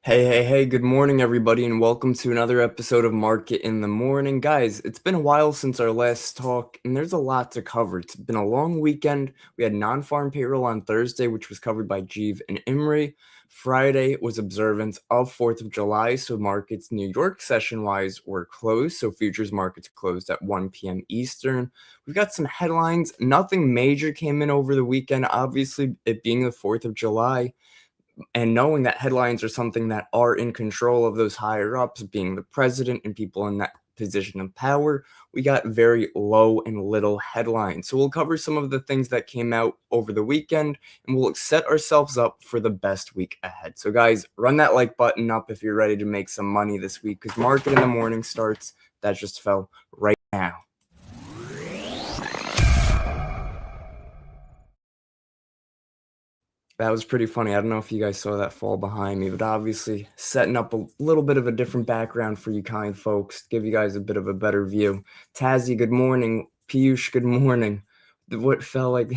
Hey, good morning, everybody, and welcome to another episode of Market in the Morning. Guys, it's been a while since our last talk, and there's a lot to cover. It's been a long weekend. We had non-farm payroll on Thursday, which was covered by Jeeve and Imri. Friday was observance of 4th of July, so markets New York session-wise were closed, so futures markets closed at 1 p.m. Eastern. We've got some headlines. Nothing major came in over the weekend, obviously, it being the 4th of July. And knowing that headlines are something that are in control of those higher ups, being the president and people in that position of power, we got very low and little headlines. So we'll cover some of the things that came out over the weekend, and we'll set ourselves up for the best week ahead. So guys, run that like button up if you're ready to make some money this week, because Market in the Morning starts. That just fell right now. That was pretty funny. I don't know if you guys saw that fall behind me, but obviously setting up a little bit of a different background for you kind folks, give you guys a bit of a better view. Tazzy, good morning. Piyush, good morning. What felt like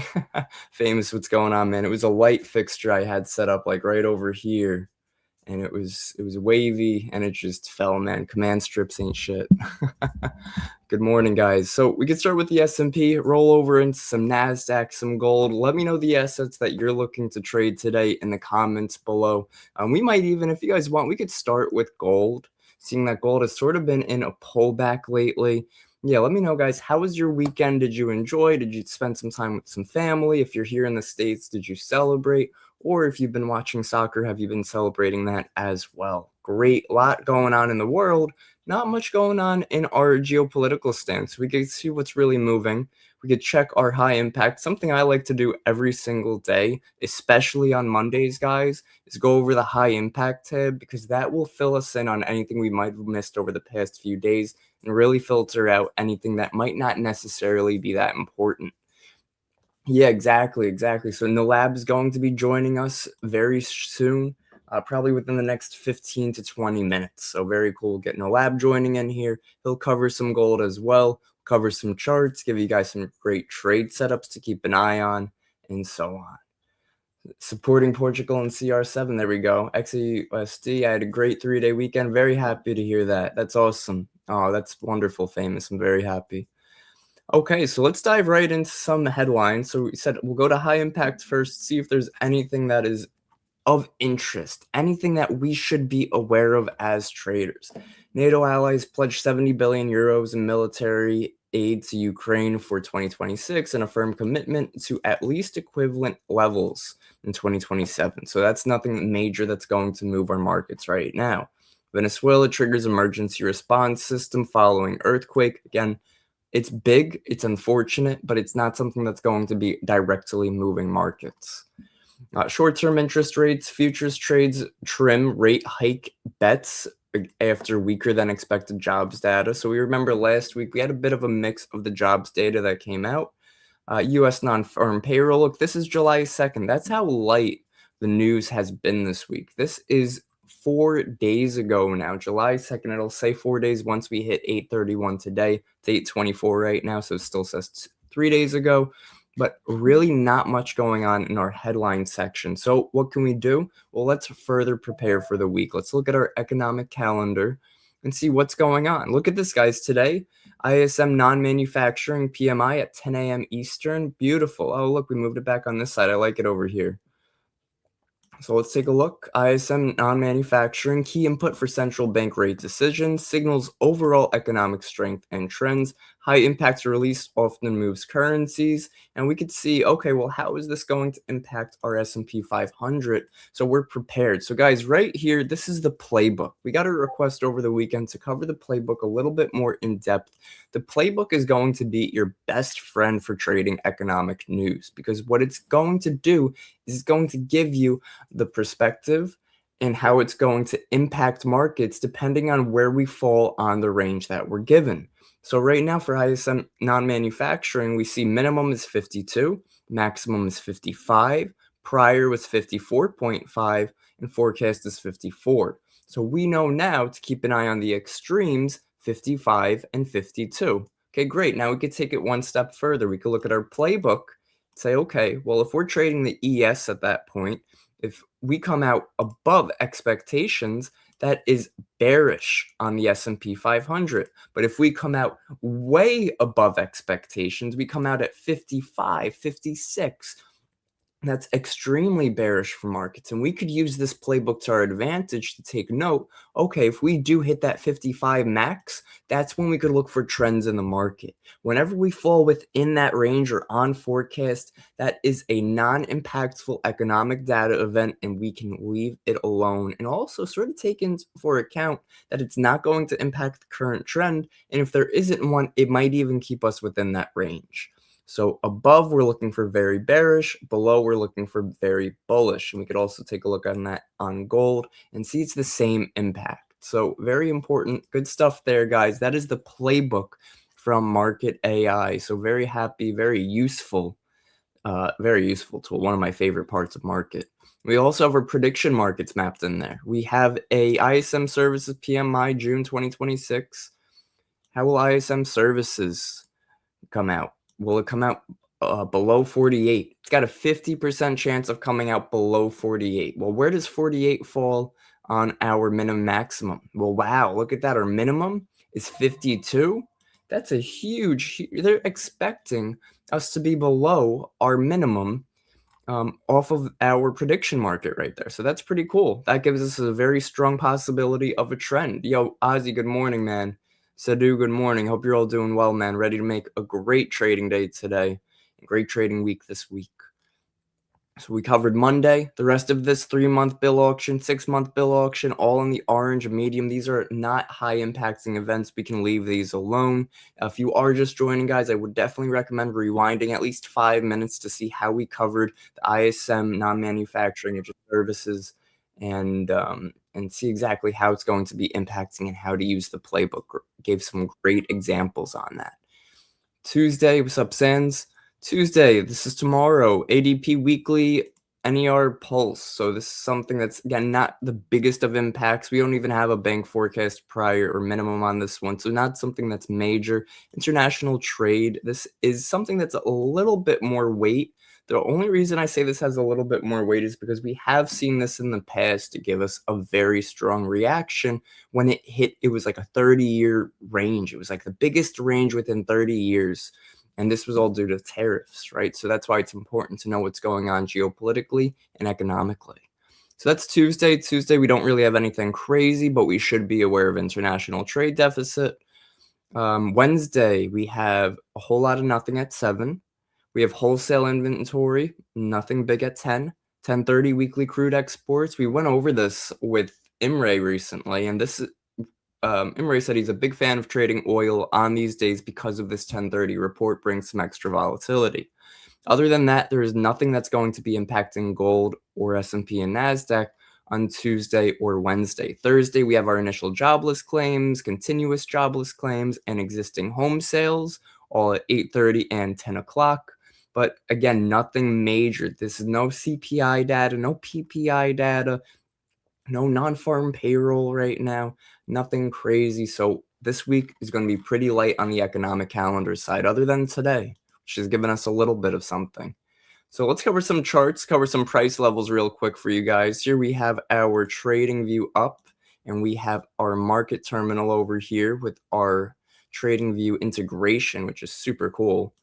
famous, what's going on, man? It was a light fixture I had set up like right over here, and it was wavy and it just fell, man. Command strips ain't shit. Good morning, guys. So we could start with the S&P, roll over into some NASDAQ, some gold. Let me know the assets that you're looking to trade today in the comments below. We might even, if you guys want, we could start with gold, seeing that gold has sort of been in a pullback lately. Yeah, let me know, guys. How was your weekend? Did you enjoy? Did you spend some time with some family? If you're here in the States, did you celebrate? Or if you've been watching soccer, have you been celebrating that as well? Great lot going on in the world. Not much going on in our geopolitical stance. We can see what's really moving. We could check our high impact. Something I like to do every single day, especially on Mondays, guys, is go over the high impact tab, because that will fill us in on anything we might have missed over the past few days and really filter out anything that might not necessarily be that important. Yeah, exactly. So Nalab is going to be joining us very soon, probably within the next 15 to 20 minutes. So very cool getting Nalab joining in here. He'll cover some gold as well, cover some charts, give you guys some great trade setups to keep an eye on, and so on. Supporting Portugal and CR7, there we go. XAUSD, I had a great 3-day weekend. Very happy to hear that. That's awesome. Oh, that's wonderful, famous. I'm very happy. Okay, so let's dive right into some headlines. So we said we'll go to high impact first, see if there's anything that is of interest, anything that we should be aware of as traders. NATO allies pledged 70 billion euros in military aid to Ukraine for 2026 and a firm commitment to at least equivalent levels in 2027. So that's nothing major that's going to move our markets right now. Venezuela triggers emergency response system following earthquake. Again, it's big, it's unfortunate, but it's not something that's going to be directly moving markets. Short-term interest rates, futures trades trim rate hike bets after weaker than expected jobs data. So we remember last week we had a bit of a mix of the jobs data that came out. U.S. non-farm payroll. Look, this is July 2nd. That's how light the news has been this week. This is 4 days ago now, July 2nd. It'll say 4 days once we hit 8:31 today. It's 8:24 right now, so it still says 3 days ago. But really not much going on in our headline section. So what can we do? Well, let's further prepare for the week. Let's look at our economic calendar and see what's going on. Look at this, guys. Today, ISM non-manufacturing PMI at 10 a.m. Eastern. Beautiful. Oh, look, we moved it back on this side. I like it over here. So let's take a look. ISM non-manufacturing, key input for central bank rate decisions, signals overall economic strength and trends. High impact release often moves currencies. And we could see, okay, well, how is this going to impact our S&P 500? So we're prepared. So guys, right here, this is the playbook. We got a request over the weekend to cover the playbook a little bit more in depth. The playbook is going to be your best friend for trading economic news, because what it's going to do is going to give you the perspective and how it's going to impact markets depending on where we fall on the range that we're given. So right now for ISM non-manufacturing, we see minimum is 52, maximum is 55, prior was 54.5, and forecast is 54. So we know now to keep an eye on the extremes, 55 and 52. Okay, great. Now we could take it one step further. We could look at our playbook, say, okay, well, if we're trading the ES at that point, If we come out above expectations, that is bearish on the S&P 500. But if we come out way above expectations, we come out at 55, 56. That's extremely bearish for markets. And we could use this playbook to our advantage to take note. Okay, if we do hit that 55 max, that's when we could look for trends in the market. Whenever we fall within that range or on forecast, that is a non-impactful economic data event, and we can leave it alone. And also sort of take into account that it's not going to impact the current trend. And if there isn't one, it might even keep us within that range. So above, we're looking for very bearish. Below, we're looking for very bullish. And we could also take a look on that on gold and see it's the same impact. So very important. Good stuff there, guys. That is the playbook from Market AI. So very happy, very useful tool. One of my favorite parts of market. We also have our prediction markets mapped in there. We have a ISM services PMI June 2026. How will ISM services come out? Will it come out below 48? It's got a 50% chance of coming out below 48. Well, where does 48 fall on our minimum maximum? Well, wow, look at that. Our minimum is 52. That's a huge, they're expecting us to be below our minimum off of our prediction market right there. So that's pretty cool. That gives us a very strong possibility of a trend. Yo, Ozzy, good morning, man. Sadu, good morning. Hope you're all doing well, man. Ready to make a great trading day today. Great trading week this week. So we covered Monday, the rest of this 3-month bill auction, 6-month bill auction, all in the orange medium. These are not high impacting events. We can leave these alone. If you are just joining, guys, I would definitely recommend rewinding at least 5 minutes to see how we covered the ISM non-manufacturing and services and see exactly how it's going to be impacting and how to use the playbook. Gave some great examples on that. Tuesday, what's up, Sands? Tuesday, this is tomorrow, ADP Weekly NER Pulse. So this is something that's, again, not the biggest of impacts. We don't even have a bank forecast prior or minimum on this one. So not something that's major. International trade, this is something that's a little bit more weight. The only reason I say this has a little bit more weight is because we have seen this in the past to give us a very strong reaction when it hit. It was like a 30-year range. It was like the biggest range within 30 years. And this was all due to tariffs, right? So that's why it's important to know what's going on geopolitically and economically. So that's Tuesday. Tuesday, we don't really have anything crazy, but we should be aware of international trade deficit. Wednesday, we have a whole lot of nothing at 7. We have wholesale inventory, nothing big at 10. 10:30 weekly crude exports. We went over this with Imre recently, and this Imre said he's a big fan of trading oil on these days because of this 10:30 report brings some extra volatility. Other than that, there is nothing that's going to be impacting gold or S&P and NASDAQ on Tuesday or Wednesday. Thursday, we have our initial jobless claims, continuous jobless claims, and existing home sales, all at 8:30 and 10 o'clock. But again, nothing major. This is no CPI data, no PPI data, no non-farm payroll right now, nothing crazy. So this week is going to be pretty light on the economic calendar side, other than today, which has given us a little bit of something. So let's cover some charts, cover some price levels real quick for you guys. Here we have our trading view up, and we have our market terminal over here with our trading view integration, which is super cool.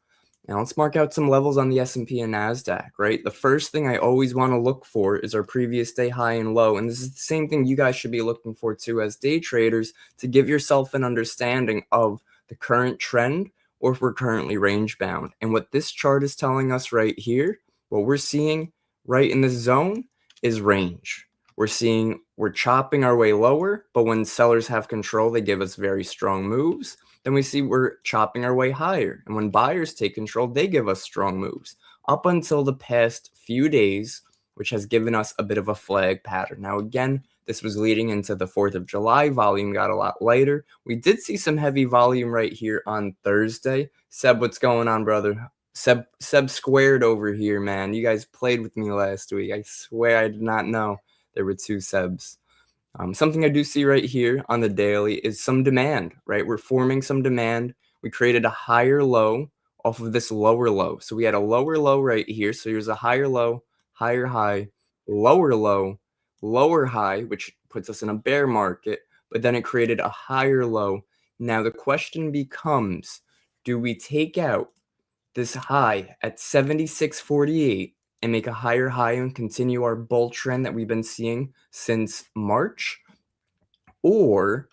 Now let's mark out some levels on the S&P and NASDAQ, right? The first thing I always want to look for is our previous day high and low. And this is the same thing you guys should be looking for too as day traders to give yourself an understanding of the current trend or if we're currently range bound. And what this chart is telling us right here, what we're seeing right in this zone is range. We're chopping our way lower, but when sellers have control, they give us very strong moves. Then we see we're chopping our way higher. And when buyers take control, they give us strong moves up until the past few days, which has given us a bit of a flag pattern. Now, again, this was leading into the 4th of July. Volume got a lot lighter. We did see some heavy volume right here on Thursday. Seb, what's going on, brother? Seb squared over here, man. You guys played with me last week. I swear I did not know there were 2 Sebs. Something I do see right here on the daily is some demand, right? We're forming some demand. We created a higher low off of this lower low. So we had a lower low right here. So here's a higher low, higher high. lower low, lower high, which puts us in a bear market, but then it created a higher low. Now the question becomes, do we take out this high at 76.48 and make a higher high and continue our bull trend that we've been seeing since March? Or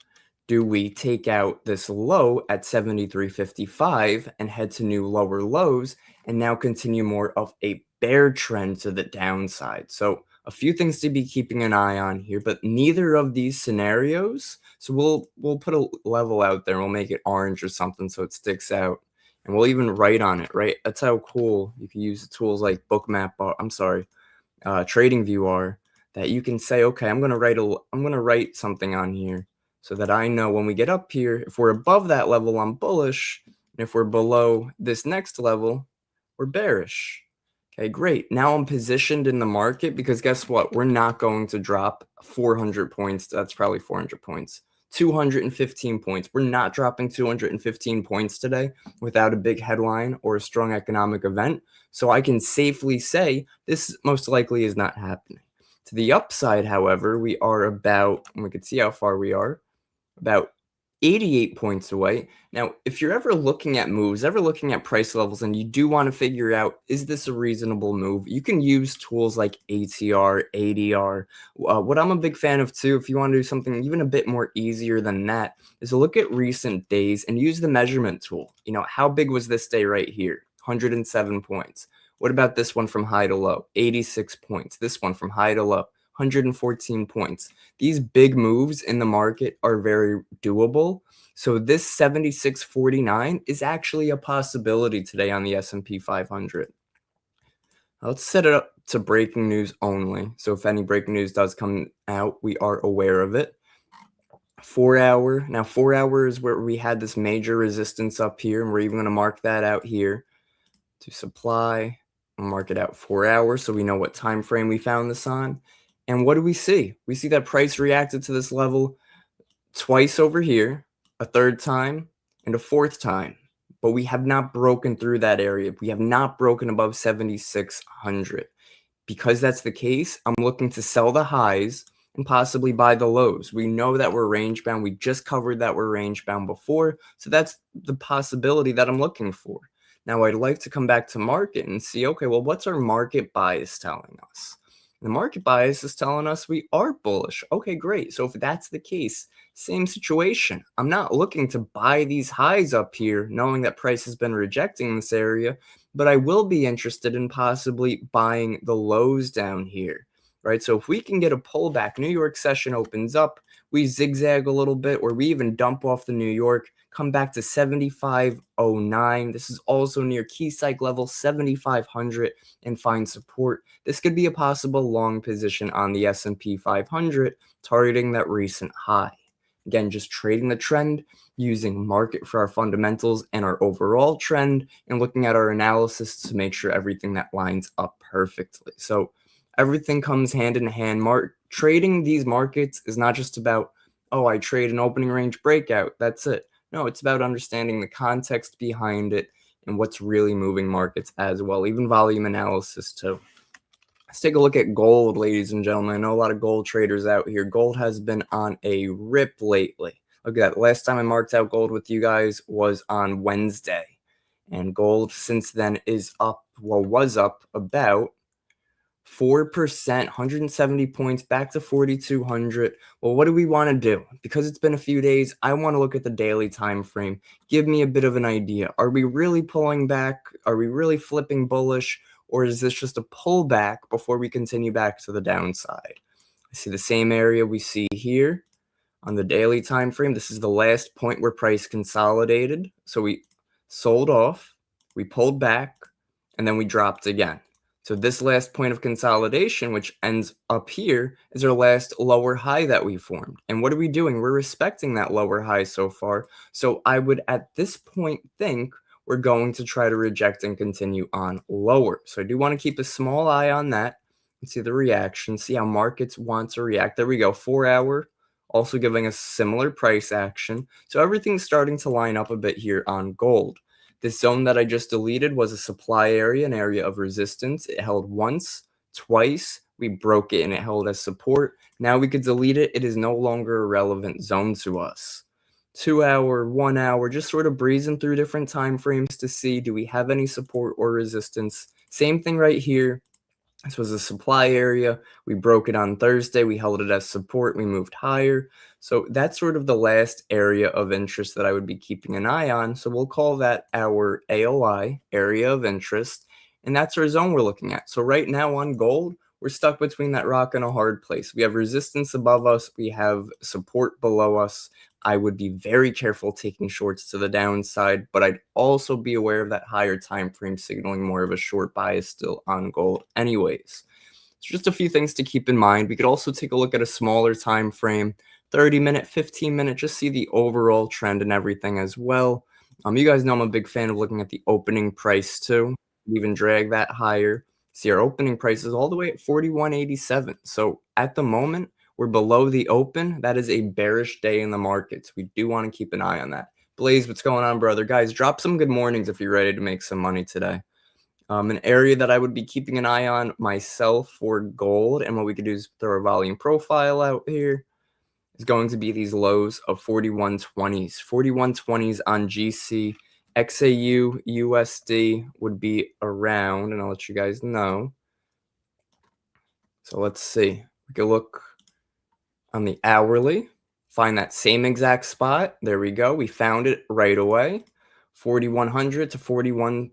do we take out this low at 73.55 and head to new lower lows and now continue more of a bear trend to the downside? So a few things to be keeping an eye on here, but neither of these scenarios. So we'll put a level out there. We'll make it orange or something so it sticks out. And we'll even write on it, right? That's how cool you can use tools like TradingView are, that you can say, okay, I'm gonna write something on here so that I know when we get up here, if we're above that level, I'm bullish, and if we're below this next level, we're bearish. Okay, great. Now I'm positioned in the market because guess what? We're not going to drop 400 points. That's probably 400 points. 215 points. We're not dropping 215 points today without a big headline or a strong economic event. So I can safely say this most likely is not happening. To the upside, however, we are about, and we can see how far we are, about 88 points away. Now, if you're ever looking at moves, ever looking at price levels, and you do want to figure out, is this a reasonable move? You can use tools like ATR, ADR. What I'm a big fan of too, if you want to do something even a bit more easier than that, is to look at recent days and use the measurement tool. You know, how big was this day right here? 107 points. What about this one from high to low? 86 points. This one from high to low? 114 points. These big moves in the market are very doable. So this 76.49 is actually a possibility today on the S&P 500. Let's set it up to breaking news only. So if any breaking news does come out, we are aware of it. 4 hour. Now 4 hours where we had this major resistance up here, and we're even going to mark that out here to supply. We'll mark it out 4 hours so we know what time frame we found this on. And what do we see? We see that price reacted to this level twice over here, a third time, and a fourth time. But we have not broken through that area. We have not broken above 7,600. Because that's the case, I'm looking to sell the highs and possibly buy the lows. We know that we're range bound. We just covered that we're range bound before. So that's the possibility that I'm looking for. Now, I'd like to come back to market and see, okay, well, what's our market bias telling us? The market bias is telling us we are bullish. Okay, great. So if that's the case, same situation. I'm not looking to buy these highs up here, knowing that price has been rejecting this area, but I will be interested in possibly buying the lows down here, right? So if we can get a pullback, New York session opens up, we zigzag a little bit, or we even dump off the New York, come back to 75.09. This is also near key psych level 7,500 and find support. This could be a possible long position on the S&P 500, targeting that recent high. Again, just trading the trend, using market for our fundamentals and our overall trend, and looking at our analysis to make sure everything that lines up perfectly. So everything comes hand in hand. Trading these markets is not just about, oh, I trade an opening range breakout. That's it. No, it's about understanding the context behind it and what's really moving markets as well, even volume analysis too. Let's take a look at gold, ladies and gentlemen. I know a lot of gold traders out here. Gold has been on a rip lately. Look at that. Last time I marked out gold with you guys was on Wednesday. And gold since then is up, well, was up about 4%, 170 points back to 4,200. Well, what do we want to do? Because it's been a few days, I want to look at the daily time frame. Give me a bit of an idea. Are we really pulling back? Are we really flipping bullish? Or is this just a pullback before we continue back to the downside? I see the same area we see here on the daily time frame. This is the last point where price consolidated. So we sold off, we pulled back, and then we dropped again. So this last point of consolidation, which ends up here, is our last lower high that we formed. And what are we doing? We're respecting that lower high so far. So I would, at this point, think we're going to try to reject and continue on lower. So I do want to keep a small eye on that and see the reaction, see how markets want to react. There we go, 4 hour, also giving us similar price action. So everything's starting to line up a bit here on gold. This zone that I just deleted was a supply area, an area of resistance. It held once, twice, We broke it and it held as support. Now we could delete it. It is no longer a relevant zone to us. 2 hour, 1 hour, just sort of breezing through different time frames to see, do we have any support or resistance? Same thing right here. This was a supply area. We broke it on Thursday. We held it as support. We moved higher. So that's sort of the last area of interest that I would be keeping an eye on. So we'll call that our AOI, area of interest. And that's our zone we're looking at. So right now on gold, we're stuck between that rock and a hard place. We have resistance above us. We have support below us. I would be very careful taking shorts to the downside, but I'd also be aware of that higher time frame signaling more of a short bias still on gold anyways. So just a few things to keep in mind. We could also take a look at a smaller time frame, 30-minute, 15-minute, just see the overall trend and everything as well. You guys know I'm a big fan of looking at the opening price too. Even drag that higher. See our opening price is all the way at 41.87. So at the moment, we're below the open. That is a bearish day in the markets. We do want to keep an eye on that. Blaze, what's going on, brother? Guys, drop some good mornings if you're ready to make some money today. An area that I would be keeping an eye on myself for gold, and what we could do is throw our volume profile out here, is going to be these lows of 41.20s. 41.20s on GC. XAU USD would be around, and I'll let you guys know. So let's see. We can look on the hourly, find that same exact spot. There we go. We found it right away. 4100 to 41,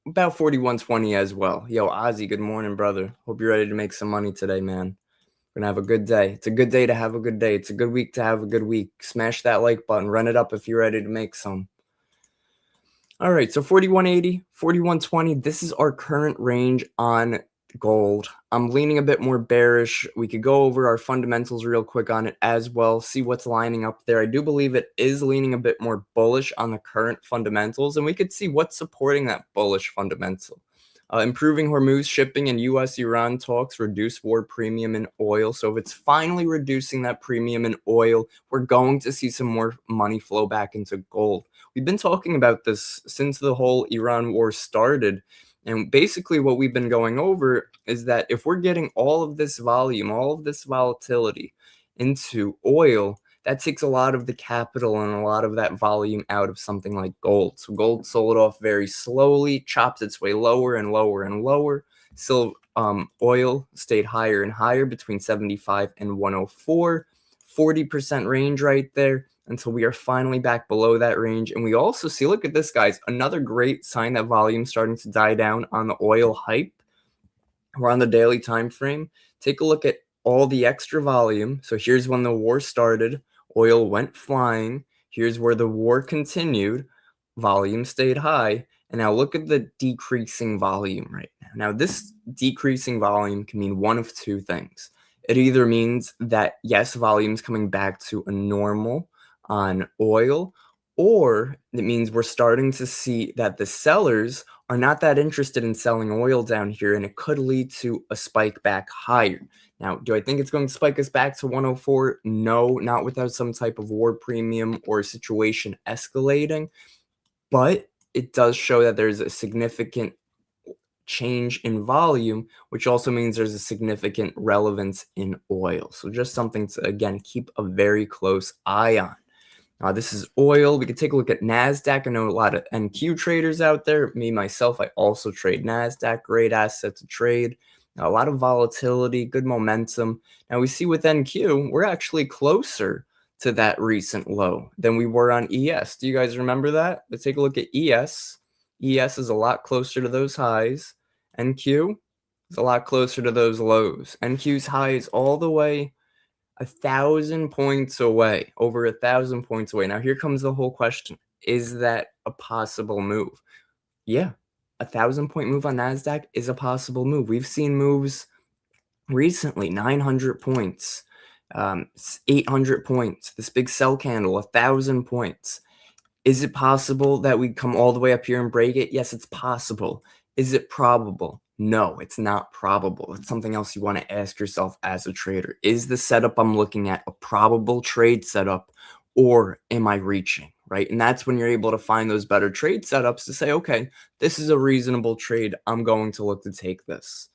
about 41.20 as well. Yo, Ozzy, good morning, brother. Hope you're ready to make some money today, man. We're gonna have a good day. It's a good day to have a good day. It's a good week to have a good week. Smash that like button. Run it up if you're ready to make some. All right, so 41.80, 41.20. This is our current range on gold. I'm leaning a bit more bearish. We could go over our fundamentals real quick on it as well, see what's lining up there. I do believe it is leaning a bit more bullish on the current fundamentals, and we could see what's supporting that bullish fundamental. Improving Hormuz shipping and U.S.-Iran talks reduce war premium in oil. So if it's finally reducing that premium in oil, we're going to see some more money flow back into gold. We've been talking about this since the whole Iran war started. And basically what we've been going over is that if we're getting all of this volume, all of this volatility into oil, that takes a lot of the capital and a lot of that volume out of something like gold. So gold sold off very slowly, chopped its way lower and lower and lower. Still, oil stayed higher and higher between 75 and 104, 40% range right there until we are finally back below that range. And we also see, look at this, guys, another great sign that volume starting to die down on the oil hype. We're on the daily time frame. Take a look at all the extra volume. So here's when the war started. Oil went flying. Here's where the war continued. Volume stayed high. And now look at the decreasing volume right now. Now, this decreasing volume can mean one of two things. It either means that, yes, volume's coming back to a normal on oil, or it means we're starting to see that the sellers are not that interested in selling oil down here, and it could lead to a spike back higher. Now, do I think it's going to spike us back to 104? No, not without some type of war premium or situation escalating, but it does show that there's a significant change in volume, which also means there's a significant relevance in oil. So just something to, again, keep a very close eye on. This is oil. We could take a look at NASDAQ. I know a lot of NQ traders out there. Me, myself, I also trade NASDAQ. Great asset to trade. A lot of volatility, good momentum. Now we see with NQ, we're actually closer to that recent low than we were on ES. Do you guys remember that? Let's take a look at ES. ES is a lot closer to those highs. NQ is a lot closer to those lows. NQ's high is all the way 1,000 points away, over 1,000 points away. Now, here comes the whole question. Is that a possible move? Yeah, 1,000-point move on NASDAQ is a possible move. We've seen moves recently, 900 points, 800 points, this big sell candle, 1,000 points. Is it possible that we come all the way up here and break it? Yes, it's possible. Is it probable? No, it's not probable. It's something else you want to ask yourself as a trader. Is the setup I'm looking at a probable trade setup, or am I reaching, right? And that's when you're able to find those better trade setups to say, okay, this is a reasonable trade. I'm going to look to take this.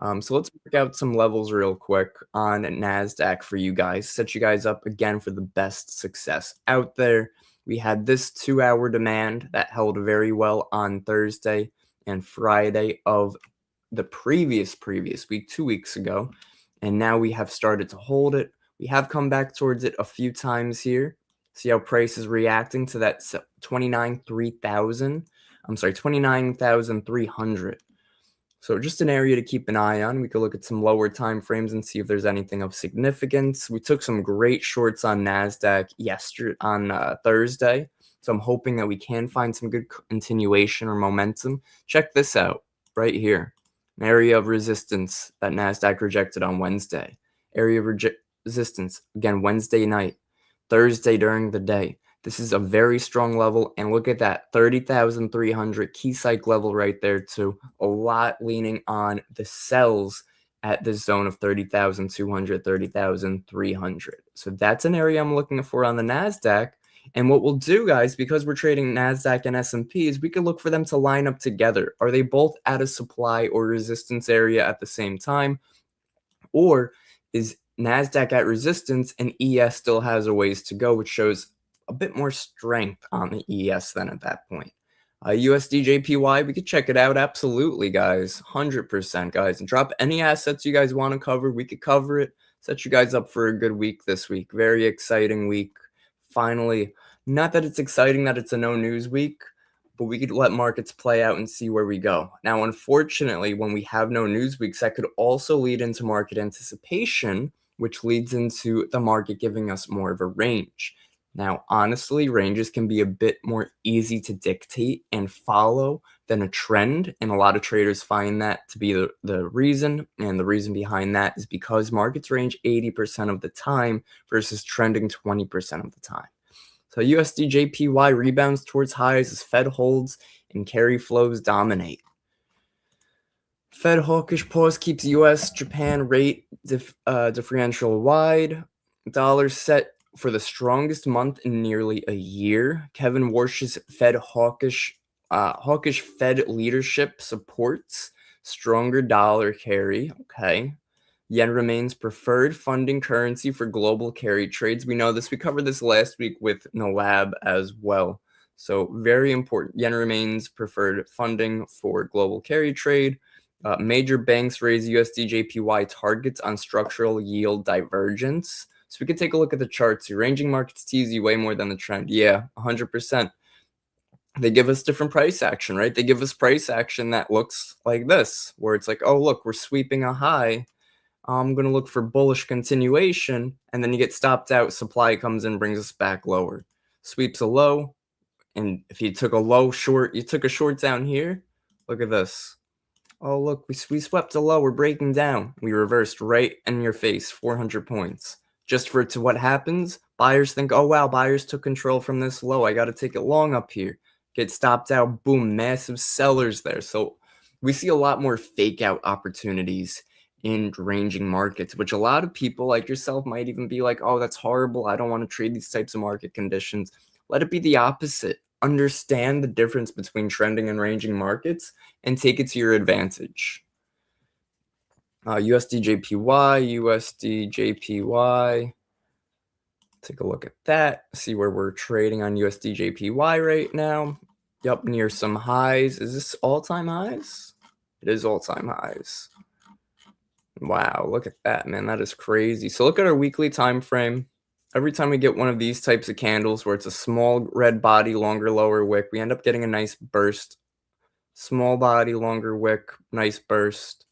So let's work out some levels real quick on NASDAQ for you guys. Set you guys up again for the best success out there. We had this 2-hour demand that held very well on Thursday and Friday of the previous week, 2 weeks ago. And now we have started to hold it. We have come back towards it a few times here. See how price is reacting to that 29,300. So just an area to keep an eye on. We could look at some lower time frames and see if there's anything of significance. We took some great shorts on NASDAQ Thursday. So I'm hoping that we can find some good continuation or momentum. Check this out right here. An area of resistance that NASDAQ rejected on Wednesday. Area of resistance, again, Wednesday night, Thursday during the day. This is a very strong level, and look at that 30,300 key psych level right there too. A lot leaning on the sells at this zone of 30,200, 30,300. So that's an area I'm looking for on the NASDAQ. And what we'll do, guys, because we're trading NASDAQ and S&P, is we can look for them to line up together. Are they both at a supply or resistance area at the same time? Or is NASDAQ at resistance and ES still has a ways to go, which shows a bit more strength on the ES than at that point. USD we could check it out. Absolutely, guys. 100%, guys. And drop any assets you guys want to cover. We could cover it. Set you guys up for a good week this week. Very exciting week. Finally, not that it's exciting that it's a no news week, but we could let markets play out and see where we go. Now, unfortunately, when we have no news weeks, that could also lead into market anticipation, which leads into the market giving us more of a range. Now, honestly, ranges can be a bit more easy to dictate and follow than a trend, and a lot of traders find that to be the reason, and the reason behind that is because markets range 80% of the time versus trending 20% of the time. So USD rebounds towards highs as Fed holds and carry flows dominate. Fed hawkish pause keeps US-Japan rate differential wide. Dollar set for the strongest month in nearly a year. Kevin Warsh's Fed hawkish Fed leadership supports stronger dollar carry. Okay. Yen remains preferred funding currency for global carry trades. We know this. We covered this last week with NOLAB as well. So very important. Yen remains preferred funding for global carry trade. Major banks raise USD targets on structural yield divergence. So we could take a look at the charts here. Ranging markets tease you way more than the trend. Yeah, 100%. They give us different price action, right? They give us price action that looks like this, where it's like, oh, look, we're sweeping a high. I'm going to look for bullish continuation, and then you get stopped out. Supply comes in, brings us back lower. Sweeps a low, and if you took a low short, you took a short down here. Look at this. Oh, look, we swept a low. We're breaking down. We reversed right in your face, 400 points. Just for it to what happens, buyers think, oh, wow, buyers took control from this low. I got to take it long up here. Get stopped out. Boom, massive sellers there. So we see a lot more fake out opportunities in ranging markets, which a lot of people like yourself might even be like, oh, that's horrible. I don't want to trade these types of market conditions. Let it be the opposite. Understand the difference between trending and ranging markets and take it to your advantage. USD Take a look at that. See where we're trading on USD right now. Yep, near some highs. Is this all-time highs? It is all-time highs. Wow, look at that, man. That is crazy. So look at our weekly time frame. Every time we get one of these types of candles where it's a small red body, longer, lower wick, we end up getting a nice burst. Small body, longer wick, nice burst.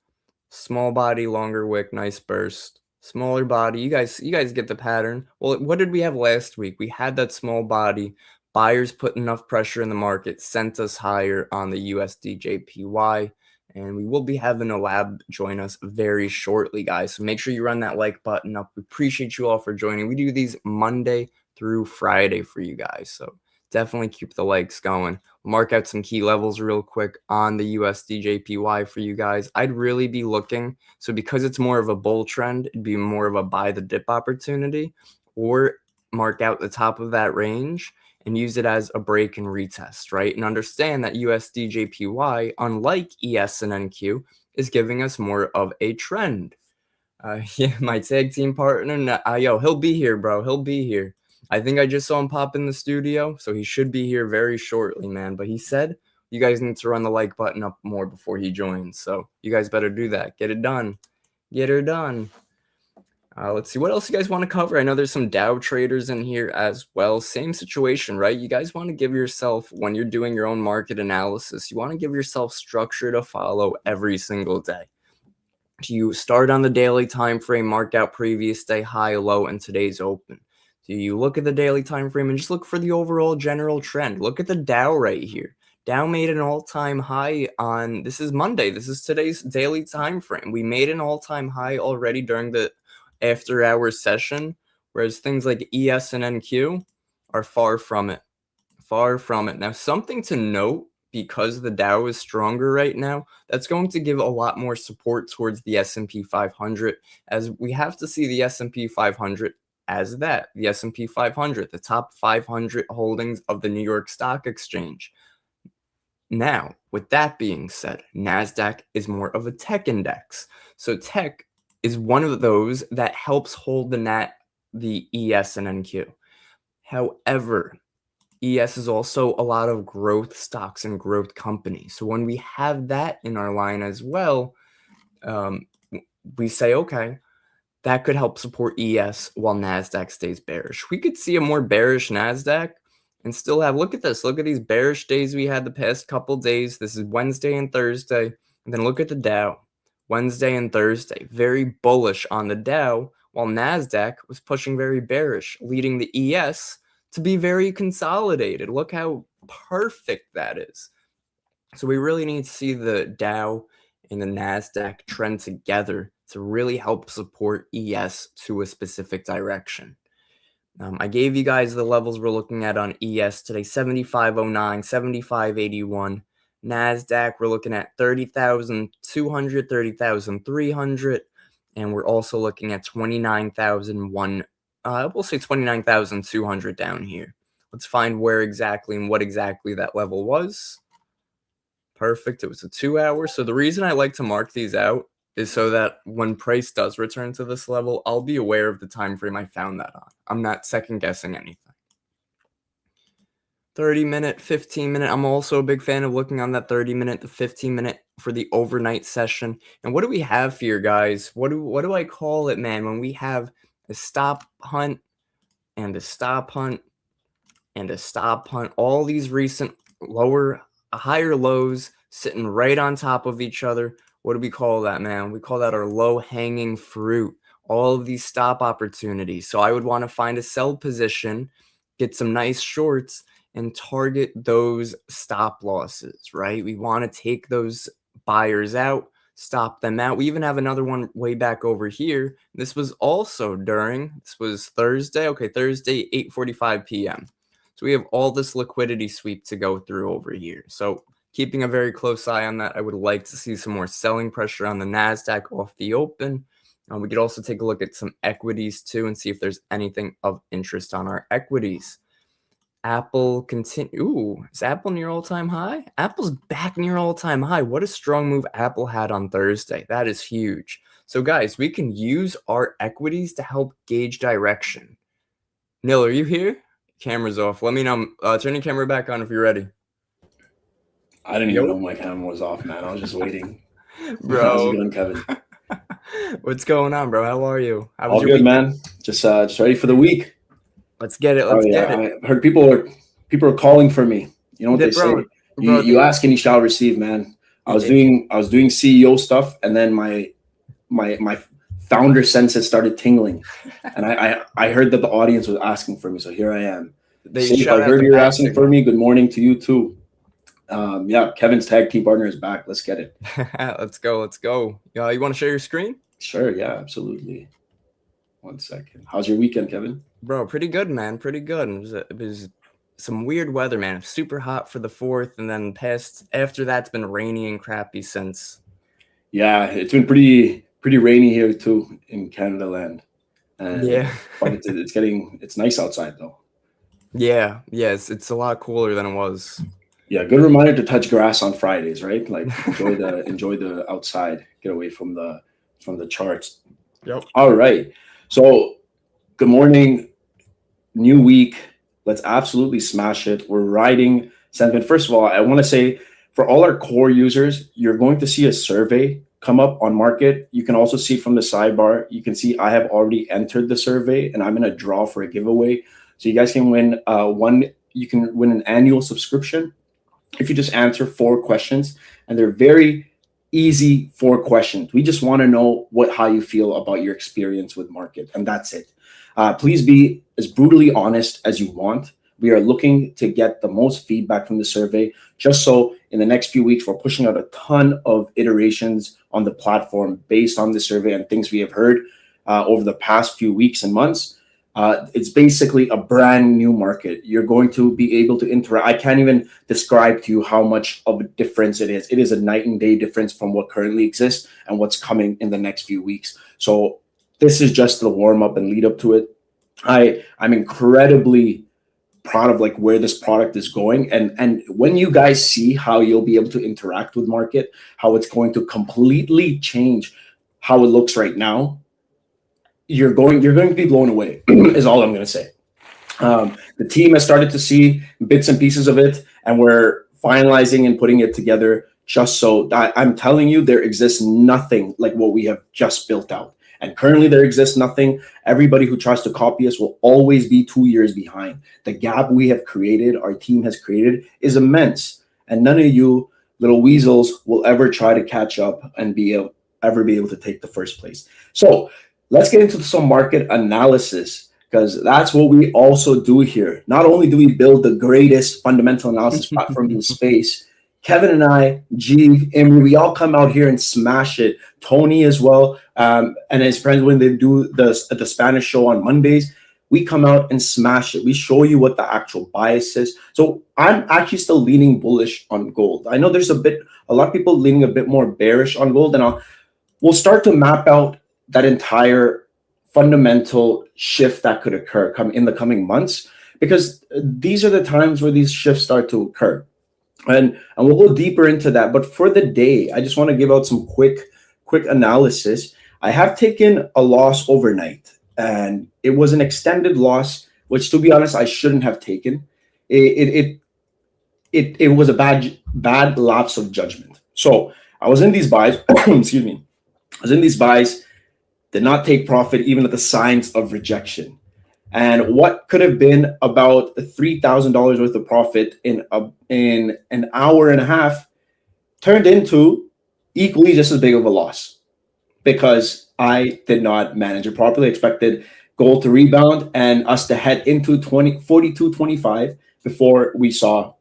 Small body, longer wick, nice burst. Smaller body. You guys get the pattern. Well, what did we have last week? We had that small body. Buyers put enough pressure in the market, sent us higher on the USD and we will be having a lab join us very shortly, guys. So make sure you run that like button up. We appreciate you all for joining. We do these Monday through Friday for you guys. So definitely keep the likes going. We'll mark out some key levels real quick on the USD for you guys. I'd really be looking. So because it's more of a bull trend, it'd be more of a buy the dip opportunity, or mark out the top of that range and use it as a break and retest, right? And understand that USD unlike ES and NQ, is giving us more of a trend. Yeah, my tag team partner, yo, he'll be here, bro. He'll be here. I think I just saw him pop in the studio, so he should be here very shortly, man. But he said you guys need to run the like button up more before he joins, so you guys better do that. Get it done. Get her done. Let's see, what else you guys want to cover? I know there's some Dow traders in here as well. Same situation, right? You guys want to give yourself, when you're doing your own market analysis, you want to give yourself structure to follow every single day. Do you start on the daily time frame, mark out previous day high, low, and today's open? Do you look at the daily time frame and just look for the overall general trend? Look at the Dow right here. Dow made an all-time high on, this is Monday, this is today's daily time frame. We made an all-time high already during the after hours session, whereas things like ES and NQ are far from it. Far from it. Now, something to note, because the Dow is stronger right now, that's going to give a lot more support towards the S&P 500, as we have to see the S&P 500 as that, the S&P 500, the top 500 holdings of the New York Stock Exchange. Now, with that being said, NASDAQ is more of a tech index. So tech is one of those that helps hold the ES and NQ. However, ES is also a lot of growth stocks and growth companies. So when we have that in our line as well, we say, okay, that could help support ES while NASDAQ stays bearish. We could see a more bearish NASDAQ and still have, look at this, look at these bearish days we had the past couple days. This is Wednesday and Thursday. And then look at the Dow, Wednesday and Thursday, very bullish on the Dow, while NASDAQ was pushing very bearish, leading the ES to be very consolidated. Look how perfect that is. So we really need to see the Dow and the NASDAQ trend together to really help support ES to a specific direction. I gave you guys the levels we're looking at on ES today, 7509, 7581. NASDAQ, we're looking at 30,200, 30,300. And we're also looking at 29,001. We'll say 29,200 down here. Let's find where exactly and what exactly that level was. Perfect. It was a 2 hour. So the reason I like to mark these out is so that when price does return to this level, I'll be aware of the time frame I found that on. I'm not second guessing anything. 30-minute, 15-minute. I'm also a big fan of looking on that 30-minute to 15-minute for the overnight session. And what do we have here, guys? What do I call it, man? When we have a stop hunt and a stop hunt and a stop hunt, all these recent higher lows sitting right on top of each other. What do we call that, man? We call that our low-hanging fruit. All of these stop opportunities. So I would want to find a sell position, get some nice shorts, and target those stop losses, right? We want to take those buyers out, stop them out. We even have another one way back over here. This was also this was Thursday. Okay, Thursday, 8:45 p.m. So we have all this liquidity sweep to go through over here. So keeping a very close eye on that. I would like to see some more selling pressure on the NASDAQ off the open. We could also take a look at some equities too and see if there's anything of interest on our equities. Apple is Apple near all-time high? Apple's back near all-time high. What a strong move Apple had on Thursday. That is huge. So guys, we can use our equities to help gauge direction. Neil, are you here? Camera's off. Let me know. Turn your camera back on if you're ready. I didn't even know my camera was off, man. I was just waiting. Bro. How's it going, Kevin? What's going on, bro? How are you? All good, weekend? Man. Just ready for the week. Let's get it. Let's get it. I heard people are calling for me. You know what they say? You ask and you shall receive, man. I was doing CEO stuff, and then my founder senses started tingling, and I heard that the audience was asking for me, so here I am. I heard you're asking for me. Good morning to you too. Yeah, Kevin's tag team partner is back. Let's get it. Let's go. You want to share your screen? Sure. Yeah, absolutely. 1 second. How's your weekend, Kevin? Bro, pretty good, man. Pretty good. It was some weird weather, man. It was super hot for the 4th, and then after that's been rainy and crappy since. Yeah, it's been pretty rainy here too in Canada land. And yeah, but it's nice outside though. Yeah, yes, it's a lot cooler than it was. Yeah, good reminder to touch grass on Fridays, right? Like enjoy the outside, get away from the charts. Yep. All right. So good morning, new week. Let's absolutely smash it. We're riding sentiment. First of all, I want to say for all our core users, you're going to see a survey come up on market. You can also see from the sidebar, you can see I have already entered the survey and I'm going to draw for a giveaway. So you guys can win you can win an annual subscription if you just answer 4 questions, and they're very easy 4 questions. We just want to know how you feel about your experience with market, and that's it. Please be as brutally honest as you want. We are looking to get the most feedback from the survey, just so in the next few weeks, we're pushing out a ton of iterations on the platform based on the survey and things we have heard over the past few weeks and months. It's basically a brand new market. You're going to be able to interact. I can't even describe to you how much of a difference it is. It is a night and day difference from what currently exists and what's coming in the next few weeks. So this is just the warm up and lead up to it. I'm incredibly proud of like where this product is going. And when you guys see how you'll be able to interact with market, how it's going to completely change how it looks right now, you're going to be blown away is all I'm going to say. The team has started to see bits and pieces of it, and we're finalizing and putting it together just so I'm telling you, there exists nothing like what we have just built out. And currently there exists nothing. Everybody who tries to copy us will always be 2 years behind. The gap we have created, our team has created, is immense. And none of you little weasels will ever try to catch up and ever be able to take the first place. So let's get into some market analysis, because that's what we also do here. Not only do we build the greatest fundamental analysis platform in the space, Kevin and I, Jeev, Imri, we all come out here and smash it. Tony as well, and his friends, when they do the Spanish show on Mondays, we come out and smash it. We show you what the actual bias is. So I'm actually still leaning bullish on gold. I know there's a lot of people leaning a bit more bearish on gold, and we'll start to map out that entire fundamental shift that could occur in the coming months, because these are the times where these shifts start to occur. And we'll go deeper into that. But for the day, I just want to give out some quick analysis. I have taken a loss overnight, and it was an extended loss, which, to be honest, I shouldn't have taken. It was a bad lapse of judgment. So I was in these buys. Excuse me. I was in these buys, did not take profit even at the signs of rejection. And what could have been about $3,000 worth of profit in an hour and a half turned into equally just as big of a loss, because I did not manage it properly. I expected gold to rebound and us to head into 42.25 before we saw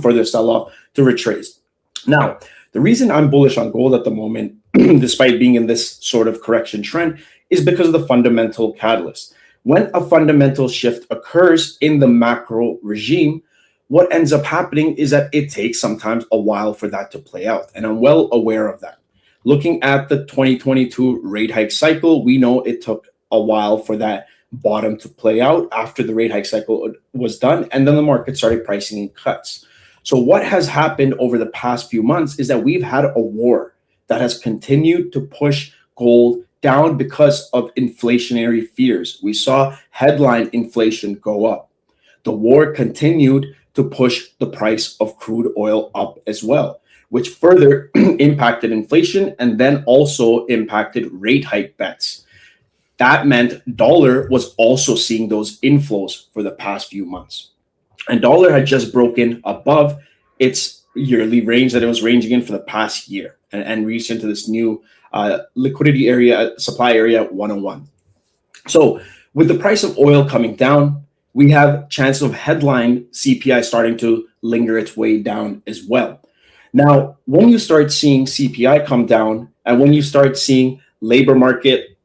further sell-off to retrace. Now, the reason I'm bullish on gold at the moment, despite being in this sort of correction trend, is because of the fundamental catalyst. When a fundamental shift occurs in the macro regime, what ends up happening is that it takes sometimes a while for that to play out. And I'm well aware of that. Looking at the 2022 rate hike cycle, we know it took a while for that bottom to play out after the rate hike cycle was done. And then the market started pricing in cuts. So what has happened over the past few months is that we've had a war that has continued to push gold down because of inflationary fears. We saw headline inflation go up. The war continued to push the price of crude oil up as well, which further impacted inflation and then also impacted rate hike bets. That meant dollar was also seeing those inflows for the past few months. And dollar had just broken above its yearly range that it was ranging in for the past year and reached into this new liquidity area, supply area 101. So with the price of oil coming down, we have chances of headline CPI starting to linger its way down as well. Now, when you start seeing CPI come down and when you start seeing labor market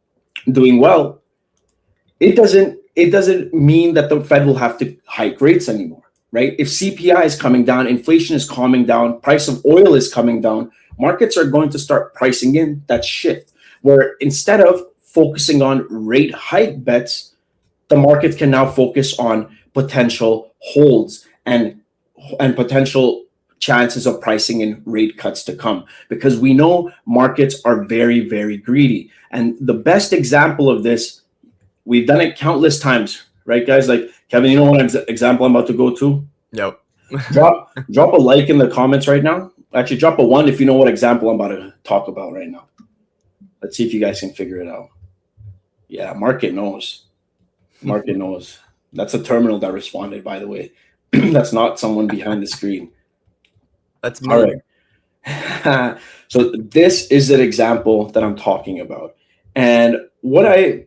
doing well, it doesn't mean that the Fed will have to hike rates anymore, right? If CPI is coming down, inflation is calming down, price of oil is coming down, markets are going to start pricing in that shift, where instead of focusing on rate hike bets, the markets can now focus on potential holds and potential chances of pricing in rate cuts to come, because we know markets are very, very greedy. And the best example of this, we've done it countless times, right, guys? Like, Kevin, you know what example I'm about to go to? Yep. drop a like in the comments right now. Actually, drop a 1 if you know what example I'm about to talk about right now. Let's see if you guys can figure it out. Yeah, market knows. Market knows. That's a terminal that responded, by the way. That's not someone behind the screen. That's me. All right. So this is an example that I'm talking about. And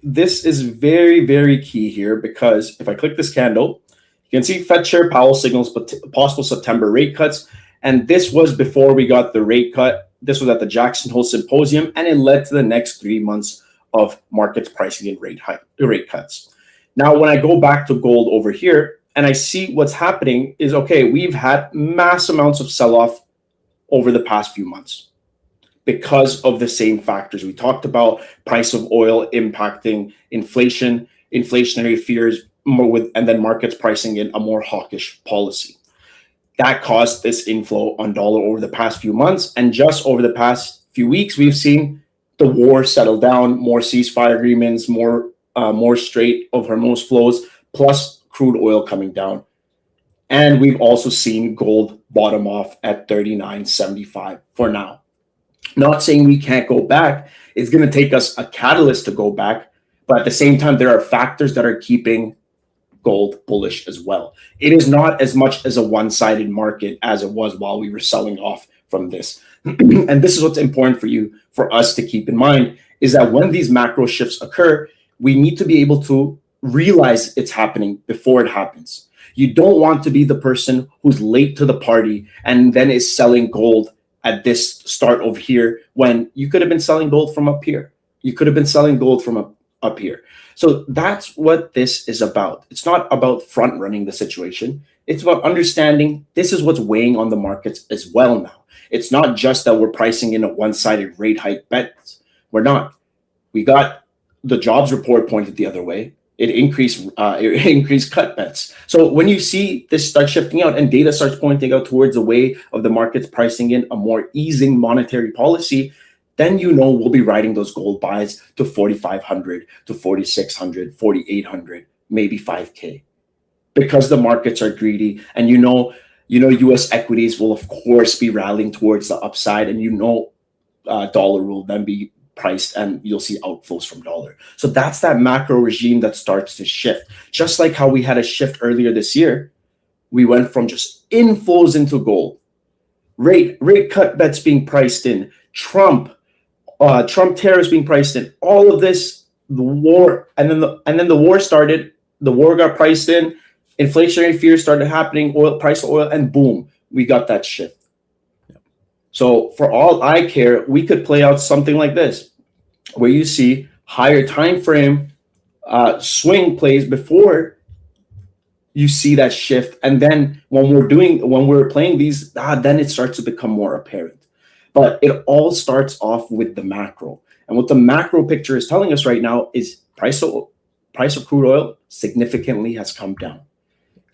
this is very, very key here, because if I click this candle, you can see Fed Chair Powell signals possible September rate cuts. And this was before we got the rate cut. This was at the Jackson Hole Symposium, and it led to the next 3 months of markets pricing in rate cuts. Now, when I go back to gold over here and I see what's happening is, okay, we've had mass amounts of sell-off over the past few months because of the same factors we talked about: price of oil impacting inflation, inflationary fears, and then markets pricing in a more hawkish policy. That caused this inflow on dollar over the past few months. And just over the past few weeks, we've seen the war settle down, more ceasefire agreements, more Strait of Hormuz flows, plus crude oil coming down. And we've also seen gold bottom off at 39.75 for now. Not saying we can't go back. It's going to take us a catalyst to go back. But at the same time, there are factors that are keeping gold bullish as well. It is not as much as a one-sided market as it was while we were selling off from this. And this is what's important for us to keep in mind, is that when these macro shifts occur, we need to be able to realize it's happening before it happens. You don't want to be the person who's late to the party and then is selling gold at this start over here, when you could have been selling gold from up here. You could have been selling gold from up here. So that's what this is about. It's not about front running the situation. It's about understanding this is what's weighing on the markets as well now. It's not just that we're pricing in a one-sided rate hike bet. We're not. We got the jobs report pointed the other way. It increased cut bets. So when you see this start shifting out and data starts pointing out towards a way of the markets pricing in a more easing monetary policy, then you know we'll be riding those gold buys to 4,500, to 4,600, 4,800, maybe 5K, because the markets are greedy. And you know, U.S. equities will of course be rallying towards the upside, and dollar will then be priced, and you'll see outflows from dollar. So that's that macro regime that starts to shift. Just like how we had a shift earlier this year, we went from just inflows into gold, rate cut bets being priced in, Trump tariffs being priced in, all of this, the war, and then the war started. The war got priced in, inflationary fears started happening, price of oil, and boom, we got that shift. So for all I care, we could play out something like this, where you see higher time frame swing plays before you see that shift, and then when we're playing these, then it starts to become more apparent. But it all starts off with the macro, and what the macro picture is telling us right now is price of crude oil significantly has come down.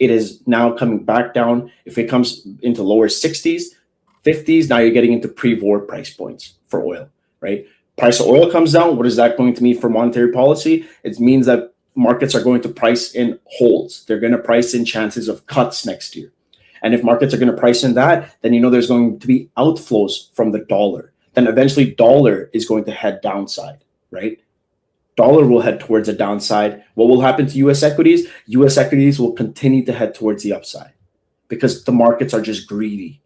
It is now coming back down. If it comes into lower 60s, 50s, now you're getting into pre-war price points for oil, right? Price of oil comes down. What is that going to mean for monetary policy? It means that markets are going to price in holds. They're going to price in chances of cuts next year. And if markets are going to price in that, then there's going to be outflows from the dollar. Then eventually dollar is going to head downside, right? Dollar will head towards the downside. What will happen to U.S. equities? U.S. equities will continue to head towards the upside because the markets are just greedy.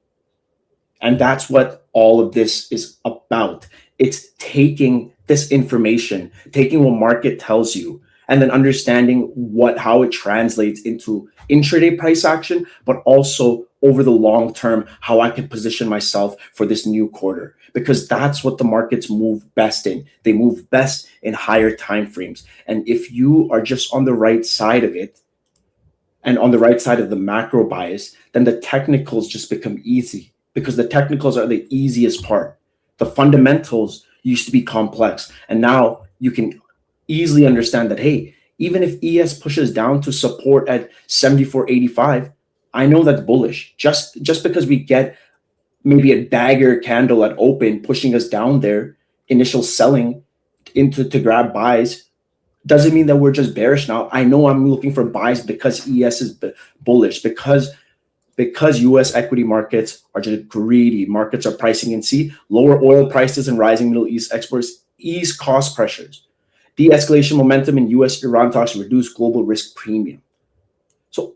And that's what all of this is about. It's taking this information, taking what market tells you, and then understanding how it translates into intraday price action, but also over the long term, how I can position myself for this new quarter, because that's what the markets move best in. They move best in higher time frames. And if you are just on the right side of it and on the right side of the macro bias, then the technicals just become easy, because the technicals are the easiest part. The fundamentals used to be complex, and now you can easily understand that, hey, even if ES pushes down to support at 74.85, I know that's bullish. Just because we get maybe a dagger candle at open pushing us down there, initial selling into to grab buys, doesn't mean that we're just bearish now. I know I'm looking for buys because ES is bullish, because US equity markets are just greedy. Markets are pricing in lower oil prices and rising Middle East exports ease cost pressures. De-escalation momentum in US-Iran talks reduce global risk premium. So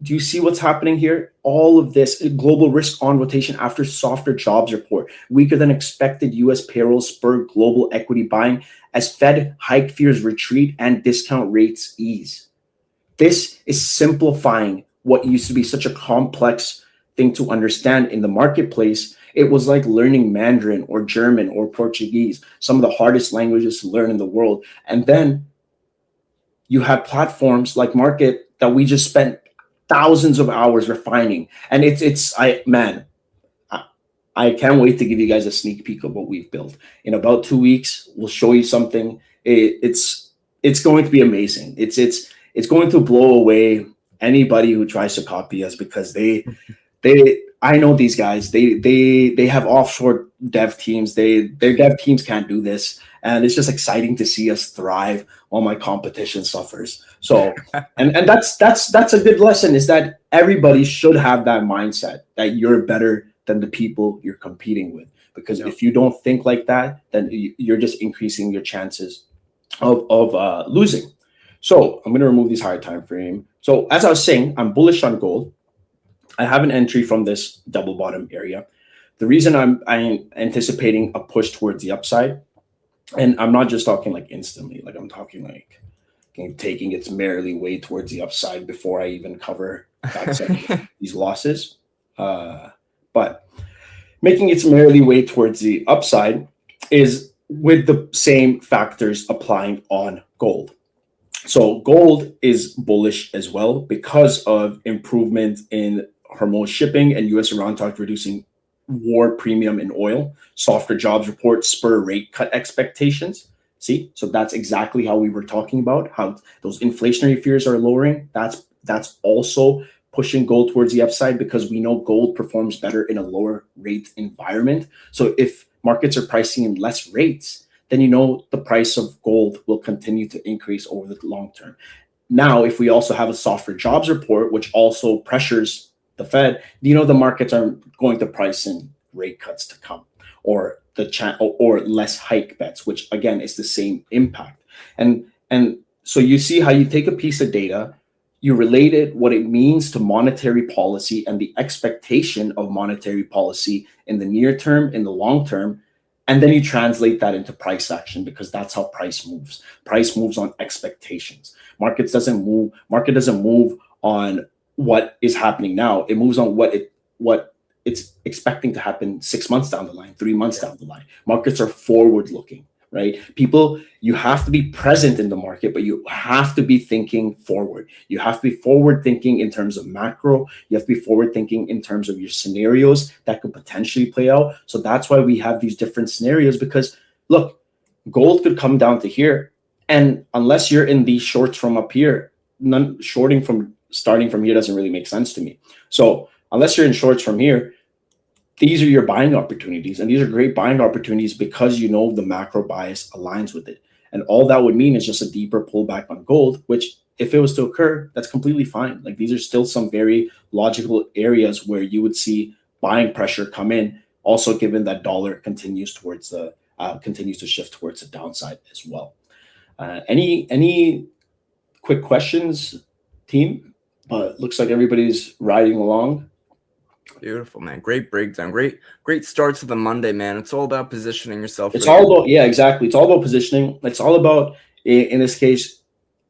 do you see what's happening here? All of this global risk on rotation after softer jobs report. Weaker than expected US payrolls spur global equity buying as Fed hike fears retreat and discount rates ease. This is simplifying what used to be such a complex thing to understand in the marketplace. It was like learning Mandarin or German or Portuguese, some of the hardest languages to learn in the world. And then you have platforms like Market that we just spent thousands of hours refining. And I can't wait to give you guys a sneak peek of what we've built. In about 2 weeks, we'll show you something. It's going to be amazing. It's going to blow away anybody who tries to copy us, because I know these guys. They have offshore dev teams. Their dev teams can't do this, and it's just exciting to see us thrive while my competition suffers. So, and that's a good lesson, is that everybody should have that mindset that you're better than the people you're competing with. Because if you don't think like that, then you're just increasing your chances of losing. So I'm going to remove these higher time frame. So as I was saying, I'm bullish on gold. I have an entry from this double bottom area. The reason I'm anticipating a push towards the upside, and I'm not just talking like instantly, like I'm talking like taking its merrily way towards the upside before I even cover these losses. But making its merrily way towards the upside is with the same factors applying on gold. So gold is bullish as well because of improvement in Hormuz shipping and US-Iran talks reducing war premium in oil. Softer jobs report spur rate cut expectations. See, so that's exactly how we were talking about, how those inflationary fears are lowering. That's also pushing gold towards the upside, because we know gold performs better in a lower rate environment. So if markets are pricing in less rates, then you know the price of gold will continue to increase over the long term. Now, if we also have a softer jobs report, which also pressures the Fed, you know the markets aren't going to price in rate cuts to come, or or less hike bets, which again is the same impact. And so you see how you take a piece of data, you relate it, what it means to monetary policy and the expectation of monetary policy in the near term, in the long term, and then you translate that into price action, because that's how price moves. Price moves on expectations. Market doesn't move on what is happening now. It moves on what it's expecting to happen 6 months down the line, 3 months down the line. Markets are forward looking, right? People, you have to be present in the market, but you have to be thinking forward. You have to be forward thinking in terms of macro. You have to be forward thinking in terms of your scenarios that could potentially play out. So that's why we have these different scenarios, because look, gold could come down to here. And unless you're in these shorts from up here, starting from here doesn't really make sense to me. So unless you're in shorts from here, these are your buying opportunities, and these are great buying opportunities because you know the macro bias aligns with it. And all that would mean is just a deeper pullback on gold, which if it was to occur, that's completely fine. Like, these are still some very logical areas where you would see buying pressure come in, also given that dollar continues to shift towards the downside as well. Any quick questions, team? But looks like everybody's riding along. Beautiful, man. Great breakdown. Great start to the Monday, man. It's all about positioning yourself. It's all about, yeah, exactly. It's all about positioning. It's all about, in this case,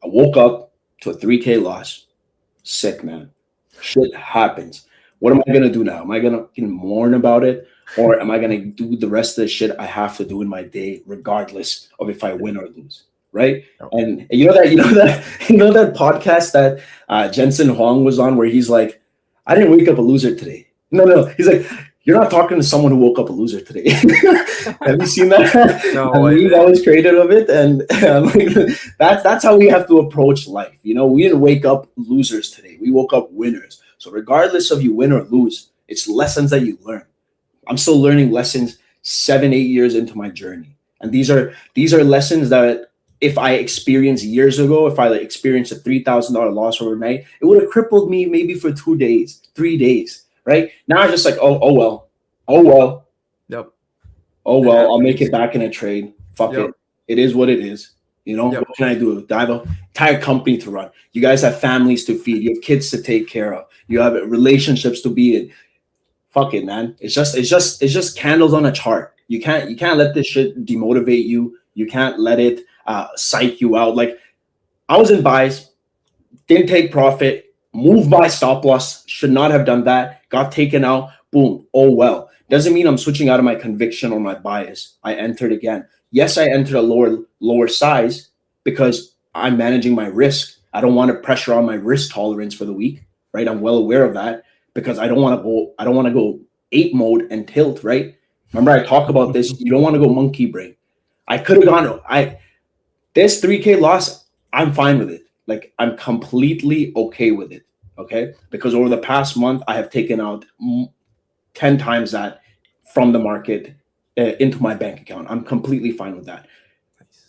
I woke up to a 3K loss. Sick, man. Shit happens. What am I going to do now? Am I going to mourn about it? Or am I going to do the rest of the shit I have to do in my day, regardless of if I win or lose? Right? And you know that podcast that Jensen Huang was on, where he's like, I didn't wake up a loser today. No. He's like, you're not talking to someone who woke up a loser today. Have you seen that? No, that was created of it. And that's how we have to approach life. You know, we didn't wake up losers today. We woke up winners. So regardless of you win or lose, it's lessons that you learn. I'm still learning lessons 7-8 years into my journey. And these are lessons that if I experienced years ago, if I experienced a $3,000 loss overnight, it would have crippled me maybe for 2 days, 3 days, right? Now I'm just like, oh well. Yep. Oh well, I'll make it back in a trade. Fuck it. It is what it is. You know, what can I do? I have an entire company to run. You guys have families to feed. You have kids to take care of. You have relationships to be in. Fuck it, man. It's just candles on a chart. You can't let this shit demotivate you. You can't let it psych you out. Like, I was in buys, didn't take profit, moved by stop loss, should not have done that, got taken out, boom, oh well. Doesn't mean I'm switching out of my conviction or my bias. I entered again. Yes, I entered a lower size because I'm managing my risk. I don't want to pressure on my risk tolerance for the week, right? I'm well aware of that because I don't want to go ape mode and tilt, right? Remember I talked about this. You don't want to go monkey brain. I could have gone. This 3K loss, I'm fine with it. Like, I'm completely okay with it. Okay, because over the past month, I have taken out 10 times that from the market into my bank account. I'm completely fine with that.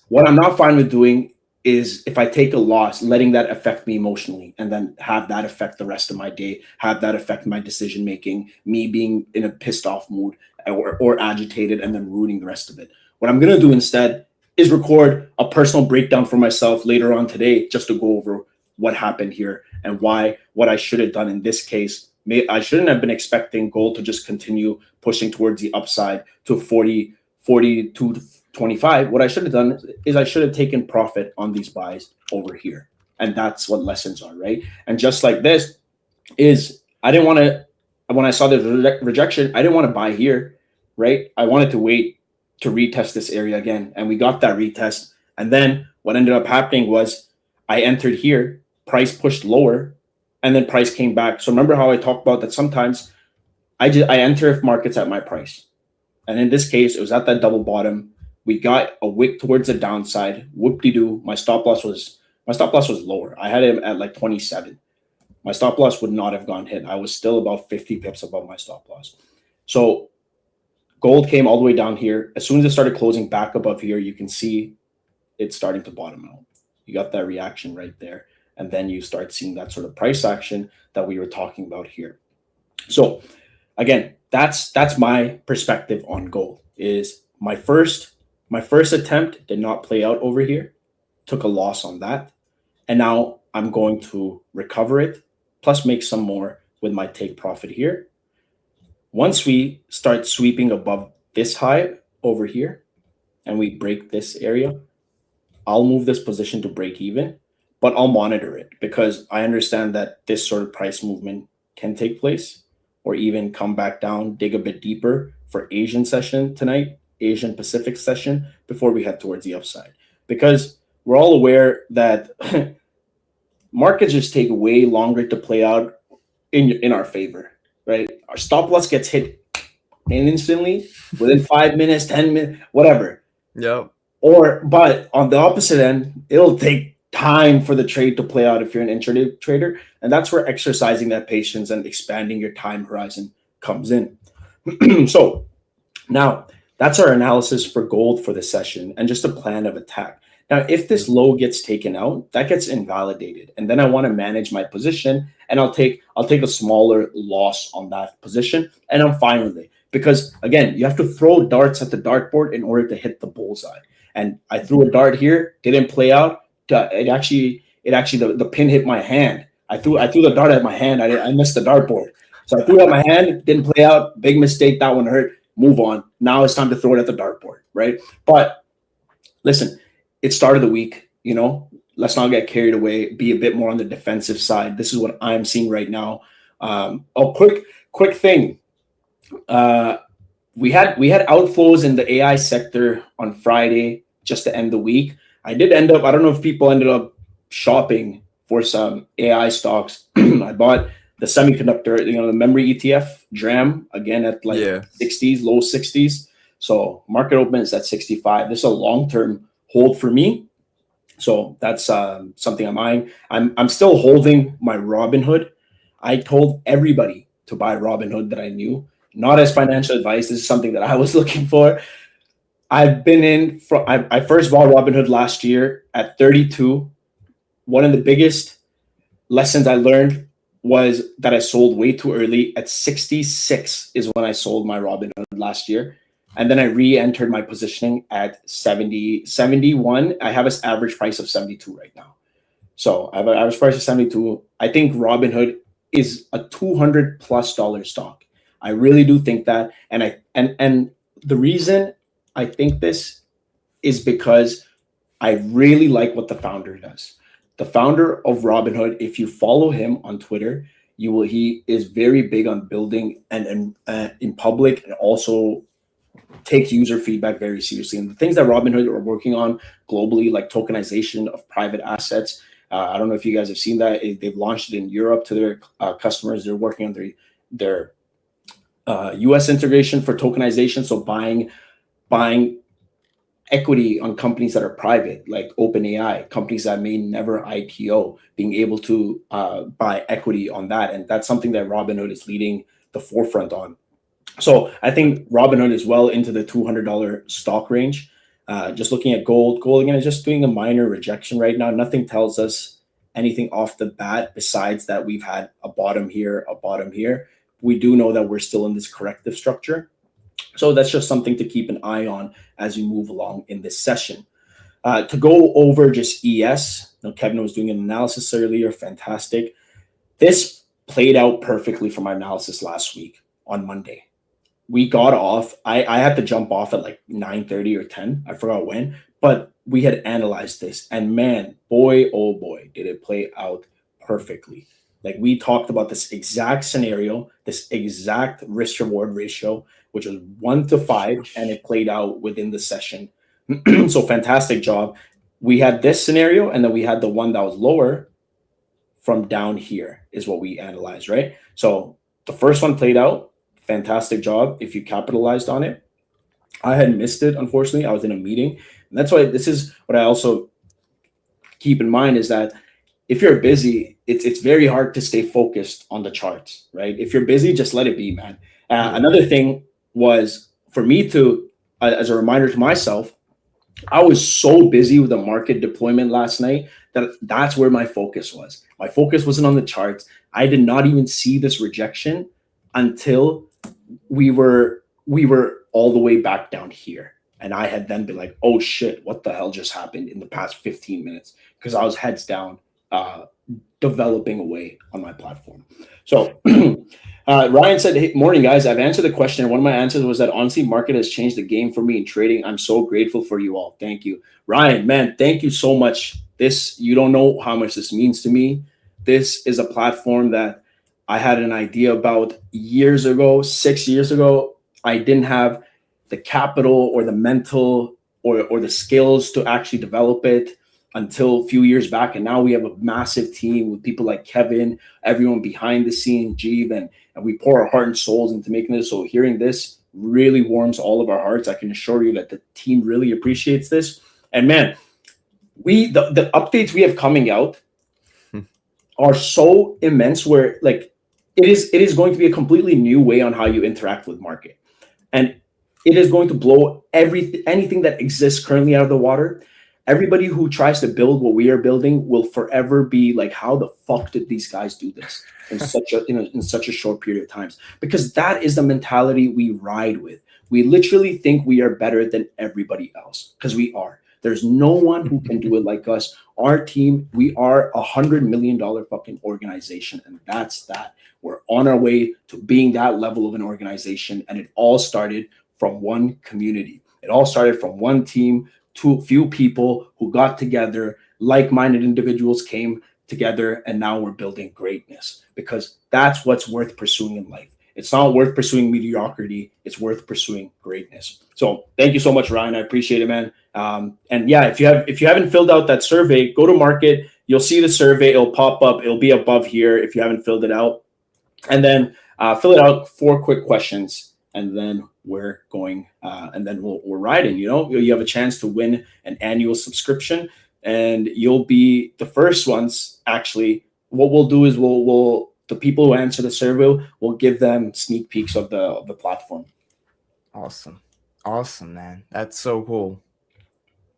What I'm not fine with doing is if I take a loss, letting that affect me emotionally and then have that affect the rest of my day, have that affect my decision making, me being in a pissed off mood or agitated and then ruining the rest of it. What I'm going to do instead is record a personal breakdown for myself later on today just to go over what happened here and what I should have done in this case. I shouldn't have been expecting gold to just continue pushing towards the upside to 42 to 25. What I should have done is I should have taken profit on these buys over here. And that's what lessons are, right? And just like this is, I didn't want to, when I saw the rejection, I didn't want to buy here, right? I wanted to wait to retest this area again. And we got that retest. And then what ended up happening was I entered here, price pushed lower, and then price came back. So remember how I talked about that sometimes I enter if market's at my price. And in this case, it was at that double bottom. We got a wick towards the downside. Whoop-de-doo. My stop loss was lower. I had it at like 27. My stop loss would not have gone hit. I was still about 50 pips above my stop loss. So gold came all the way down here. As soon as it started closing back above here, you can see it's starting to bottom out. You got that reaction right there. And then you start seeing that sort of price action that we were talking about here. So again, that's my perspective on gold. Is my first attempt did not play out over here, took a loss on that, and now I'm going to recover it, plus make some more with my take profit here. Once we start sweeping above this high over here, and we break this area, I'll move this position to break even. But I'll monitor it because I understand that this sort of price movement can take place or even come back down, dig a bit deeper for Asian session tonight, Asian Pacific session before we head towards the upside. Because we're all aware that markets just take way longer to play out in our favor, right? Our stop loss gets hit instantly within 5 minutes, 10 minutes, whatever. Yep. But on the opposite end, it'll take time for the trade to play out if you're an intraday trader. And that's where exercising that patience and expanding your time horizon comes in. So now that's our analysis for gold for the session and just a plan of attack. Now, if this low gets taken out, that gets invalidated. And then I want to manage my position and I'll take a smaller loss on that position. And I'm fine with it because again, you have to throw darts at the dartboard in order to hit the bullseye. And I threw a dart here, didn't play out. It actually the pin hit my hand. I threw the dart at my hand. I missed the dartboard. So I threw it at my hand, didn't play out. Big mistake. That one hurt. Move on. Now it's time to throw it at the dartboard, right? But listen, it started the week, you know. Let's not get carried away. Be a bit more on the defensive side. This is what I'm seeing right now. Quick thing. We had outflows in the AI sector on Friday just to end the week. I did end up, I don't know if people ended up shopping for some AI stocks. I bought the semiconductor, the memory ETF, DRAM, again at like 60s, low 60s. So market opens at 65. This is a long-term hold for me. So that's something I'm eyeing. I'm still holding my Robinhood. I told everybody to buy Robinhood that I knew, not as financial advice. This is something that I was looking for. I've been in from, I first bought Robinhood last year at 32. One of the biggest lessons I learned was that I sold way too early. At 66 is when I sold my Robinhood last year. And then I re-entered my positioning at 70, 71. I have an average price of 72 right now. So I have an average price of 72. I think Robinhood is a $200+ stock. I really do think that. And the reason I think this is because I really like what the founder does. The founder of Robinhood, if you follow him on Twitter, he is very big on building and in public, and also takes user feedback very seriously. And the things that Robinhood are working on globally, like tokenization of private assets. I don't know if you guys have seen that. They've launched it in Europe to their customers. They're working on their US integration for tokenization. So buying equity on companies that are private, like OpenAI, companies that may never IPO, being able to buy equity on that. And that's something that Robinhood is leading the forefront on. So I think Robinhood is well into the $200 stock range. Just looking at gold again is just doing a minor rejection right now. Nothing tells us anything off the bat besides that we've had a bottom here, a bottom here. We do know that we're still in this corrective structure. So that's just something to keep an eye on as we move along in this session. To go over just ES, Kevin was doing an analysis earlier, fantastic. This played out perfectly for my analysis last week on Monday. We got off. I had to jump off at like 9:30 or 10. I forgot when, but we had analyzed this, and man, boy, oh boy, did it play out perfectly. Like we talked about this exact scenario, this exact risk reward ratio, which was 1-5, and it played out within the session. So fantastic job. We had this scenario, and then we had the one that was lower from down here is what we analyzed, right? So the first one played out. Fantastic job if you capitalized on it. I had missed it, unfortunately. I was in a meeting. And that's why this is what I also keep in mind is that if you're busy, it's very hard to stay focused on the charts, right? If you're busy, just let it be, man. Another thing was for me to, as a reminder to myself, I was so busy with the market deployment last night that's where my focus was. My focus wasn't on the charts. I did not even see this rejection until we were all the way back down here. And I had then been like, oh shit, what the hell just happened in the past 15 minutes? Because I was heads down, developing away on my platform. So Ryan said, hey, morning guys, I've answered the question. One of my answers was that honestly, market has changed the game for me in trading. I'm so grateful for you all. Thank you. Ryan, man, thank you so much. You don't know how much this means to me. This is a platform that I had an idea about years ago, 6 years ago. I didn't have the capital or the mental or the skills to actually develop it until a few years back. And now we have a massive team with people like Kevin, everyone behind the scene, Jeev, and we pour our heart and souls into making this. So hearing this really warms all of our hearts. I can assure you that the team really appreciates this. And man, the updates we have coming out are so immense where like it is going to be a completely new way on how you interact with market. And it is going to blow anything that exists currently out of the water. Everybody who tries to build what we are building will forever be like, how the fuck did these guys do this in such a short period of time? Because that is the mentality we ride with. We literally think we are better than everybody else because we are. There's no one who can do it like us. Our team, we are $100 million fucking organization, and that's that. We're on our way to being that level of an organization, and it all started from one community. It all started from one team, a few people who got together, like-minded individuals came together, and now we're building greatness because that's what's worth pursuing in life. It's not worth pursuing mediocrity. It's worth pursuing greatness. So thank you so much, Ryan. I appreciate it, man. And yeah, if you haven't filled out that survey, go to market. You'll see the survey. It'll pop up. It'll be above here if you haven't filled it out. And then fill it out. 4 quick questions, and then we're going. And then we're riding. You have a chance to win an annual subscription, and you'll be the first ones. Actually, what we'll do is we'll the people who answer the survey will give them sneak peeks of the platform. Awesome, man. That's so cool.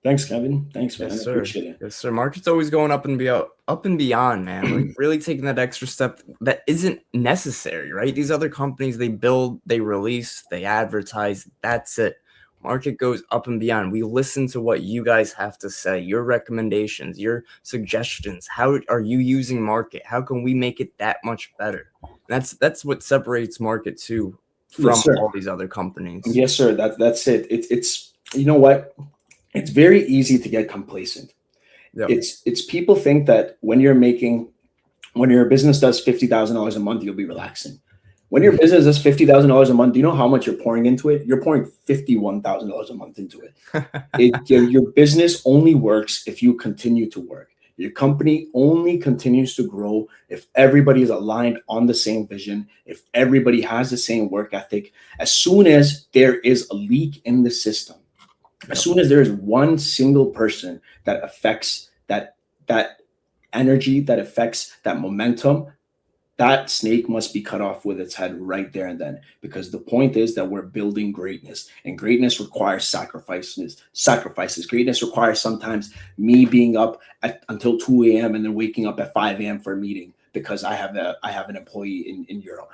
Thanks, Kevin. Thanks, man. Yes, I sir. appreciate it. Yes, sir. Market's always going up and beyond, man. Like really taking that extra step that isn't necessary, right? These other companies, they build, they release, they advertise. That's it. Market goes up and beyond. We listen to what you guys have to say, your recommendations, your suggestions. How are you using market? How can we make it that much better? That's what separates market too from all these other companies. Yes, sir. That's it. It's you know what? It's very easy to get complacent. Yep. It's people think that when your business does $50,000 a month, you'll be relaxing. When your business does $50,000 a month, do you know how much you're pouring into it? You're pouring $51,000 a month into it. Your business only works if you continue to work. Your company only continues to grow if everybody is aligned on the same vision, if everybody has the same work ethic. As soon as there is a leak in the system, as soon as there is one single person that affects that energy, that affects that momentum, that snake must be cut off with its head right there and then. Because the point is that we're building greatness, and greatness requires sacrifices. Greatness requires sometimes me being up until 2 a.m. and then waking up at 5 a.m. for a meeting because I have an employee in Europe.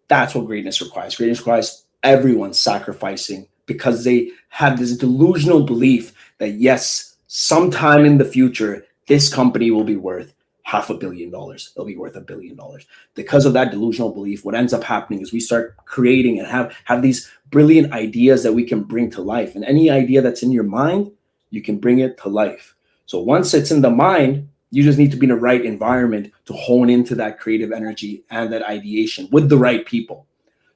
That's what greatness requires. Greatness requires everyone sacrificing, because they have this delusional belief that yes, sometime in the future, this company will be worth $500 million. It'll be worth $1 billion. Because of that delusional belief, what ends up happening is we start creating and have these brilliant ideas that we can bring to life. And any idea that's in your mind, you can bring it to life. So once it's in the mind, you just need to be in the right environment to hone into that creative energy and that ideation with the right people.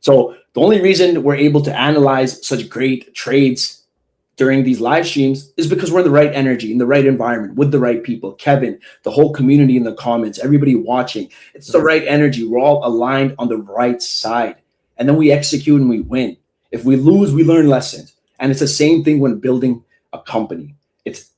So the only reason we're able to analyze such great trades during these live streams is because we're in the right energy, in the right environment, with the right people. Kevin, the whole community in the comments, everybody watching, it's the right energy. We're all aligned on the right side. And then we execute and we win. If we lose, we learn lessons. And it's the same thing when building a company.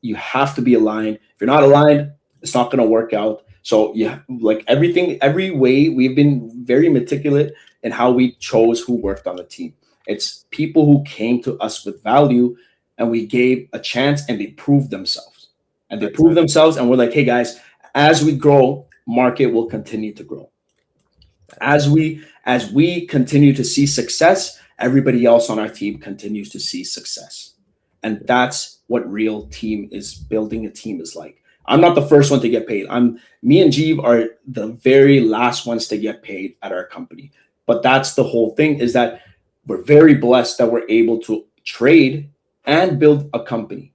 You have to be aligned. If you're not aligned, it's not going to work out. So yeah, like every way, we've been very meticulous in how we chose who worked on the team. It's people who came to us with value, and we gave a chance, and they proved themselves. And we're like, hey guys, as we grow, market will continue to grow. As we continue to see success, everybody else on our team continues to see success. And that's what real team is. Building a team is like. I'm not the first one to get paid. Me and Jeev are the very last ones to get paid at our company. But that's the whole thing, is that we're very blessed that we're able to trade and build a company.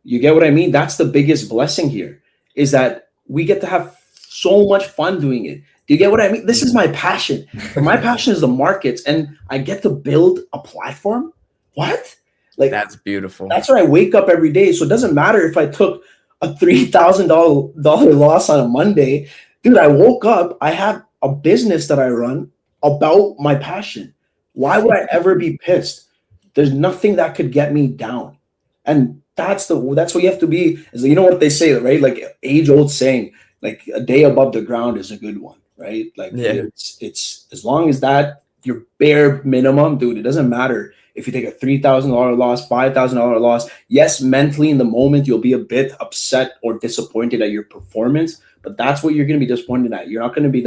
You get what I mean? That's the biggest blessing here, is that we get to have so much fun doing it. Do you get what I mean? This is my passion. My passion is the markets, and I get to build a platform. What? Like, that's beautiful. That's where I wake up every day. So it doesn't matter if I took a $3,000 loss on a Monday. Dude, I woke up, I have a business that I run about my passion. Why would I ever be pissed? There's nothing that could get me down. And that's what you have to be. Is, you know what they say, right? Like age-old saying, like a day above the ground is a good one, right? Like it's as long as that your bare minimum, dude, it doesn't matter if you take a $3,000 loss, $5,000 loss. Yes, mentally in the moment, you'll be a bit upset or disappointed at your performance, but that's what you're going to be disappointed at. You're not going to be,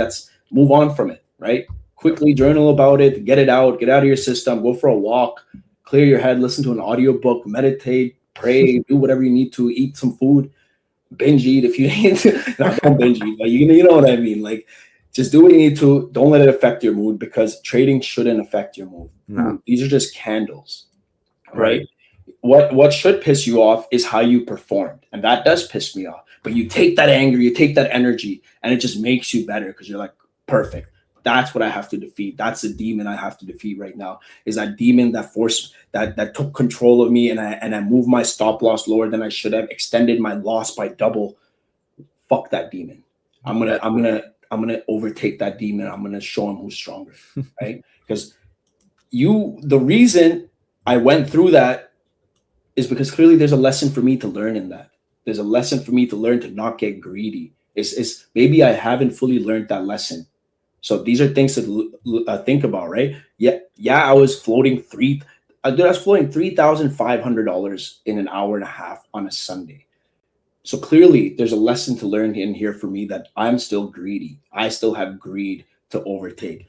move on from it, right? Quickly journal about it, get it out of your system, go for a walk, clear your head, listen to an audiobook, meditate, pray, do whatever you need to, eat some food, binge eat if you need to. No, don't binge eat, but you know what I mean? Like, just do what you need to. Don't let it affect your mood, because trading shouldn't affect your mood. No. These are just candles, right? What should piss you off is how you performed. And that does piss me off. But you take that anger, you take that energy, and it just makes you better, because you're like, perfect. That's what I have to defeat. That's the demon I have to defeat right now, is that demon that that took control of me, and I moved my stop loss lower than I should have, extended my loss by double. Fuck that demon. I'm gonna overtake that demon. I'm gonna show him who's stronger, right? Because the reason I went through that is because clearly there's a lesson for me to learn in that. There's a lesson for me to learn to not get greedy. It's maybe I haven't fully learned that lesson, So these are things to think about, right? Yeah, I was floating I was floating $3,500 in an hour and a half on a Sunday. So clearly, there's a lesson to learn in here for me that I'm still greedy. I still have greed to overtake.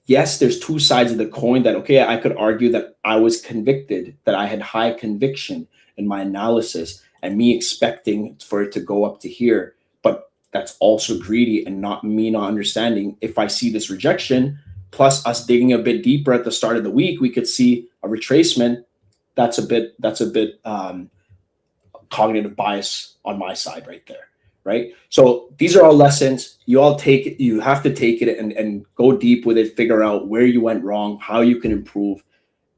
Yes, there's two sides of the coin that, okay, I could argue that I was convicted, that I had high conviction in my analysis and me expecting for it to go up to here. But that's also greedy and not understanding if I see this rejection, plus us digging a bit deeper at the start of the week, we could see a retracement. That's a bit cognitive bias on my side right there, right? So these are all lessons. You have to take it and go deep with it, figure out where you went wrong, how you can improve,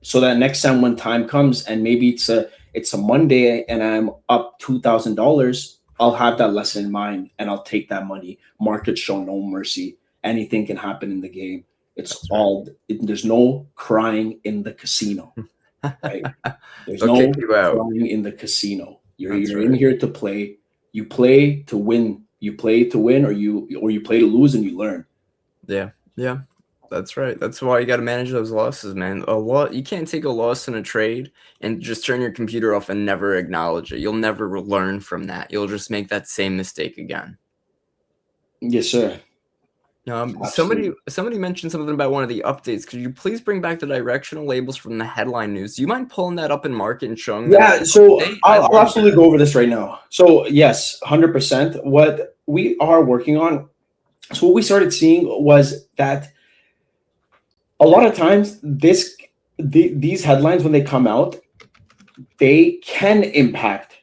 so that next time when time comes and maybe it's a Monday and I'm up $2,000, I'll have that lesson in mind and I'll take that money. Markets show no mercy. Anything can happen in the game. There's no crying in the casino, right? There's no crying in the casino. You're in here to play. You play to win. You play to win, or you play to lose, and you learn. Yeah, that's right. That's why you got to manage those losses, man. You can't take a loss in a trade and just turn your computer off and never acknowledge it. You'll never learn from that. You'll just make that same mistake again. Yes, sir. Somebody mentioned something about one of the updates. Could you please bring back the directional labels from the headline news? Do you mind pulling that up in market and showing them? Yeah, so I'll absolutely go over this right now. So yes, 100%. What we are working on, so what we started seeing was that a lot of times these headlines, when they come out, they can impact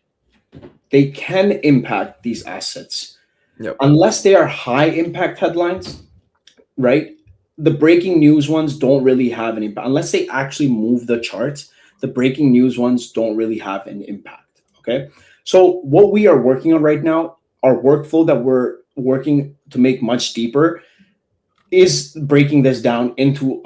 these assets. Yep. Unless they are high impact headlines, right? The breaking news ones don't really have an impact. Unless they actually move the charts, the breaking news ones don't really have an impact. Okay. So what we are working on right now, our workflow that we're working to make much deeper, is breaking this down into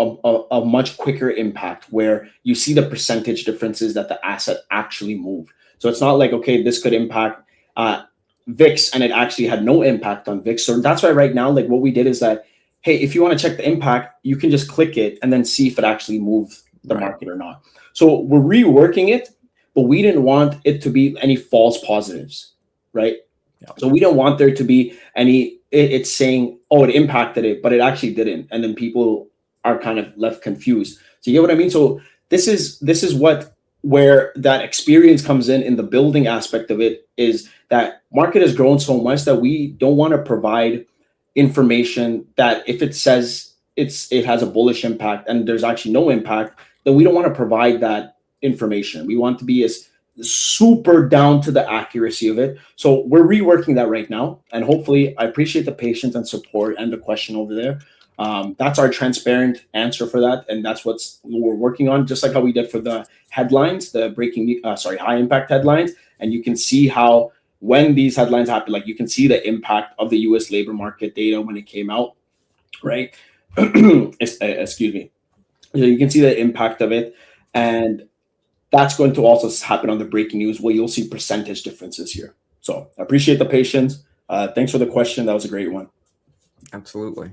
a much quicker impact where you see the percentage differences that the asset actually moved. So it's not like, okay, this could impact VIX and it actually had no impact on VIX. So that's why right now, like what we did is that, hey, if you want to check the impact, you can just click it and then see if it actually moved the market or not. So we're reworking it, but we didn't want it to be any false positives, right? Yeah. So we don't want there to be it's saying, oh, it impacted it, but it actually didn't. And then people are kind of left confused. So you get what I mean? So this is where that experience comes in the building aspect of it, is that market has grown so much that we don't want to provide information that if it says it has a bullish impact and there's actually no impact, then we don't want to provide that information. We want to be as super down to the accuracy of it. So we're reworking that right now. And hopefully, I appreciate the patience and support and the question over there. That's our transparent answer for that. And that's what we're working on, just like how we did for the headlines, the high impact headlines. And you can see how when these headlines happen, like you can see the impact of the US labor market data when it came out, right? Excuse me. So you can see the impact of it. And that's going to also happen on the breaking news where you'll see percentage differences here. So I appreciate the patience. Thanks for the question. That was a great one. Absolutely.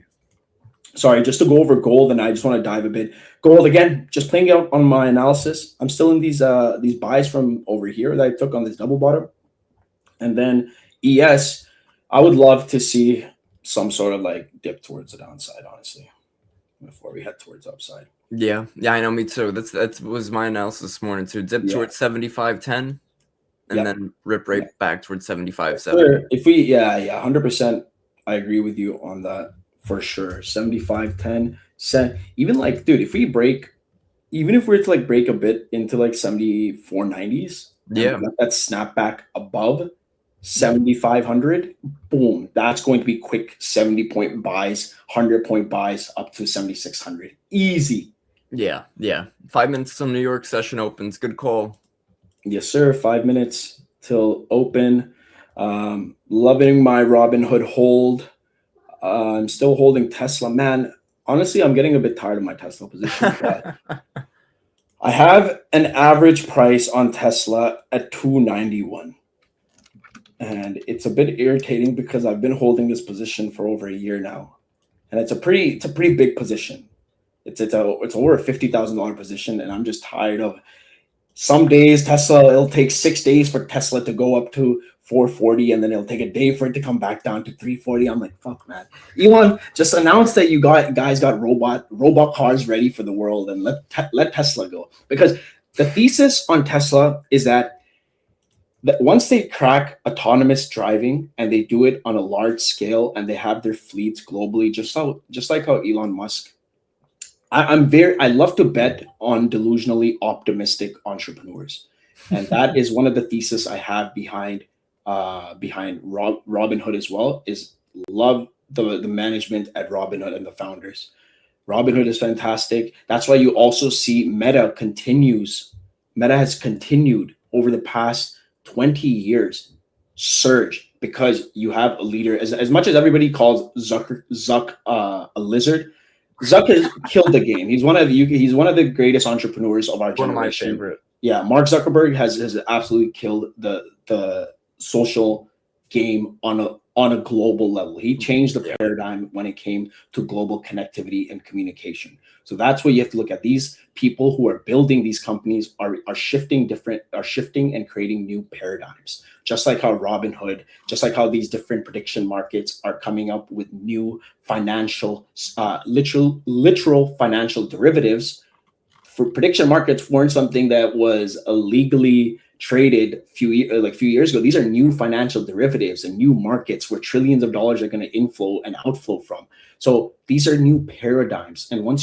Sorry, just to go over gold, and I just want to dive a bit. Gold, again, just playing out on my analysis. I'm still in these buys from over here that I took on this double bottom. And then ES, I would love to see some sort of like dip towards the downside, honestly, before we head towards upside. Yeah, I know, me too. That was my analysis this morning too. Dip towards 75.10 and then rip back towards 75.70. If we 100%, I agree with you on that for sure. 75.10, even like, dude, if we break, even if we're to like break a bit into like 74.90s, let that snap back above 7,500, boom, that's going to be quick 70-point buys, 100-point buys up to 7,600. Easy. Yeah. 5 minutes till New York session opens. Good call. Yes, sir. 5 minutes till open. Loving my Robinhood hold. I'm still holding Tesla. Man, honestly, I'm getting a bit tired of my Tesla position. But I have an average price on Tesla at 291. And it's a bit irritating because I've been holding this position for over a year now. and it's a pretty big position. It's over a $50,000 position, and I'm just tired of some days Tesla. It'll take 6 days for Tesla to go up to 440, and then it'll take a day for it to come back down to 340. I'm like, fuck, man. Elon, just announced that you guys got robot cars ready for the world, and let Tesla go. Because the thesis on Tesla is that once they crack autonomous driving and they do it on a large scale and they have their fleets globally, just like how Elon Musk. I love to bet on delusionally optimistic entrepreneurs, and that is one of the thesis I have behind Robinhood as well. Is love the management at Robinhood and the founders. Robinhood is fantastic. That's why you also see Meta has continued over the past 20 years surge, because you have a leader. As much as everybody calls Zuck a lizard, Zuck has killed the game. He's one of the greatest entrepreneurs of our generation. One of my favorite. Yeah, Mark Zuckerberg has absolutely killed the social game on a global level. He changed the paradigm when it came to global connectivity and communication. So that's what you have to look at. These people who are building these companies are shifting and creating new paradigms. Just like how Robinhood, just like how these different prediction markets are coming up with new financial, literal financial derivatives. For prediction markets weren't something that was illegally traded few years ago. These are new financial derivatives and new markets where trillions of dollars are going to inflow and outflow from. So these are new paradigms. And when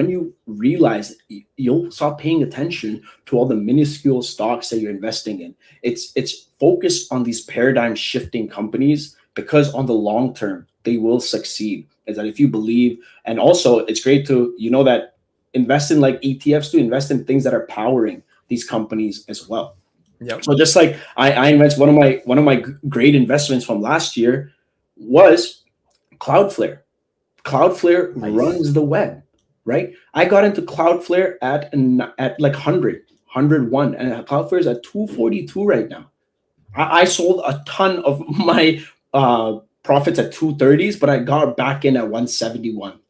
you realize, you'll stop paying attention to all the minuscule stocks that you're investing in. It's focused on these paradigm shifting companies, because on the long term, they will succeed. Is that if you believe, and also it's great to, that invest in like ETFs, to invest in things that are powering these companies as well. Yep. So just like I invest, one of my great investments from last year was Cloudflare. Cloudflare runs the web, right? I got into Cloudflare at like 101, and Cloudflare is at 242 right now. I sold a ton of my profits at 230s, but I got back in at 171.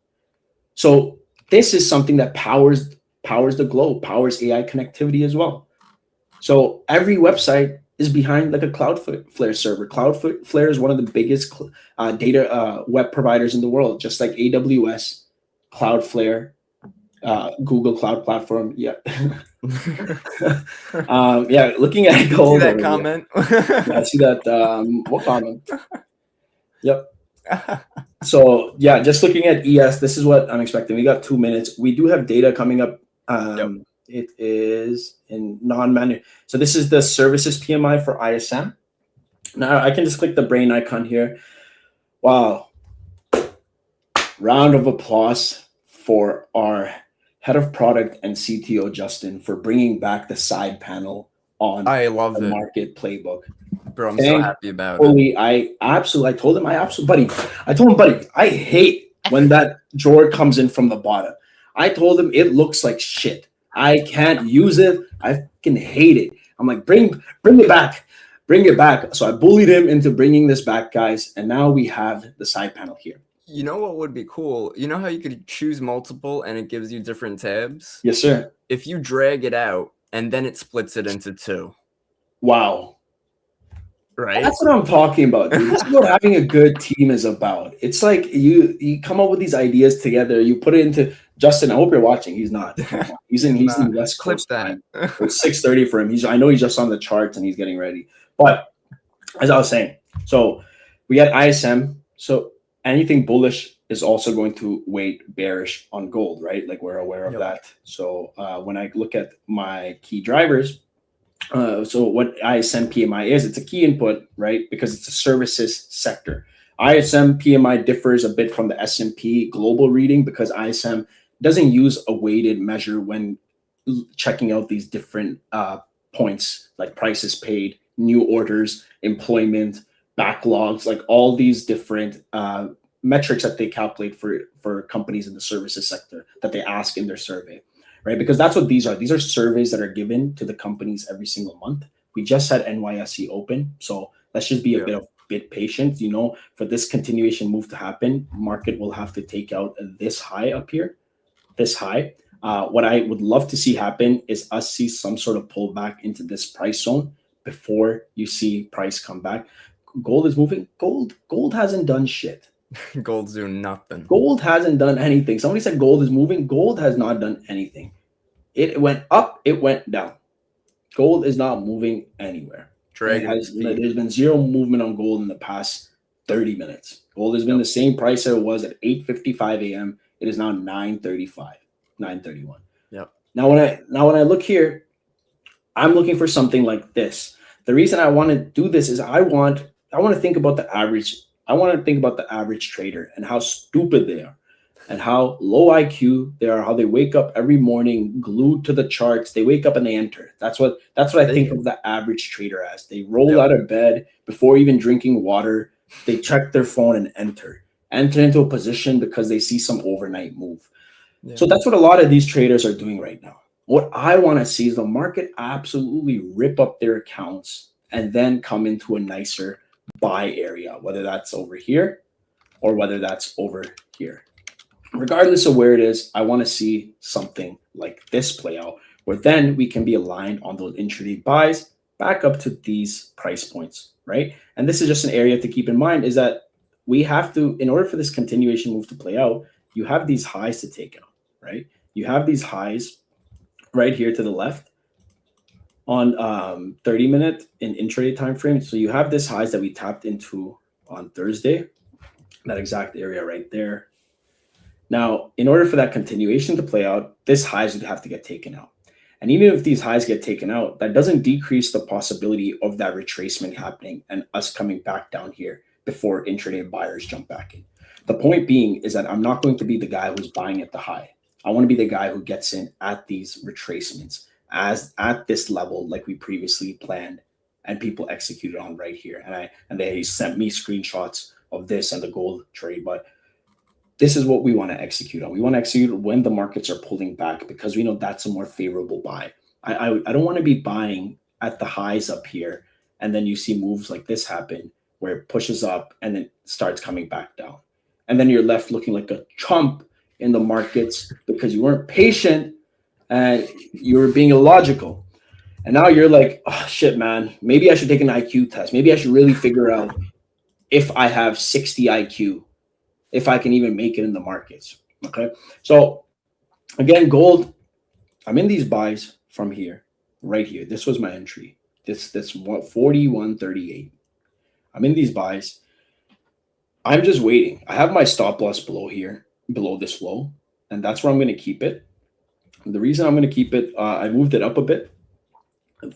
So this is something that powers the globe, powers AI connectivity as well. So every website is behind like a Cloudflare server. Cloudflare is one of the biggest data web providers in the world, just like AWS, Cloudflare, Google Cloud Platform. Yeah. Yeah, looking at gold. See that comment? Yeah, I see that. What comment? Yep. So yeah, just looking at ES, this is what I'm expecting. We got 2 minutes. We do have data coming up. It is in non-managed. So this is the services PMI for ISM. Now I can just click the brain icon here. Wow. Round of applause for our head of product and CTO, Justin, for bringing back the side panel on the market playbook. Bro, I'm so happy about it. I told him, buddy, I hate when that drawer comes in from the bottom. I told him it looks like shit. I can't use it. I fucking hate it. I'm like, bring it back. Bring it back. So I bullied him into bringing this back, guys. And now we have the side panel here. You know what would be cool? You know how you could choose multiple and it gives you different tabs? Yes, sir. If you drag it out and then it splits it into two. Wow. Right? That's what I'm talking about, dude. This is what having a good team is about. It's like you come up with these ideas together. You put it into Justin. I hope you're watching. He's not. He's in the West Coast time. It's 6:30 for him. I know he's just on the charts and he's getting ready. But as I was saying, so we got ISM. So anything bullish is also going to weight bearish on gold, right? Like we're aware of that. So when I look at my key drivers. So what ISM PMI is, it's a key input, right? Because it's a services sector. ISM PMI differs a bit from the S&P global reading because ISM doesn't use a weighted measure when checking out these different points like prices paid, new orders, employment, backlogs, like all these different metrics that they calculate for companies in the services sector that they ask in their survey. Right, because that's what these are. These are surveys that are given to the companies every single month. We just had NYSE open, so let's just be a bit of bit patient. You know, for this continuation move to happen, market will have to take out this high up here, this high. What I would love to see happen is us see some sort of pullback into this price zone before you see price come back. Gold is moving. Gold hasn't done shit. Gold's doing nothing. Gold hasn't done anything. Somebody said gold is moving. Gold has not done anything. It went up, it went down. Gold is not moving anywhere. There's been zero movement on gold in the past 30 minutes. Gold has been the same price that it was at 8:55 a.m. It is now 9:35, 9:31. Yep. Now when I look here, I'm looking for something like this. The reason I want to do this is I want to think about the average. I want to think about the average trader and how stupid they are and how low IQ they are, how they wake up every morning glued to the charts. They wake up and they enter. That's what I think of the average trader as. They roll out of bed before even drinking water. They check their phone and enter into a position because they see some overnight move. Yeah. So that's what a lot of these traders are doing right now. What I want to see is the market absolutely rip up their accounts and then come into a nicer buy area, whether that's over here or whether that's over here. Regardless of where it is, I want to see something like this play out, where then we can be aligned on those intraday buys back up to these price points, right? And this is just an area to keep in mind, is that we have to, in order for this continuation move to play out, you have these highs to take out, right? You have these highs right here to the left on 30-minute and intraday time frame. So you have this highs that we tapped into on Thursday, that exact area right there. Now, in order for that continuation to play out, this highs would have to get taken out. And even if these highs get taken out, that doesn't decrease the possibility of that retracement happening and us coming back down here before intraday buyers jump back in. The point being is that I'm not going to be the guy who's buying at the high. I want to be the guy who gets in at these retracements as at this level, like we previously planned and people executed on right here. And they sent me screenshots of this and the gold trade, but this is what we want to execute on. We want to execute when the markets are pulling back because we know that's a more favorable buy. I don't want to be buying at the highs up here and then you see moves like this happen where it pushes up and then starts coming back down. And then you're left looking like a chump in the markets because you weren't patient and you were being illogical. And now you're like, oh shit, man, maybe I should take an IQ test. Maybe I should really figure out if I have 60 IQ, if I can even make it in the markets. Okay. So again, gold, I'm in these buys from here, right here. This was my entry. This 41.38. I'm in these buys. I'm just waiting. I have my stop loss below here, below this low, and that's where I'm going to keep it. And the reason I'm going to keep it, I moved it up a bit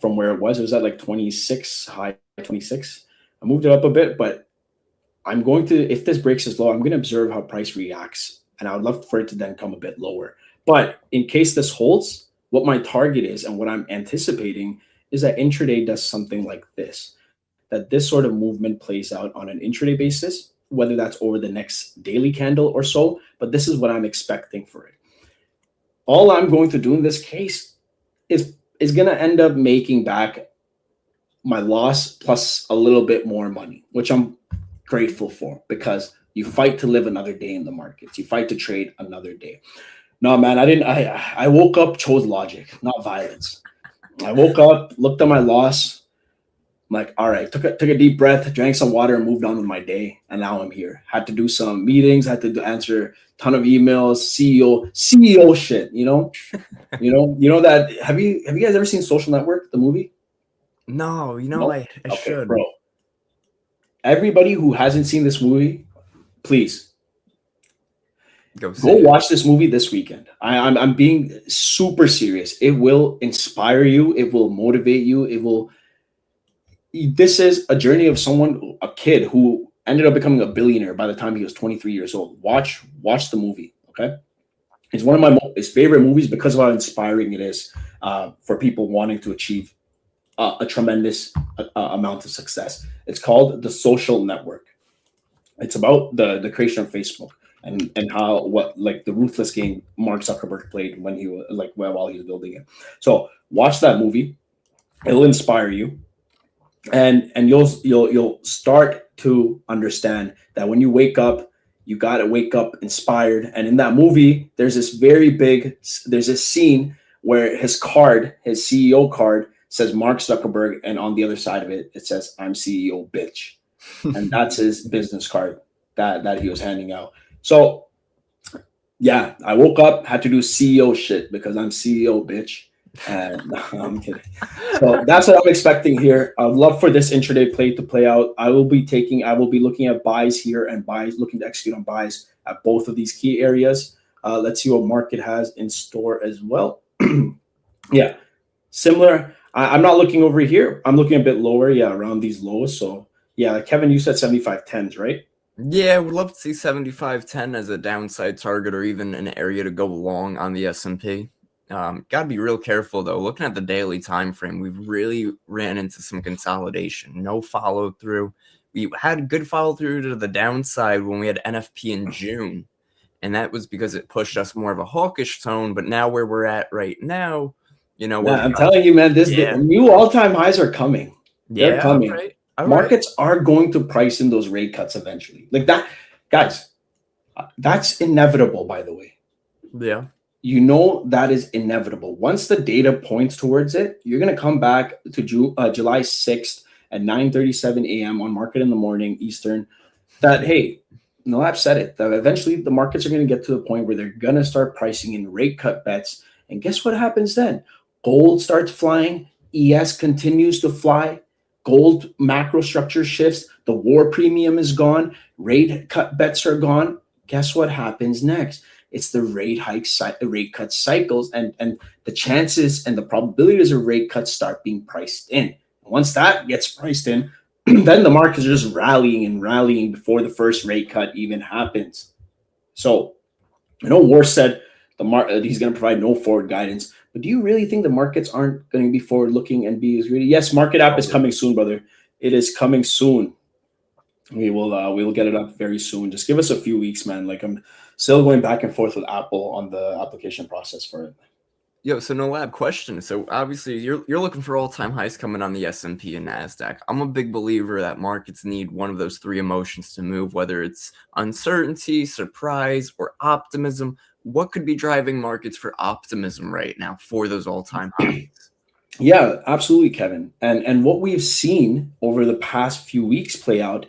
from where it was. It was at like 26, high 26. I moved it up a bit, but I'm going to, if this breaks this low, I'm going to observe how price reacts, and I would love for it to then come a bit lower. But in case this holds, what my target is and what I'm anticipating is that intraday does something like this, that this sort of movement plays out on an intraday basis, whether that's over the next daily candle or so, but this is what I'm expecting for it. All I'm going to do in this case is going to end up making back my loss plus a little bit more money, which I'm grateful for, because you fight to live another day in the markets. You fight to trade another day. No, man, I woke up, chose logic, not violence. I woke up, looked at my loss. I'm like, all right, took a deep breath, drank some water, and moved on with my day. And now I'm here. Had to do some meetings, had to answer a ton of emails, CEO shit, you know that. Have you guys ever seen Social Network, the movie? No, I should. Bro. Everybody who hasn't seen this movie, please go watch this movie this weekend. I'm being super serious. It will inspire you. It will motivate you. This is a journey of a kid who ended up becoming a billionaire by the time he was 23 years old. Watch the movie, okay? It's one of my favorite movies because of how inspiring it is for people wanting to achieve a tremendous amount of success. It's called The Social Network. It's about the creation of Facebook and how the ruthless game Mark Zuckerberg played when he was while he was building it. So watch that movie. It'll inspire you. And you'll start to understand that when you wake up, you got to wake up inspired. And in that movie, there's this scene where his CEO card says Mark Zuckerberg, and on the other side of it, it says, "I'm CEO, bitch." And that's his business card that he was handing out. So yeah, I woke up, had to do CEO shit because I'm CEO, bitch. And no, I'm kidding. So that's what I'm expecting here. I'd love for this intraday play to play out. I will be looking at buys here and looking to execute on buys at both of these key areas. Let's see what market has in store as well. Yeah, similar. I'm not looking over here. I'm looking a bit lower. Yeah, around these lows. So yeah, Kevin, you said 75.10s, right? Yeah, we'd love to see 75.10 as a downside target or even an area to go long on the S&P. Got to be real careful, though. Looking at the daily time frame, we've really ran into some consolidation. No follow through. We had good follow through to the downside when we had NFP in June, and that was because it pushed us more of a hawkish tone. But now where we're at right now, I'm telling you, man, the new all-time highs are coming. They're coming. All markets are going to price in those rate cuts eventually. Like that, guys, that's inevitable, by the way. Yeah. That is inevitable. Once the data points towards it, you're going to come back to July 6th at 9:37 a.m. on Market in the Morning Eastern that, hey, Nalab said it, that eventually the markets are going to get to the point where they're going to start pricing in rate cut bets. And guess what happens then? Gold starts flying. ES continues to fly. Gold macro structure shifts. The war premium is gone. Rate cut bets are gone. Guess what happens next? It's the rate cut cycles, and the chances and the probabilities of rate cuts start being priced in. Once that gets priced in, then the markets are just rallying before the first rate cut even happens. So, War said he's going to provide no forward guidance. But do you really think the markets aren't going to be forward looking and be as greedy? Yes, market app is coming soon, brother. It is coming soon. We will get it up very soon. Just give us a few weeks, man. Like I'm still going back and forth with Apple on the application process for it. Yo, so no lab question. So obviously you're looking for all-time highs coming on the S&P and NASDAQ. I'm a big believer that markets need one of those three emotions to move, whether it's uncertainty, surprise, or optimism. What could be driving markets for optimism right now for those all-time highs? Yeah, absolutely, Kevin. And what we've seen over the past few weeks play out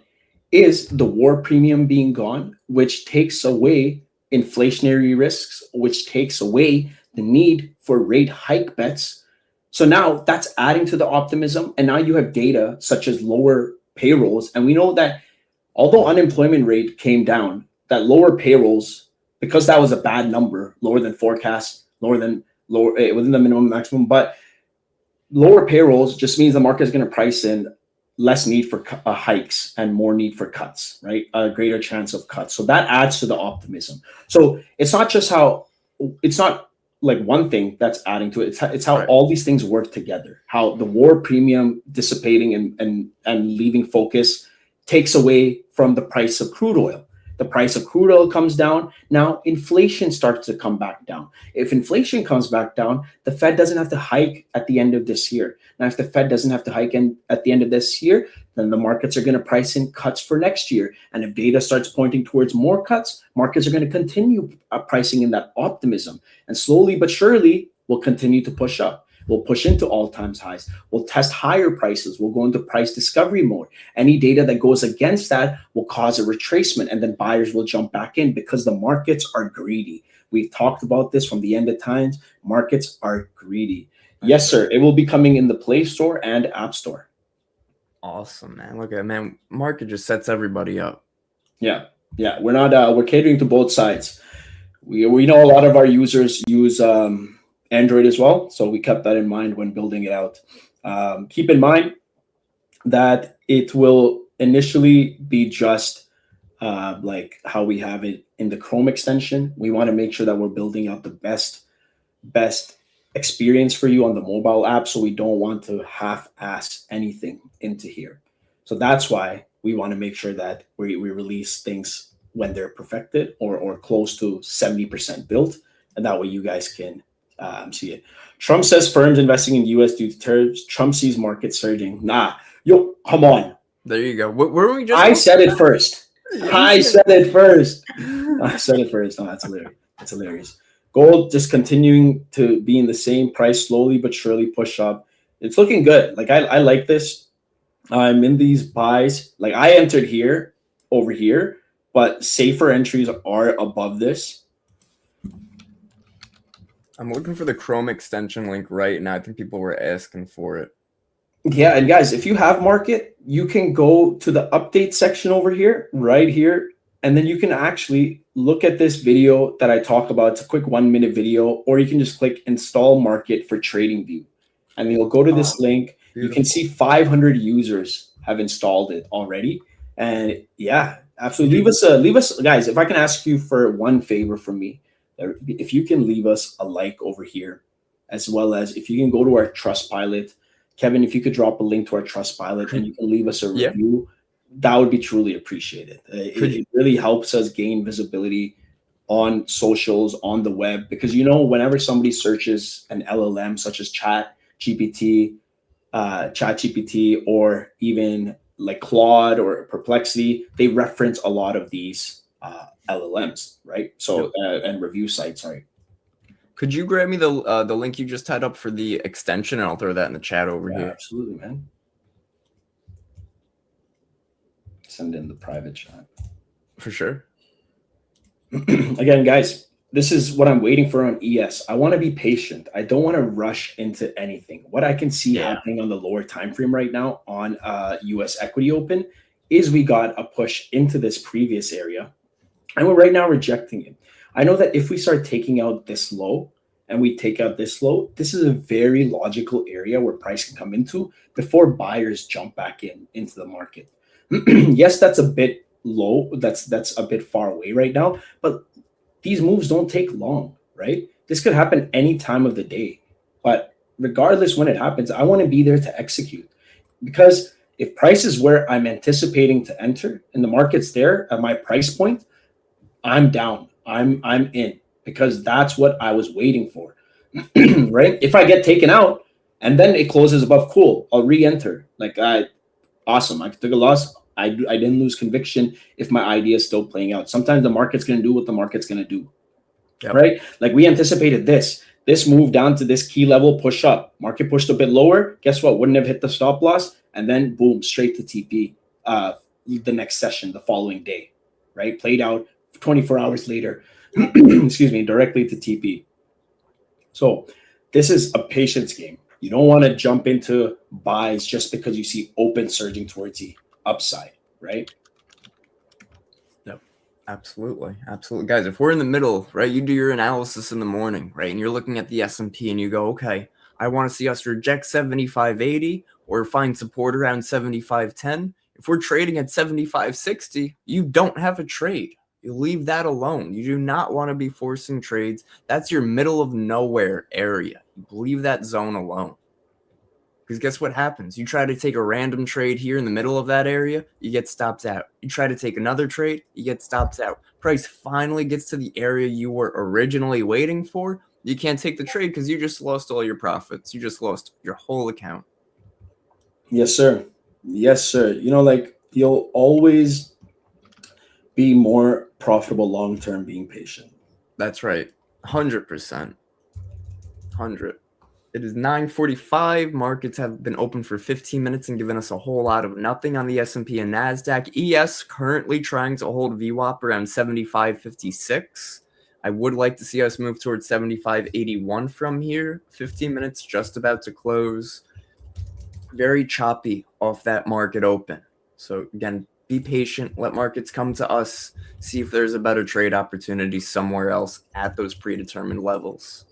is the war premium being gone, which takes away inflationary risks, which takes away the need for rate hike bets. So now that's adding to the optimism. And now you have data such as lower payrolls. And we know that although unemployment rate came down, that lower payrolls, because that was a bad number, lower than forecast, within the minimum maximum, but lower payrolls just means the market is going to price in less need for hikes and more need for cuts, right? A greater chance of cuts. So that adds to the optimism. So it's not like one thing that's adding to it. It's how all these things work together. How the war premium dissipating and leaving focus takes away from the price of crude oil. The price of crude oil comes down. Now inflation starts to come back down. If inflation comes back down, the Fed doesn't have to hike at the end of this year. Now, if the Fed doesn't have to hike at the end of this year, then the markets are going to price in cuts for next year. And if data starts pointing towards more cuts, markets are going to continue pricing in that optimism. And slowly but surely, we'll continue to push up. We'll push into all-time highs. We'll test higher prices. We'll go into price discovery mode. Any data that goes against that will cause a retracement, and then buyers will jump back in because the markets are greedy. We've talked about this from the end of times. Markets are greedy. Yes, sir. It will be coming in the Play Store and App Store. Awesome, man. Look at man. Market just sets everybody up. Yeah. We're catering to both sides. We know a lot of our users use Android as well. So we kept that in mind when building it out. Keep in mind that it will initially be just like how we have it in the Chrome extension. We want to make sure that we're building out the best experience for you on the mobile app. So we don't want to half-ass anything into here. So that's why we want to make sure that we release things when they're perfected or close to 70% built. And that way you guys can see it. Trump says firms investing in the U.S. due to tariffs. Trump sees market surging. Nah, yo, come on. There you go. What were we just? I said it first. I said it first. I said it first. Oh, that's hilarious. That's hilarious. Gold just continuing to be in the same price, slowly but surely push up. It's looking good. Like I like this. I'm in these buys. Like I entered here, over here, but safer entries are above this. I'm looking for the Chrome extension link right now. I think people were asking for it. Yeah, and guys, if you have market, you can go to the update section over here, right here, and then you can actually look at this video that I talk about. It's a quick 1-minute video, or you can just click install market for trading view. And you'll go to this link. Beautiful. You can see 500 users have installed it already. And yeah, absolutely. Leave us, guys, if I can ask you for one favor from me, if you can leave us a like over here, as well as if you can go to our Trustpilot. Kevin, if you could drop a link to our Trustpilot and you can leave us a review, that would be truly appreciated. It really helps us gain visibility on socials, on the web, because, you know, whenever somebody searches an LLM such as ChatGPT, or even like Claude or Perplexity, they reference a lot of these LLMs, right? So and review sites, sorry. Could you grab me the link you just tied up for the extension, and I'll throw that in the chat over here. Absolutely, man. Send in the private chat. For sure. Again, guys, this is what I'm waiting for on ES. I want to be patient. I don't want to rush into anything. What I can see happening on the lower time frame right now on US equity open is we got a push into this previous area, and we're right now rejecting it. I know that if we start taking out this low and we take out this low, this is a very logical area where price can come into before buyers jump back into the market. Yes, that's a bit low. That's a bit far away right now, but these moves don't take long, right? This could happen any time of the day. But regardless when it happens, I want to be there to execute, because if price is where I'm anticipating to enter and the market's there at my price point, I'm down. I'm in, because that's what I was waiting for. Right? If I get taken out and then it closes above, cool, I'll re-enter. Like, awesome. I took a loss. I didn't lose conviction if my idea is still playing out. Sometimes the market's going to do what the market's going to do. Right? Like we anticipated this move down to this key level, push up. Market pushed a bit lower. Guess what? Wouldn't have hit the stop loss. And then boom, straight to TP the next session, the following day. Right? Played out 24 hours later, excuse me, directly to TP. So this is a patience game. You don't want to jump into buys just because you see open surging towards the upside, right? Yep, absolutely. Absolutely. Guys, if we're in the middle, right, you do your analysis in the morning, right, and you're looking at the S&P and you go, okay, I want to see us reject 75.80 or find support around 75.10. If we're trading at 75.60, you don't have a trade. You leave that alone. You do not want to be forcing trades. That's your middle of nowhere area. You leave that zone alone. Because guess what happens? You try to take a random trade here in the middle of that area, you get stopped out. You try to take another trade, you get stopped out. Price finally gets to the area you were originally waiting for. You can't take the trade because you just lost all your profits. You just lost your whole account. Yes, sir. Yes, sir. You know, like you'll always be more profitable long-term being patient. That's right. 100%. 100. It is 9:45. Markets have been open for 15 minutes and given us a whole lot of nothing on the S&P and NASDAQ. ES currently trying to hold VWAP around 75.56. I would like to see us move towards 75.81 from here. 15 minutes just about to close. Very choppy off that market open. So again, be patient, let markets come to us, see if there's a better trade opportunity somewhere else at those predetermined levels.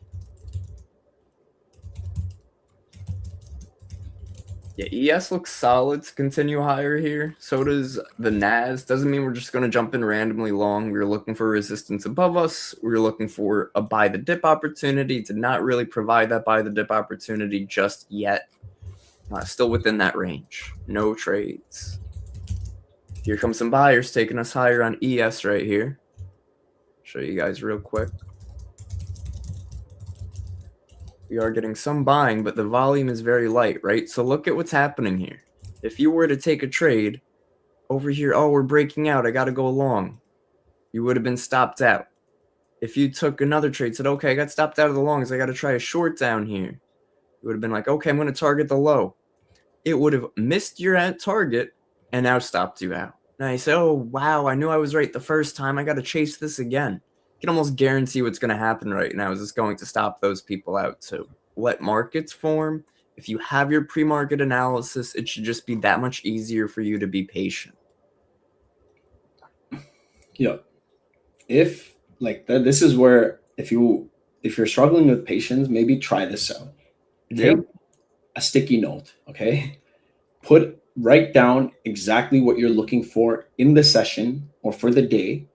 Yeah, ES looks solid to continue higher here. So does the NAS. Doesn't mean we're just going to jump in randomly long. We were looking for resistance above us. We were looking for a buy the dip opportunity. Did not really provide that buy the dip opportunity just yet. Still within that range. No trades. Here comes some buyers taking us higher on ES right here. Show you guys real quick. We are getting some buying, but the volume is very light, right? So look at what's happening here. If you were to take a trade, over here, oh, we're breaking out, I got to go long, you would have been stopped out. If you took another trade, said, okay, I got stopped out of the longs, I got to try a short down here, you would have been like, okay, I'm going to target the low. It would have missed your target and now stopped you out. Now you say, oh, wow, I knew I was right the first time, I got to chase this again. You can almost guarantee what's going to happen right now is it's going to stop those people out too. Let markets form. If you have your pre-market analysis, it should just be that much easier for you to be patient. Yeah. If like that, this is where if you're struggling with patience, maybe try this out. Take a sticky note, okay? Write down exactly what you're looking for in the session or for the day.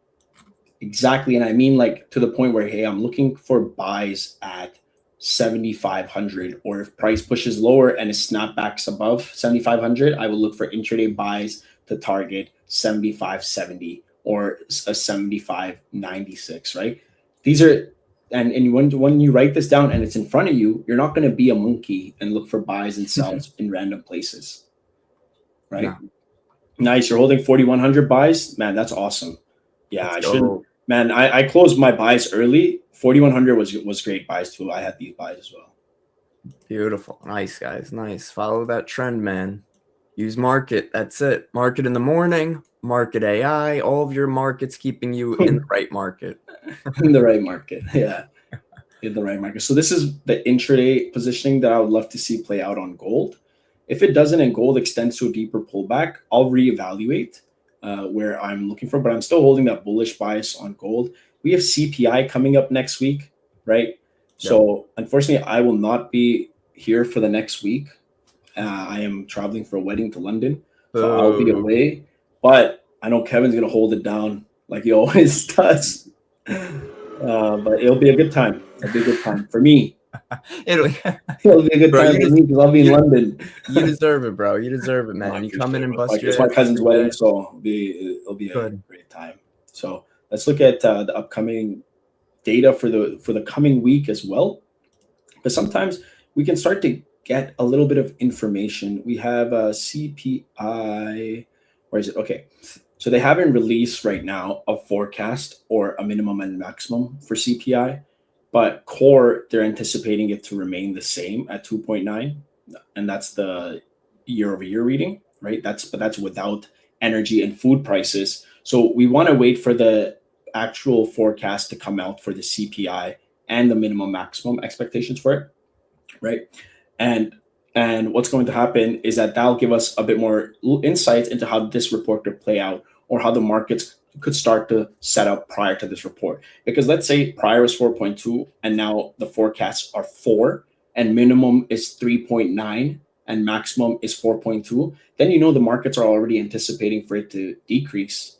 Exactly. And I mean like to the point where, hey, I'm looking for buys at 7,500, or if price pushes lower and it snapbacks above 7,500, I will look for intraday buys to target 7,570 or a 7,596, right? These are, and when you write this down and it's in front of you, you're not going to be a monkey and look for buys and sells in random places, right? No. Nice. You're holding 4,100 buys, man. That's awesome. Yeah, I shouldn't. Man, I closed my buys early. 4,100 was great buys too. I had these buys as well. Beautiful. Nice, guys. Nice. Follow that trend, man. Use market. That's it. Market in the morning, market AI, all of your markets keeping you in the right market. In the right market. Yeah. In the right market. So this is the intraday positioning that I would love to see play out on gold. If it doesn't and gold extends to a deeper pullback, I'll reevaluate where I'm looking for, but I'm still holding that bullish bias on gold. We have CPI coming up next week, right? Yep. So unfortunately, I will not be here for the next week. I am traveling for a wedding to London, so I'll be away. But I know Kevin's going to hold it down like he always does. But it'll be a good time. It'll be a good time for me. It'll be a good time for me because I'll be in London. You deserve it, bro. You deserve it, man. You come in and bust your. It's my cousin's wedding, so it'll be a great time. So let's look at the upcoming data for the coming week as well, because sometimes we can start to get a little bit of information. We have a CPI. Where is it? Okay. So they haven't released right now a forecast or a minimum and maximum for CPI, but core, they're anticipating it to remain the same at 2.9, and that's the year-over-year reading, right? But that's without energy and food prices. So we want to wait for the actual forecast to come out for the CPI and the minimum maximum expectations for it, right? And what's going to happen is that'll give us a bit more insight into how this report could play out or how the markets could start to set up prior to this report. Because let's say prior was 4.2 and now the forecasts are 4 and minimum is 3.9 and maximum is 4.2, then the markets are already anticipating for it to decrease.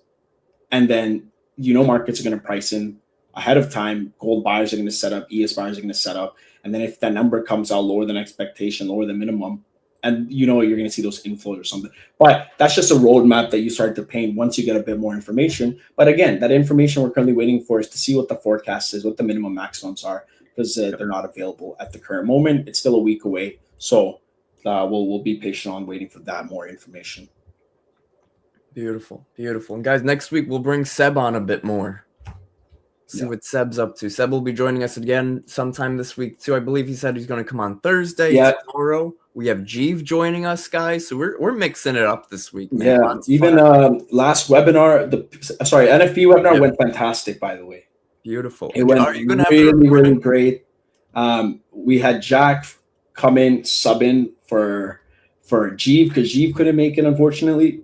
And then markets are going to price in ahead of time. Gold buyers are going to set up, ES buyers are going to set up. And then if that number comes out lower than expectation, lower than minimum, and you're going to see those inflows or something. But that's just a roadmap that you start to paint once you get a bit more information. But again, that information we're currently waiting for is to see what the forecast is, what the minimum maximums are, because they're not available at the current moment. It's still a week away. So we'll be patient on waiting for that more information. Beautiful. Beautiful. And guys, next week we'll bring Seb on a bit more. See what Seb's up to. Seb will be joining us again sometime this week too. I believe he said he's going to come on Thursday. Tomorrow we have Jeeve joining us, guys. So we're mixing it up this week, man. Yeah, even last webinar, NFP webinar went fantastic, by the way. Beautiful. It went really great. We had Jack come in, sub in for Jeeve because Jeeve couldn't make it, unfortunately.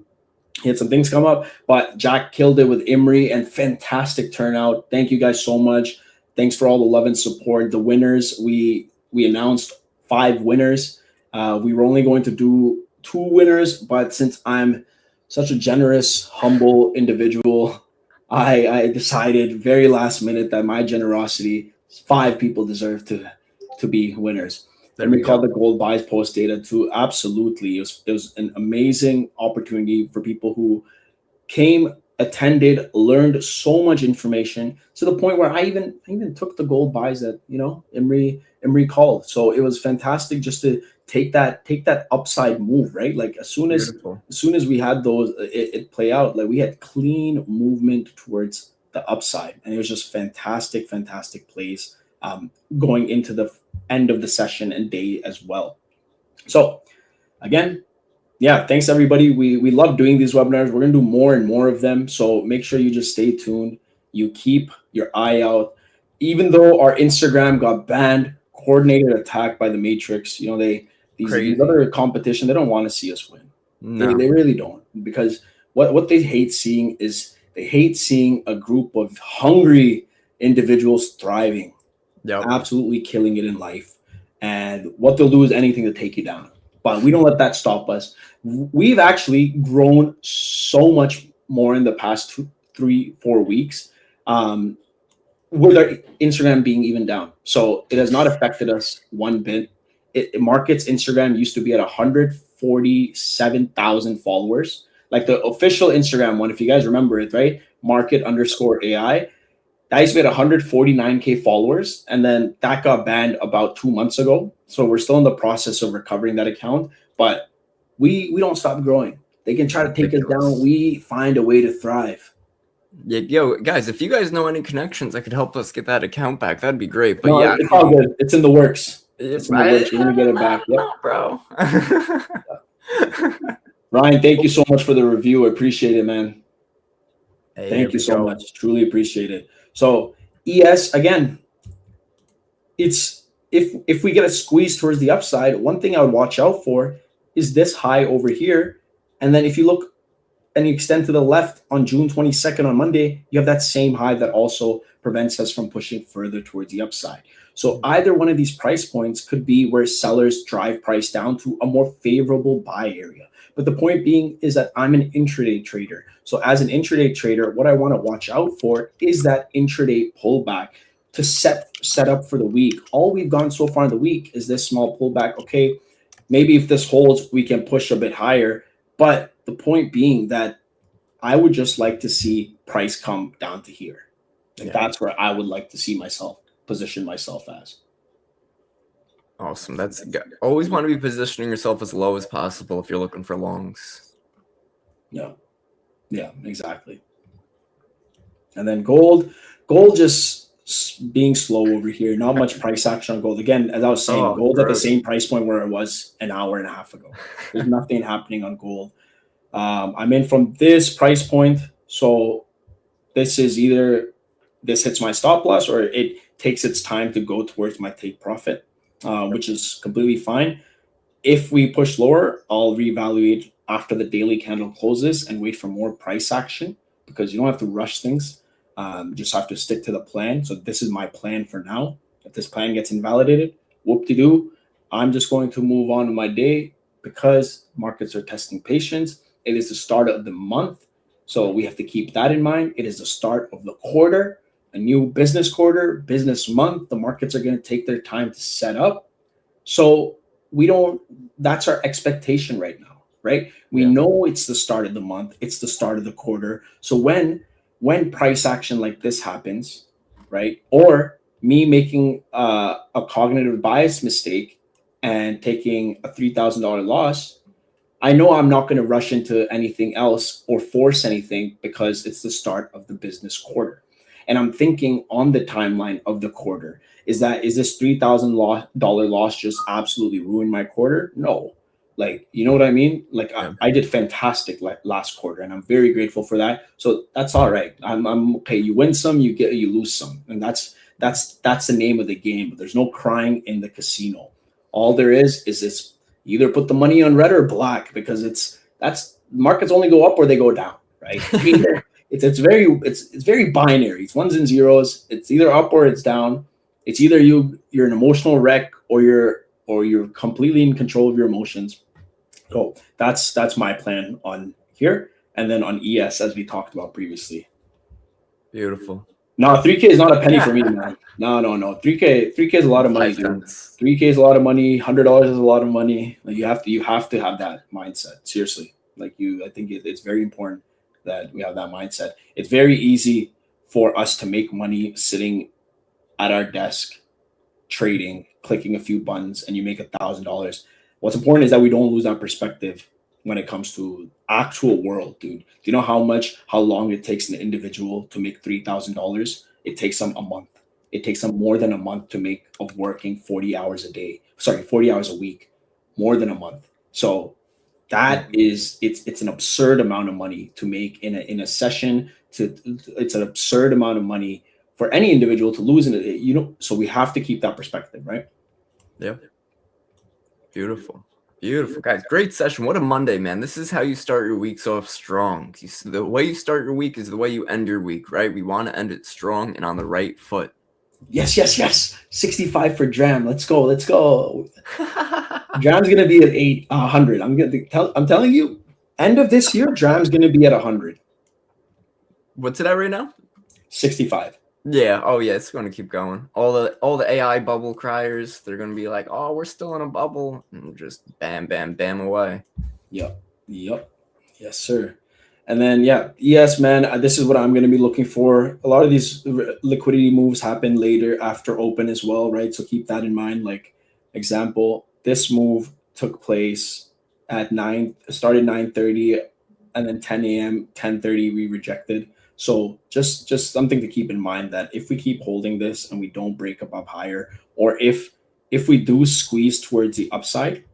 He had some things come up, but Jack killed it with Imri and fantastic turnout. Thank you guys so much. Thanks for all the love and support. The winners, we announced 5 winners. We were only going to do 2 winners, but since I'm such a generous, humble individual, I decided very last minute that my generosity, 5 people deserve to be winners. Then we called the gold buys post data too. Absolutely. It was an amazing opportunity for people who came, attended, learned so much information to the point where I even took the gold buys that, Imri called. So it was fantastic just to take that upside move, right? Like as soon as we had those it play out, like we had clean movement towards the upside, and it was just fantastic plays going into the end of the session and day as well. So again, yeah, thanks everybody. We love doing these webinars. We're gonna do more and more of them, so make sure you just stay tuned. You keep your eye out. Even though our Instagram got banned, coordinated attack by the Matrix, you know, these other competition, they don't want to see us win. No. They really don't, because what they hate seeing is they hate seeing a group of hungry individuals thriving, absolutely killing it in life. And what they'll do is anything to take you down. But we don't let that stop us. We've actually grown so much more in the past 3-4 weeks, with our Instagram being even down. So it has not affected us one bit. Market's Instagram used to be at 147,000 followers. Like the official Instagram one, if you guys remember it, right? Market_AI. That used to be at 149K followers, and then that got banned about 2 months ago. So we're still in the process of recovering that account, but we don't stop growing. They can try to take us down. We find a way to thrive. Yeah, yo, guys, if you guys know any connections that could help us get that account back, that'd be great. But no, yeah, it's all good. It's in the works. It's in the works. We're gonna get it back. Yep. No, bro. Ryan, thank you so much for the review. I appreciate it, man. Hey, thank you so much. Truly appreciate it. So ES, again, it's if we get a squeeze towards the upside, one thing I would watch out for is this high over here. And then if you look and you extend to the left on June 22nd on Monday, you have that same high that also prevents us from pushing further towards the upside. So either one of these price points could be where sellers drive price down to a more favorable buy area. But the point being is that I'm an intraday trader. So as an intraday trader, what I want to watch out for is that intraday pullback to set up for the week. All we've gone so far in the week is this small pullback. Okay, maybe if this holds, we can push a bit higher. But the point being that I would just like to see price come down to here. And that's where I would like to see myself position myself as. Awesome. That's always want to be positioning yourself as low as possible if you're looking for longs. Yeah, exactly. And then gold just being slow over here. Not much price action on gold. Again, as I was saying, gold's at the same price point where it was an hour and a half ago. There's nothing happening on gold. I'm in from this price point. So this is either this hits my stop loss or it takes its time to go towards my take profit, which is completely fine. If we push lower, I'll reevaluate after the daily candle closes and wait for more price action, because you don't have to rush things. You just have to stick to the plan. So this is my plan for now. If this plan gets invalidated, whoop-de-doo, I'm just going to move on to my day, because markets are testing patience. It is the start of the month, so we have to keep that in mind. It is the start of the quarter, a new business quarter, business month. The markets are going to take their time to set up. So that's our expectation right now, right? We know it's the start of the month. It's the start of the quarter. So when price action like this happens, right? Or me making a cognitive bias mistake and taking a $3,000 loss, I know I'm not going to rush into anything else or force anything, because it's the start of the business quarter. And I'm thinking on the timeline of the quarter, is this $3,000 loss just absolutely ruin my quarter? No. Like, you know what I mean? Like I did fantastic last quarter, and I'm very grateful for that. So that's all right. I'm okay. You win some, you lose some. And that's the name of the game. But there's no crying in the casino. All there is this. Either put the money on red or black, because markets only go up or they go down, right? I mean, it's very binary. It's ones and zeros. It's either up or it's down. It's either you're an emotional wreck or you're completely in control of your emotions. So that's my plan on here, and then on ES, as we talked about previously. Beautiful. No, 3K is not a penny for me, man. No. 3K is a lot of money, dude. 3K is a lot of money. $100 is a lot of money. Like you have to have that mindset. Seriously. Like I think it's very important that we have that mindset. It's very easy for us to make money sitting at our desk, trading, clicking a few buttons, and you make $1,000. what's important is that we don't lose that perspective when it comes to actual world, dude. Do you know how long it takes an individual to make $3,000? It takes them a month. It takes them more than a month to make of working 40 hours a day. Sorry, 40 hours a week, more than a month. So that is, it's an absurd amount of money to make in a session. It's an absurd amount of money for any individual to lose in it. So we have to keep that perspective, right? Yeah. Beautiful. Beautiful, guys. Great session. What a Monday, man. This is how you start your week off strong. The way you start your week is the way you end your week, right? We want to end it strong and on the right foot. Yes. 65 for Dram. Let's go. Dram's going to be at 100. I'm telling you, end of this year, Dram's going to be at 100. What's it at right now? 65. Yeah. Oh, yeah. It's going to keep going. All the AI bubble criers, they're going to be like, oh, we're still in a bubble. And just bam, bam, bam away. Yep. Yes, sir. And then, yes, man, this is what I'm going to be looking for. A lot of these liquidity moves happen later after open as well, right? So keep that in mind. Like, example, this move took place at started 9:30, and then 10 a.m., 10:30, we rejected. So just something to keep in mind, that if we keep holding this and we don't break above higher, or if we do squeeze towards the upside,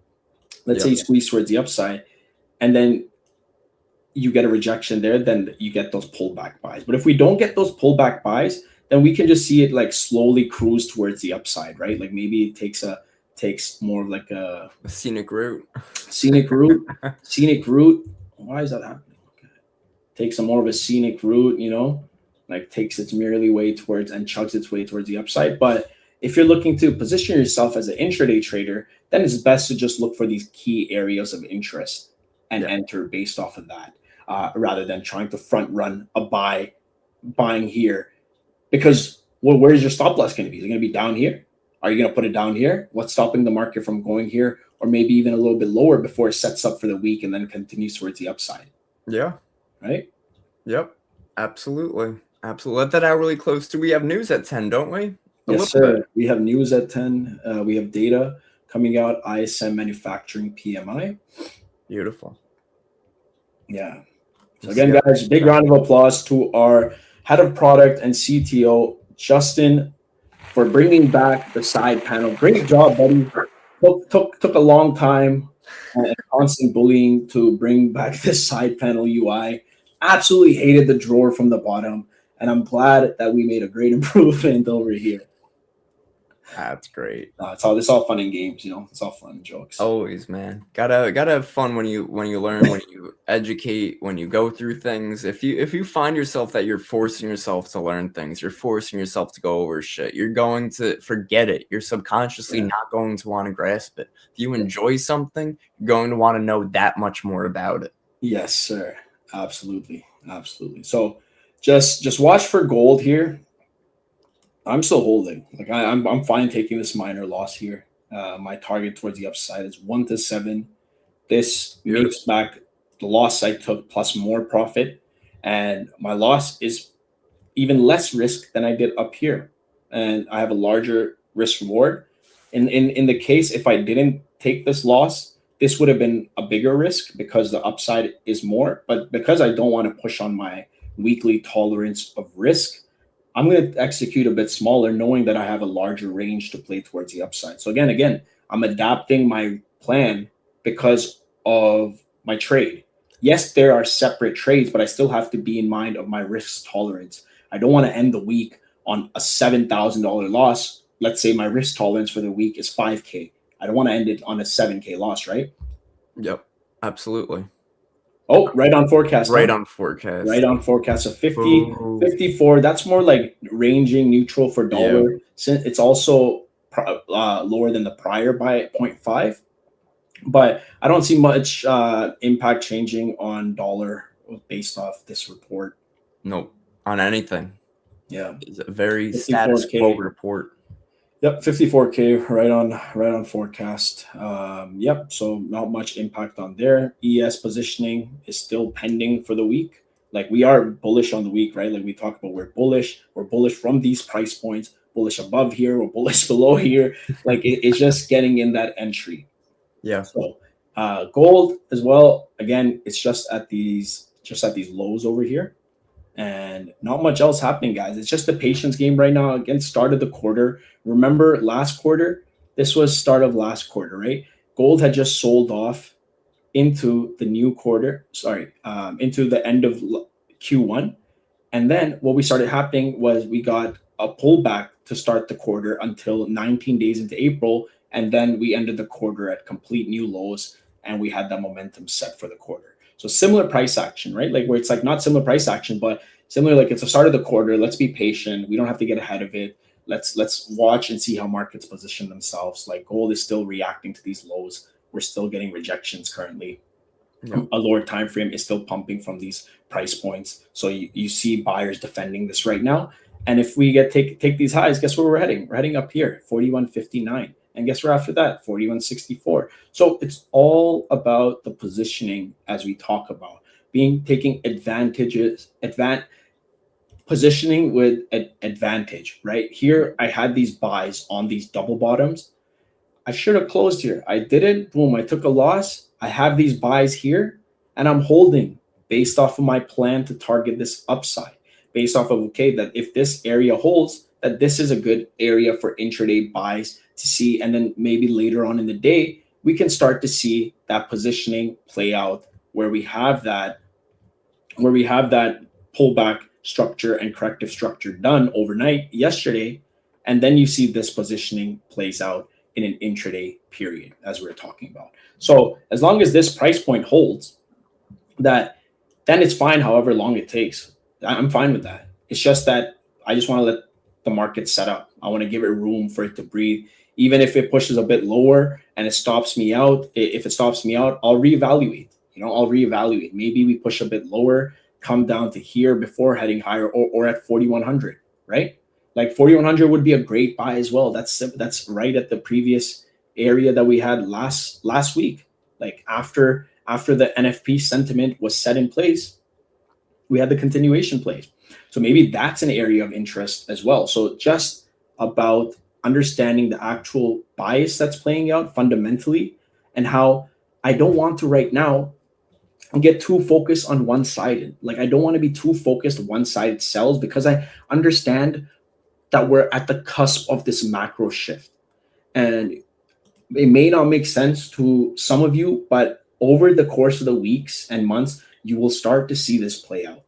let's say you squeeze towards the upside, and then you get a rejection there, then you get those pullback buys. But if we don't get those pullback buys, then we can just see it like slowly cruise towards the upside, right? Like maybe it takes more of like a scenic route. Scenic route. Why is that happening? Takes a more of a scenic route, like takes its merely way towards and chugs its way towards the upside. But if you're looking to position yourself as an intraday trader, then it's best to just look for these key areas of interest and enter based off of that, rather than trying to front run a buying here. Because where's your stop loss going to be? Is it going to be down here? Are you going to put it down here? What's stopping the market from going here, or maybe even a little bit lower before it sets up for the week and then continues towards the upside? Yeah. Right? Yep. Absolutely. Let that hourly close to. We have news at 10, don't we? Yes, sir. We have news at 10. We have data coming out, ISM manufacturing PMI. Beautiful. Yeah. So again, guys, big round of applause to our head of product and CTO, Justin, for bringing back the side panel. Great job, buddy. Took a long time and constant bullying to bring back this side panel UI. Absolutely hated the drawer from the bottom, and I'm glad that we made a great improvement over here. That's great. It's all fun and games, It's all fun and jokes. Always, man. Gotta have fun when you learn, when you educate, when you go through things. If you find yourself that you're forcing yourself to learn things, you're forcing yourself to go over shit, you're going to forget it. You're subconsciously not going to want to grasp it. If you enjoy something, you're going to want to know that much more about it. Yes, sir. Absolutely. So just watch for gold here. I'm still holding. Like I'm fine taking this minor loss here. My target towards the upside is 1 to 7. This makes back the loss I took plus more profit, and my loss is even less risk than I did up here, and I have a larger risk reward. In the case if I didn't take this loss, this would have been a bigger risk because the upside is more. But because I don't want to push on my weekly tolerance of risk, I'm going to execute a bit smaller, knowing that I have a larger range to play towards the upside. So again, I'm adapting my plan because of my trade. Yes, there are separate trades, but I still have to be in mind of my risk tolerance. I don't want to end the week on a $7,000 loss. Let's say my risk tolerance for the week is $5K. I don't want to end it on a $7K loss, right? Yep, absolutely. Oh, right on forecast. Right on forecast. Right on forecast. So 50, 54. That's more like ranging neutral for dollar. Since it's also lower than the prior by 0.5. But I don't see much impact changing on dollar based off this report. Nope, on anything. Yeah, it's a very status quo report. Yep, 54K right on forecast. Yep, so not much impact on there. ES positioning is still pending for the week. Like we are bullish on the week, right? Like we talked about, we're bullish from these price points, bullish above here, or bullish below here. Like it's just getting in that entry. Yeah. So gold as well. Again, it's just at these lows over here, and not much else happening, guys. It's just a patience game right now. Again, start of the quarter. Remember last quarter? This was start of last quarter, right? Gold had just sold off into the new quarter. Sorry, into the end of Q1. And then what we started happening was we got a pullback to start the quarter until 19 days into April. And then we ended the quarter at complete new lows, and we had that momentum set for the quarter. So similar price action, right? Like where it's like not similar price action, but similar, like it's the start of the quarter. Let's be patient. We don't have to get ahead of it. Let's watch and see how markets position themselves. Like gold is still reacting to these lows. We're still getting rejections currently. Yep. A lower time frame is still pumping from these price points. So you see buyers defending this right now. And if we take these highs, guess where we're heading? We're heading up here, 41.59. And guess where after that? 41.64. So it's all about the positioning as we talk about taking positioning with advantage, right? Here I had these buys on these double bottoms. I should have closed here. I didn't. Boom. I took a loss. I have these buys here, and I'm holding based off of my plan to target this upside. Based off of, okay, that if this area holds, that this is a good area for intraday buys to see. And then maybe later on in the day, we can start to see that positioning play out where we have that pullback structure and corrective structure done overnight yesterday. And then you see this positioning plays out in an intraday period, as we we're talking about. So as long as this price point holds, that then it's fine however long it takes. I'm fine with that. It's just that I just want to let the market set up. I want to give it room for it to breathe. Even if it pushes a bit lower and it stops me out, if it stops me out, I'll reevaluate. I'll reevaluate. Maybe we push a bit lower, come down to here before heading higher, or at 4,100, right? Like 4,100 would be a great buy as well. That's right at the previous area that we had last week. Like after the NFP sentiment was set in place, we had the continuation plays. So maybe that's an area of interest as well. So just about understanding the actual bias that's playing out fundamentally, and how I don't want to right now get too focused on one-sided. Like I don't want to be too focused one-sided sells, because I understand that we're at the cusp of this macro shift. And it may not make sense to some of you, but over the course of the weeks and months, you will start to see this play out.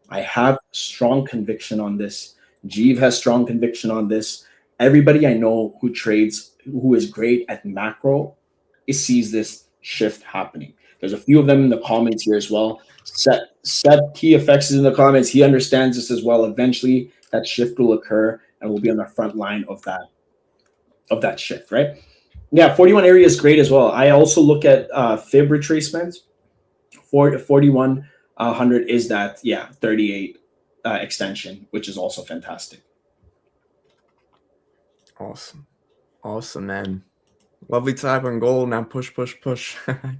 I have strong conviction on this. Jeev has strong conviction on this. Everybody I know who trades, who is great at macro, it sees this shift happening. There's a few of them in the comments here as well. Seth Key Effects is in the comments. He understands this as well. Eventually, that shift will occur, and we'll be on the front line of that shift, right? Yeah, 41 area is great as well. I also look at fib retracements. 4,100 is that, 38 extension, which is also fantastic. Awesome, man. Lovely type on gold. Now push.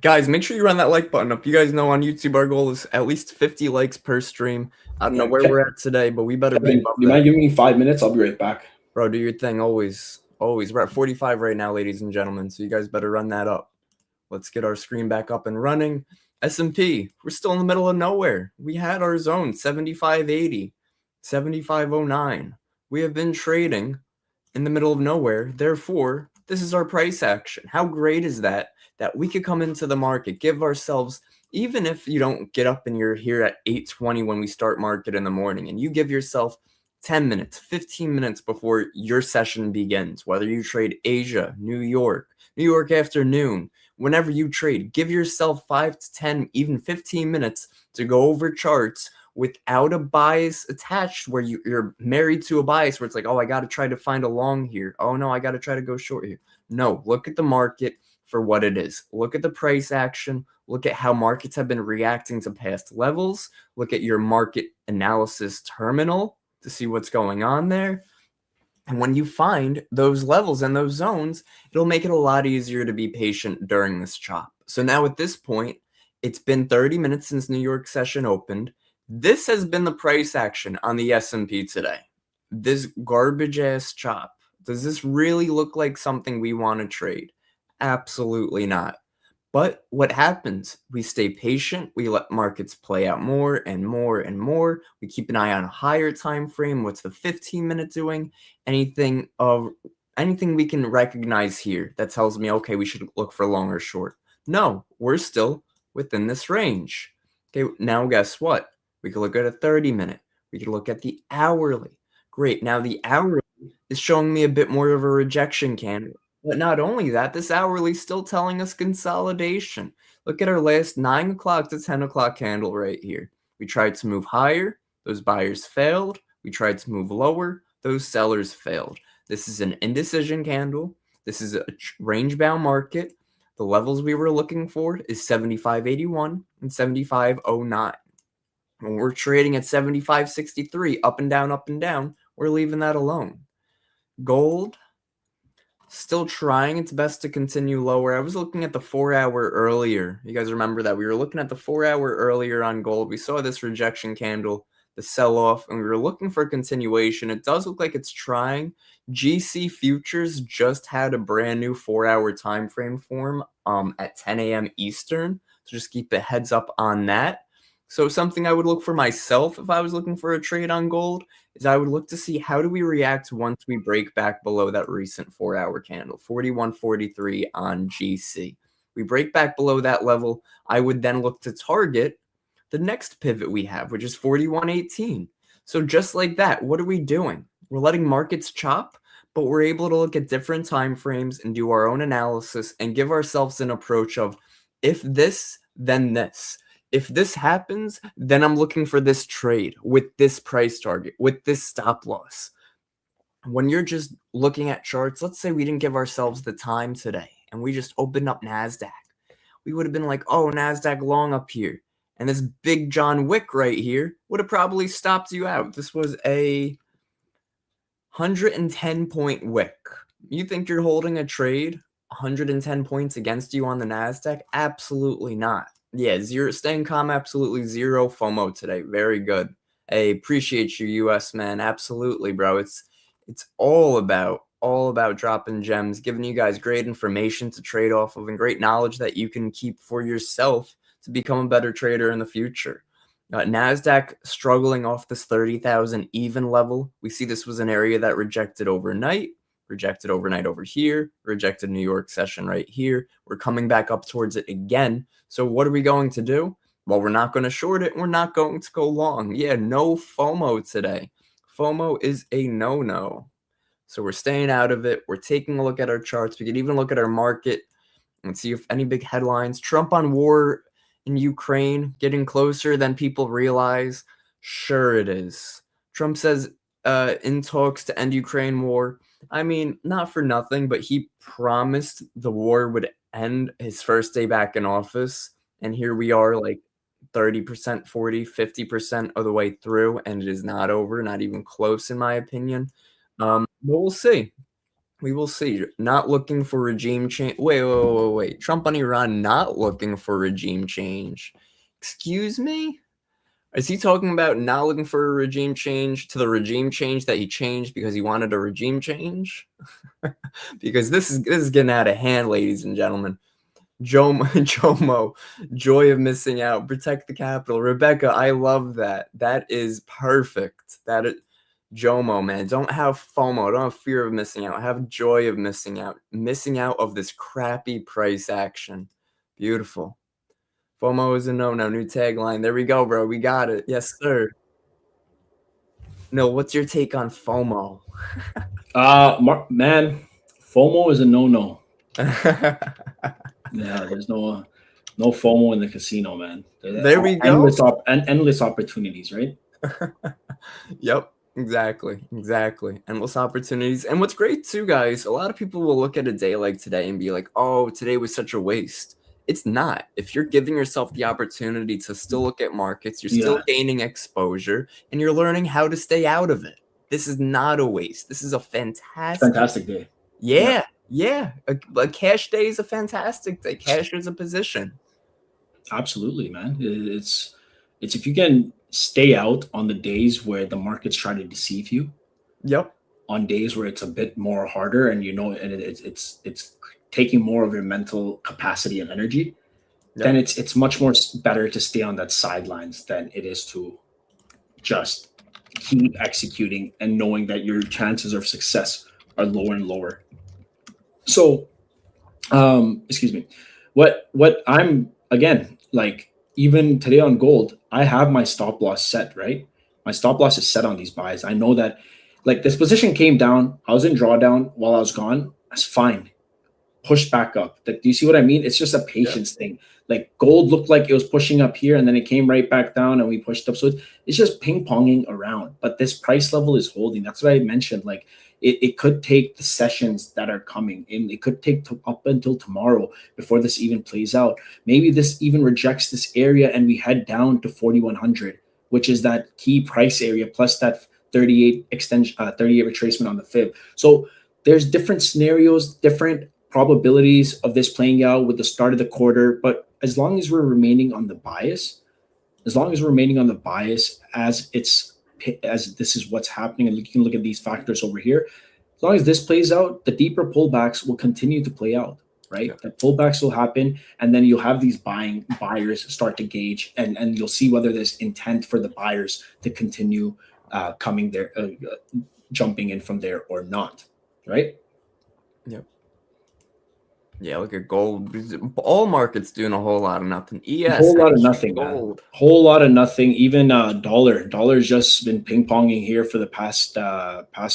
Guys, make sure you run that like button up. You guys know on YouTube our goal is at least 50 likes per stream. I don't know where we're at today, but we better be above that. You mind giving me 5 minutes? I'll be right back. Bro, do your thing always. We're at 45 right now, ladies and gentlemen, so you guys better run that up. Let's get our screen back up and running. S&P, we're still in the middle of nowhere. We had our zone, 75.80, 75.09. We have been trading in the middle of nowhere. Therefore, this is our price action. How great is that we could come into the market, give ourselves, even if you don't get up and you're here at 8:20 when we start market in the morning, and you give yourself 10 minutes, 15 minutes before your session begins, whether you trade Asia, New York afternoon, whenever you trade, give yourself 5 to 10, even 15 minutes to go over charts without a bias attached, where you're married to a bias where it's like, oh, I got to try to find a long here. Oh, no, I got to try to go short here. No, look at the market for what it is. Look at the price action. Look at how markets have been reacting to past levels. Look at your market analysis terminal to see what's going on there. And when you find those levels and those zones, it'll make it a lot easier to be patient during this chop. So now at this point, it's been 30 minutes since New York session opened. This has been the price action on the S&P today. This garbage ass chop. Does this really look like something we want to trade? Absolutely not. But what happens? We stay patient. We let markets play out more and more and more. We keep an eye on a higher time frame. What's the 15-minute doing? Anything we can recognize here that tells me, okay, we should look for long or short. No, we're still within this range. Okay, now guess what? We can look at a 30-minute. We can look at the hourly. Great. Now the hourly is showing me a bit more of a rejection candle. But not only that, this hourly is still telling us consolidation. Look at our last 9 o'clock to 10 o'clock candle right here. We tried to move higher. Those buyers failed. We tried to move lower. Those sellers failed. This is an indecision candle. This is a range-bound market. The levels we were looking for is 75.81 and 75.09. When we're trading at 75.63, up and down, we're leaving that alone. Gold, still trying its best to continue lower. I was looking at the 4-hour earlier. You guys remember that? We were looking at the 4-hour earlier on gold. We saw this rejection candle, the sell-off, and we were looking for a continuation. It does look like it's trying. GC futures just had a brand new 4-hour time frame form at 10 a.m. Eastern. So just keep a heads up on that. So something I would look for myself if I was looking for a trade on gold is I would look to see how do we react once we break back below that recent 4-hour candle, 41.43 on GC. We break back below that level, I would then look to target the next pivot we have, which is 41.18. So just like that, what are we doing? We're letting markets chop, but we're able to look at different time frames and do our own analysis and give ourselves an approach of if this, then this. If this happens, then I'm looking for this trade with this price target, with this stop loss. When you're just looking at charts, let's say we didn't give ourselves the time today and we just opened up NASDAQ. We would have been like, oh, NASDAQ long up here. And this big John Wick right here would have probably stopped you out. This was a 110-point wick. You think you're holding a trade 110 points against you on the NASDAQ? Absolutely not. Yeah, staying calm, absolutely zero FOMO today. Very good. Hey, appreciate you, US man. Absolutely, bro. It's all about dropping gems, giving you guys great information to trade off of and great knowledge that you can keep for yourself to become a better trader in the future. NASDAQ struggling off this 30,000 even level. We see this was an area that rejected overnight over here, rejected New York session right here. We're coming back up towards it again. So what are we going to do? Well, we're not going to short it. We're not going to go long. Yeah, no FOMO today. FOMO is a no-no. So we're staying out of it. We're taking a look at our charts. We could even look at our market and see if any big headlines. Trump on war in Ukraine getting closer than people realize. Sure it is. Trump says in talks to end Ukraine war. I mean, not for nothing, but he promised the war would end his first day back in office. And here we are like 30%, 40, 50% of the way through, and it is not over, not even close, in my opinion. But we'll see. We will see. Not looking for regime change. Wait. Trump on Iran not looking for regime change. Excuse me? Is he talking about not looking for a regime change to the regime change that he changed because he wanted a regime change? Because this is getting out of hand, ladies and gentlemen. Jomo, joy of missing out. Protect the capital. Rebecca, I love that. That is perfect. That is Jomo, man. Don't have FOMO. Don't have fear of missing out. Have joy of missing out. Missing out of this crappy price action. Beautiful. FOMO is a no-no. New tagline. There we go, bro. We got it. Yes, sir. No, what's your take on FOMO? Man, FOMO is a no-no. Yeah, there's no FOMO in the casino, man. There we go. Endless opportunities, right? Yep. Exactly. Endless opportunities. And what's great too, guys, a lot of people will look at a day like today and be like, oh, today was such a waste. It's not. If you're giving yourself the opportunity to still look at markets, you're still gaining exposure, and you're learning how to stay out of it. This is not a waste. This is a fantastic day. Yeah. A cash day is a fantastic day. Cash is a position. Absolutely, man. It's if you can stay out on the days where the markets try to deceive you. Yep. On days where it's a bit more harder, and and it's taking more of your mental capacity and energy. then it's much more better to stay on that sidelines than it is to just keep executing and knowing that your chances of success are lower and lower. So, excuse me, what I'm, again, like, even today on gold, I have my stop loss set, right? My stop loss is set on these buys. I know that, like, this position came down, I was in drawdown while I was gone. That's fine. Push back up. Like, do you see what I mean? It's just a patience thing. Like, gold looked like it was pushing up here and then it came right back down and we pushed up. So it's just ping ponging around. But this price level is holding. That's what I mentioned. Like, it could take the sessions that are coming in. It could take up until tomorrow before this even plays out. Maybe this even rejects this area and we head down to 4,100, which is that key price area, plus that 38 extension, 38 retracement on the fib. So there's different scenarios, different probabilities of this playing out with the start of the quarter. But as long as we're remaining on the bias, as this is what's happening, and you can look at these factors over here, as long as this plays out, the deeper pullbacks will continue to play out, right? The pullbacks will happen, and then you'll have these buyers start to gauge, and you'll see whether there's intent for the buyers to continue coming there, jumping in from there or not, right? Yeah, look at gold. All markets doing a whole lot of nothing. ES, a whole lot of nothing, gold. Whole lot of nothing. Even dollar's just been ping ponging here for the past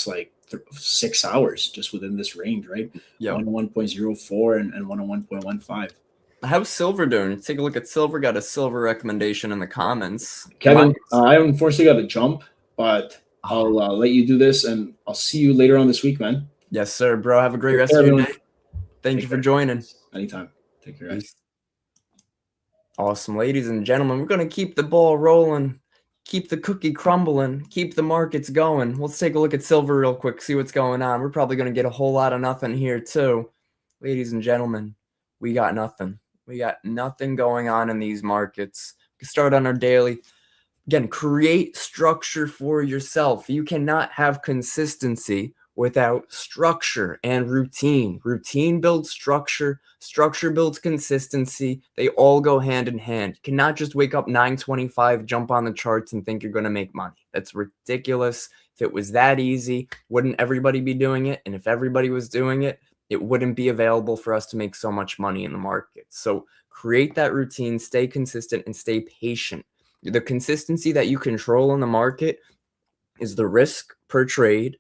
like 6 hours, just within this range, right? 101.04 and 101.15. How's silver doing? Let's take a look at silver. Got a silver recommendation in the comments. Kevin, I unfortunately got to jump, but I'll let you do this, and I'll see you later on this week, man. Yes, sir, bro. Have a great rest of your day. Thank you for joining. Anytime. Take care, guys. Awesome. Ladies and gentlemen, we're going to keep the ball rolling, keep the cookie crumbling, keep the markets going. Let's take a look at silver real quick, see what's going on. We're probably going to get a whole lot of nothing here too. Ladies and gentlemen, we got nothing. We got nothing going on in these markets. We start on our daily. Again, create structure for yourself. You cannot have consistency without structure and routine. Routine builds structure. Structure builds consistency. They all go hand in hand. You cannot just wake up 9:25, jump on the charts, and think you're going to make money. That's ridiculous. If it was that easy, wouldn't everybody be doing it? And if everybody was doing it, it wouldn't be available for us to make so much money in the market. So create that routine, stay consistent, and stay patient. The consistency that you control in the market is the risk per trade,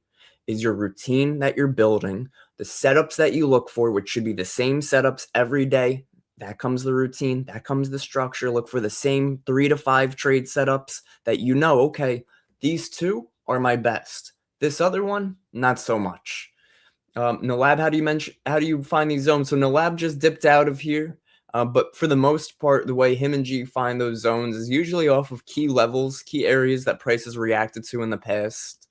is your routine that you're building, the setups that you look for, which should be the same setups every day. That comes the routine, that comes the structure. Look for the same 3 to 5 trade setups that you know, okay, these two are my best. This other one, not so much. Nalab, how do you find these zones? So Nalab just dipped out of here. But for the most part, the way him and G find those zones is usually off of key levels, key areas that prices reacted to in the past.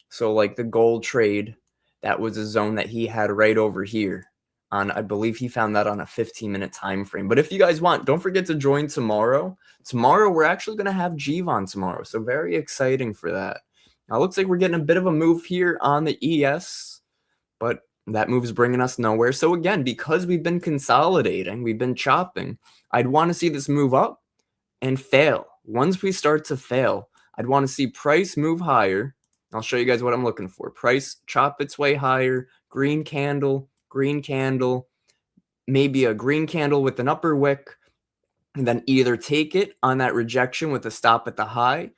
So like the gold trade, that was a zone that he had right over here. I believe he found that on a 15-minute time frame. But if you guys want, don't forget to join tomorrow. Tomorrow, we're actually going to have Gvon tomorrow. So very exciting for that. Now, it looks like we're getting a bit of a move here on the ES, but that move is bringing us nowhere. So again, because we've been consolidating, we've been chopping, I'd want to see this move up and fail. Once we start to fail, I'd want to see price move higher. I'll show you guys what I'm looking for. Price chop its way higher, green candle, maybe a green candle with an upper wick, and then either take it on that rejection with a stop at the high,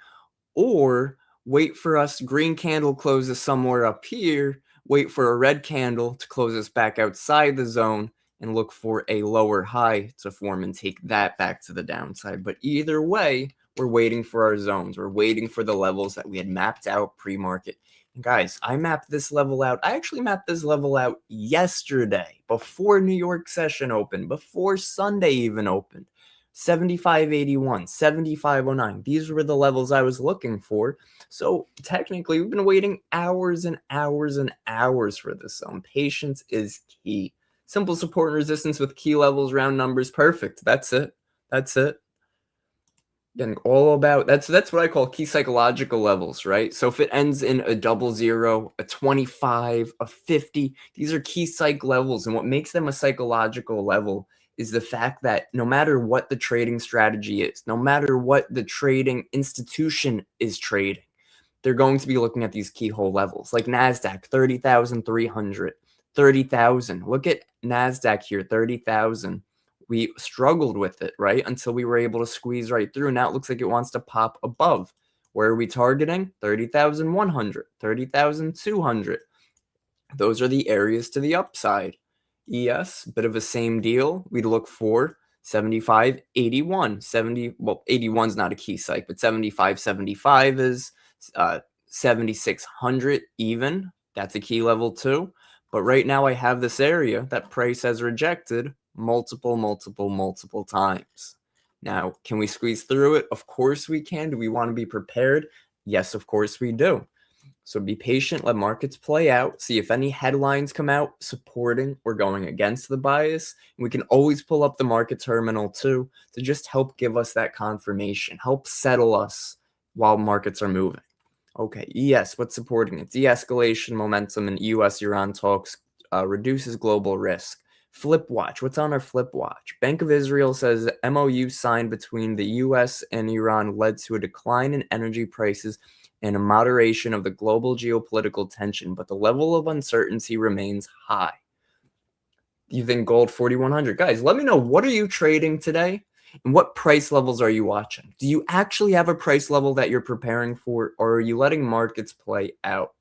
or wait for us, green candle closes somewhere up here, wait for a red candle to close us back outside the zone, and look for a lower high to form and take that back to the downside. But either way, we're waiting for our zones. We're waiting for the levels that we had mapped out pre-market. And guys, I mapped this level out. I actually mapped this level out yesterday, before New York session opened, before Sunday even opened. 75.81, 75.09. These were the levels I was looking for. So technically, we've been waiting hours and hours and hours for this zone. Patience is key. Simple support and resistance with key levels, round numbers. Perfect. That's it. That's it. Again, all about that's what I call key psychological levels, right? So if it ends in a 00, a 25, a 50, these are key psych levels, and what makes them a psychological level is the fact that no matter what the trading strategy is, no matter what the trading institution is trading, they're going to be looking at these keyhole levels like NASDAQ, 30,300, 30,000. Look at NASDAQ here, 30,000. We struggled with it, right? Until we were able to squeeze right through. Now it looks like it wants to pop above. Where are we targeting? 30,100, 30,200. Those are the areas to the upside. ES, bit of a same deal. We'd look for 75, 81, 70. Well, 81 is not a key site, but 75, 75 is 7,600 even. That's a key level too. But right now I have this area that price has rejected multiple times. Now, can we squeeze through it? Of course we can. Do we want to be prepared? Yes, of course we do. So be patient, let markets play out, see if any headlines come out supporting or going against the bias. And we can always pull up the market terminal too to just help give us that confirmation, help settle us while markets are moving. Okay, ES, what's supporting it? De-escalation momentum in US-Iran talks reduces global risk. Flip watch, what's on our flip watch? Bank of Israel says MOU signed between the US and Iran led to a decline in energy prices and a moderation of the global geopolitical tension, but the level of uncertainty remains high. You think gold 4,100? Guys, let me know, what are you trading today? And what price levels are you watching? Do you actually have a price level that you're preparing for, or are you letting markets play out?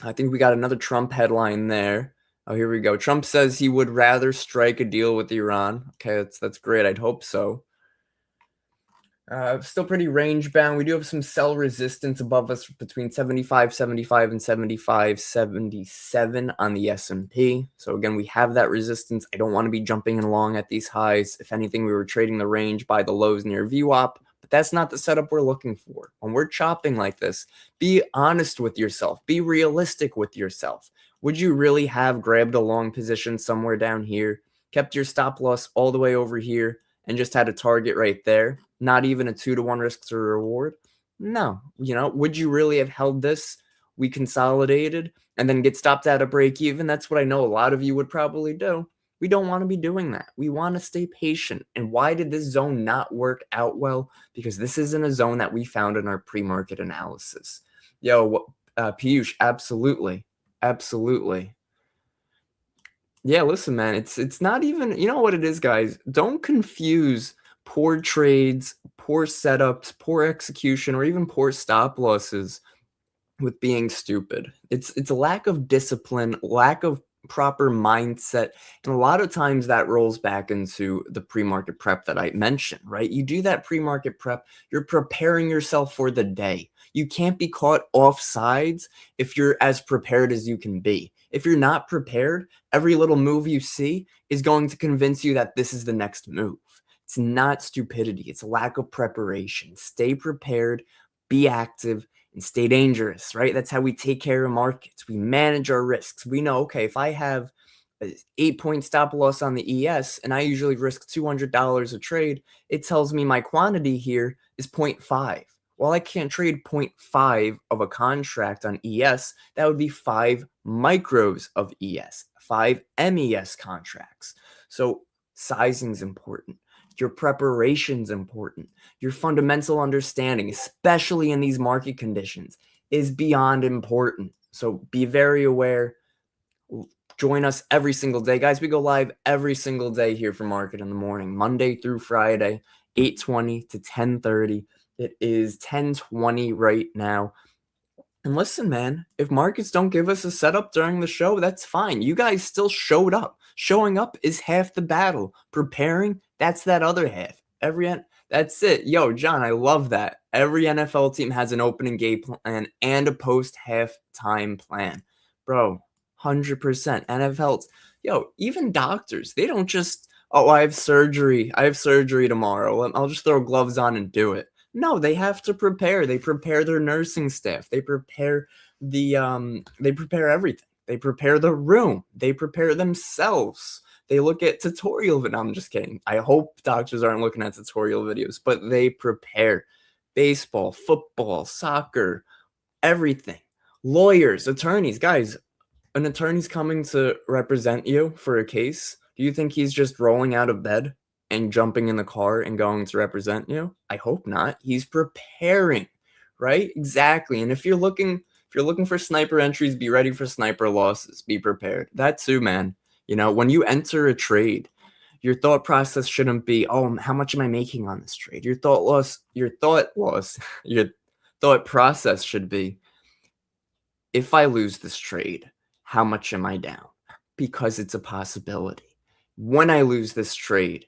I think we got another Trump headline there. Oh, here we go. Trump says he would rather strike a deal with Iran. Okay, that's great. I'd hope so. Still pretty range bound. We do have some sell resistance above us between 75.75 and 75.77 on the S&P. So again, we have that resistance. I don't want to be jumping along at these highs. If anything, we were trading the range by the lows near VWAP, but that's not the setup we're looking for. When we're chopping like this, be honest with yourself. Be realistic with yourself. Would you really have grabbed a long position somewhere down here, kept your stop loss all the way over here, and just had a target right there? Not even a 2-to-1 risk to reward? No. Would you really have held this? We consolidated and then get stopped at a break even. That's what I know a lot of you would probably do. We don't want to be doing that. We want to stay patient. And why did this zone not work out well? Because this isn't a zone that we found in our pre-market analysis. Piyush, absolutely. Absolutely. Yeah, listen, man, it's not even, you know what it is, guys? Don't confuse poor trades, poor setups, poor execution, or even poor stop losses with being stupid. It's a lack of discipline, lack of proper mindset, and a lot of times that rolls back into the pre-market prep that I mentioned, right? You do that pre-market prep, you're preparing yourself for the day. You can't be caught off sides if you're as prepared as you can be. If you're not prepared, every little move you see is going to convince you that this is the next move. It's not stupidity. It's a lack of preparation. Stay prepared, be active, and stay dangerous, right? That's how we take care of markets. We manage our risks. We know, okay, if I have an 8-point stop loss on the ES and I usually risk $200 a trade, it tells me my quantity here is 0.5. Well, I can't trade 0.5 of a contract on ES. That would be 5 micros of ES, 5 MES contracts. So sizing is important. Your preparation's important. Your fundamental understanding, especially in these market conditions, is beyond important. So be very aware. Join us every single day. Guys, we go live every single day here for Market in the Morning, Monday through Friday, 8:20 to 10:30. It is 10:20 right now. And listen, man, if markets don't give us a setup during the show, that's fine. You guys still showed up. Showing up is half the battle. Preparing, that's that other half. That's it. Yo, John, I love that. Every NFL team has an opening game plan and a post-halftime plan. Bro, 100%. NFL's, even doctors, they don't just, I have surgery tomorrow. I'll just throw gloves on and do it. No, they have to prepare. They prepare their nursing staff. They prepare they prepare everything. They prepare the room. They prepare themselves. They look at tutorial videos. No, I'm just kidding. I hope doctors aren't looking at tutorial videos, but they prepare baseball, football, soccer, everything. Lawyers, attorneys, guys, an attorney's coming to represent you for a case. Do you think he's just rolling out of bed and jumping in the car and going to represent you? I hope not. He's preparing, right? Exactly. And if you're looking for sniper entries, be ready for sniper losses. Be prepared. That too, man. When you enter a trade, your thought process shouldn't be, oh, how much am I making on this trade? Your thought process should be, if I lose this trade, how much am I down? Because it's a possibility. When I lose this trade,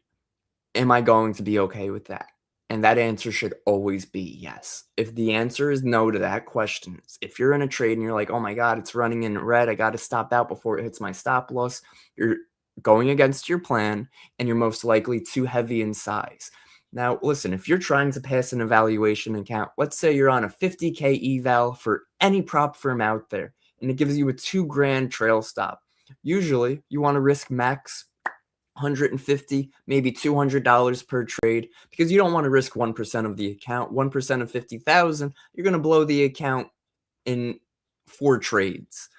am I going to be okay with that? And that answer should always be yes. If the answer is no to that question, if you're in a trade and you're like, oh my God, it's running in red, I got to stop out before it hits my stop loss, you're going against your plan and you're most likely too heavy in size. Now, listen, if you're trying to pass an evaluation account, let's say you're on a 50K eval for any prop firm out there, and it gives you a $2,000 trail stop. Usually, you want to risk max $150, maybe $200 per trade, because you don't want to risk 1% of the account. 1% of 50,000, you're going to blow the account in 4 trades.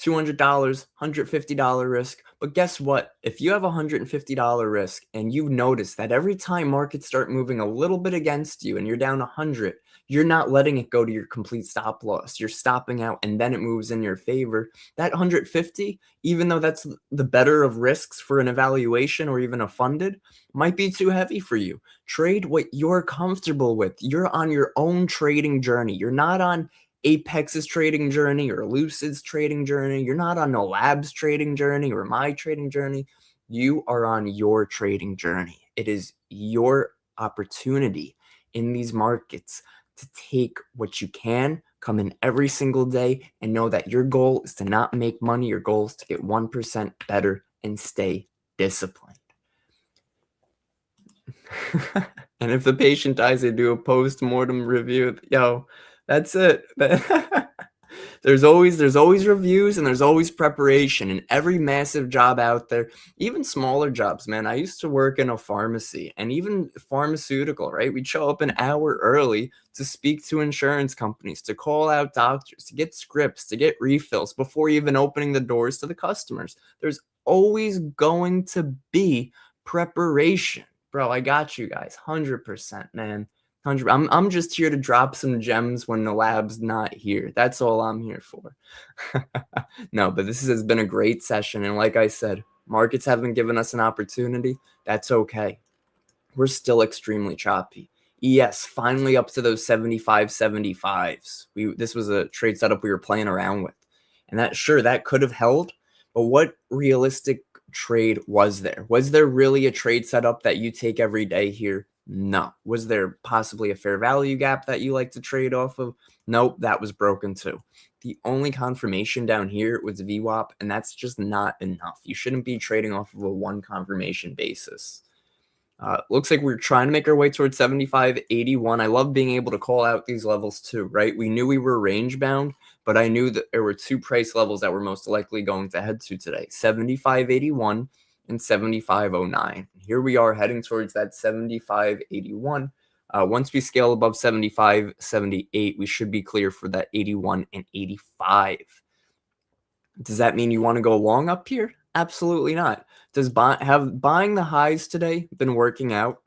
$200, $150 risk. But guess what? If you have a $150 risk and you notice that every time markets start moving a little bit against you and you're down 100, you're not letting it go to your complete stop loss. You're stopping out and then it moves in your favor. That 150, even though that's the better of risks for an evaluation or even a funded, might be too heavy for you. Trade what you're comfortable with. You're on your own trading journey. You're not on Apex's trading journey or Lucid's trading journey. You're not on no Lab's trading journey or my trading journey. You are on your trading journey. It is your opportunity in these markets to take what you can, come in every single day, and know that your goal is to not make money. Your goal is to get 1% better and stay disciplined. And if the patient dies, they do a post-mortem review. Yo, that's it. There's always reviews and there's always preparation in every massive job out there, even smaller jobs, man. I used to work in a pharmacy and even pharmaceutical, right? We'd show up an hour early to speak to insurance companies, to call out doctors, to get scripts, to get refills before even opening the doors to the customers. There's always going to be preparation. Bro, I got you guys, 100%, man. 100. I'm just here to drop some gems when the lab's not here. That's all I'm here for. No, but this has been a great session. And like I said, markets haven't given us an opportunity. That's okay. We're still extremely choppy. ES finally up to those 75 75s. This was a trade setup we were playing around with. And that could have held. But what realistic trade was there? Was there really a trade setup that you take every day here? No. Was there possibly a fair value gap that you like to trade off of? Nope, that was broken too. The only confirmation down here was VWAP, and that's just not enough. You shouldn't be trading off of a one confirmation basis. Looks like we're trying to make our way towards 75.81. I love being able to call out these levels too, right? We knew we were range bound, but I knew that there were 2 price levels that we're most likely going to head to today, 75.81 and 75.09. Here we are heading towards that 75.81. Once we scale above 75.78, we should be clear for that 81 and 85. Does that mean you want to go long up here? Absolutely not. Does buying the highs today been working out?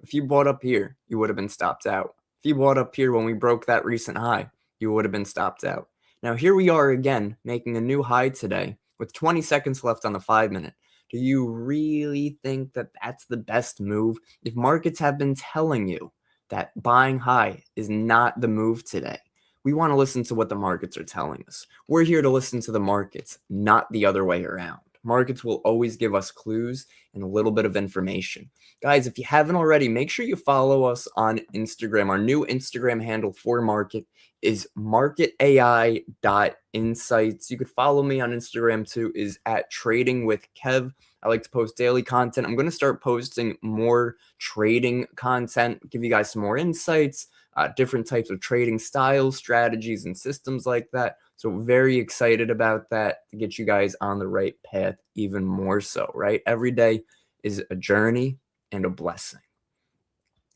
If you bought up here, you would have been stopped out. If you bought up here when we broke that recent high, you would have been stopped out. Now here we are again, making a new high today with 20 seconds left on the 5-minute. Do you really think that that's the best move? If markets have been telling you that buying high is not the move today, we want to listen to what the markets are telling us. We're here to listen to the markets, not the other way around. Markets will always give us clues and a little bit of information. Guys, if you haven't already, make sure you follow us on Instagram. Our new Instagram handle for market is marketai.insights. You could follow me on Instagram too, is at Trading with Kev. I like to post daily content. I'm going to start posting more trading content, give you guys some more insights, different types of trading styles, strategies, and systems like that. So very excited about that to get you guys on the right path even more so, right? Every day is a journey and a blessing.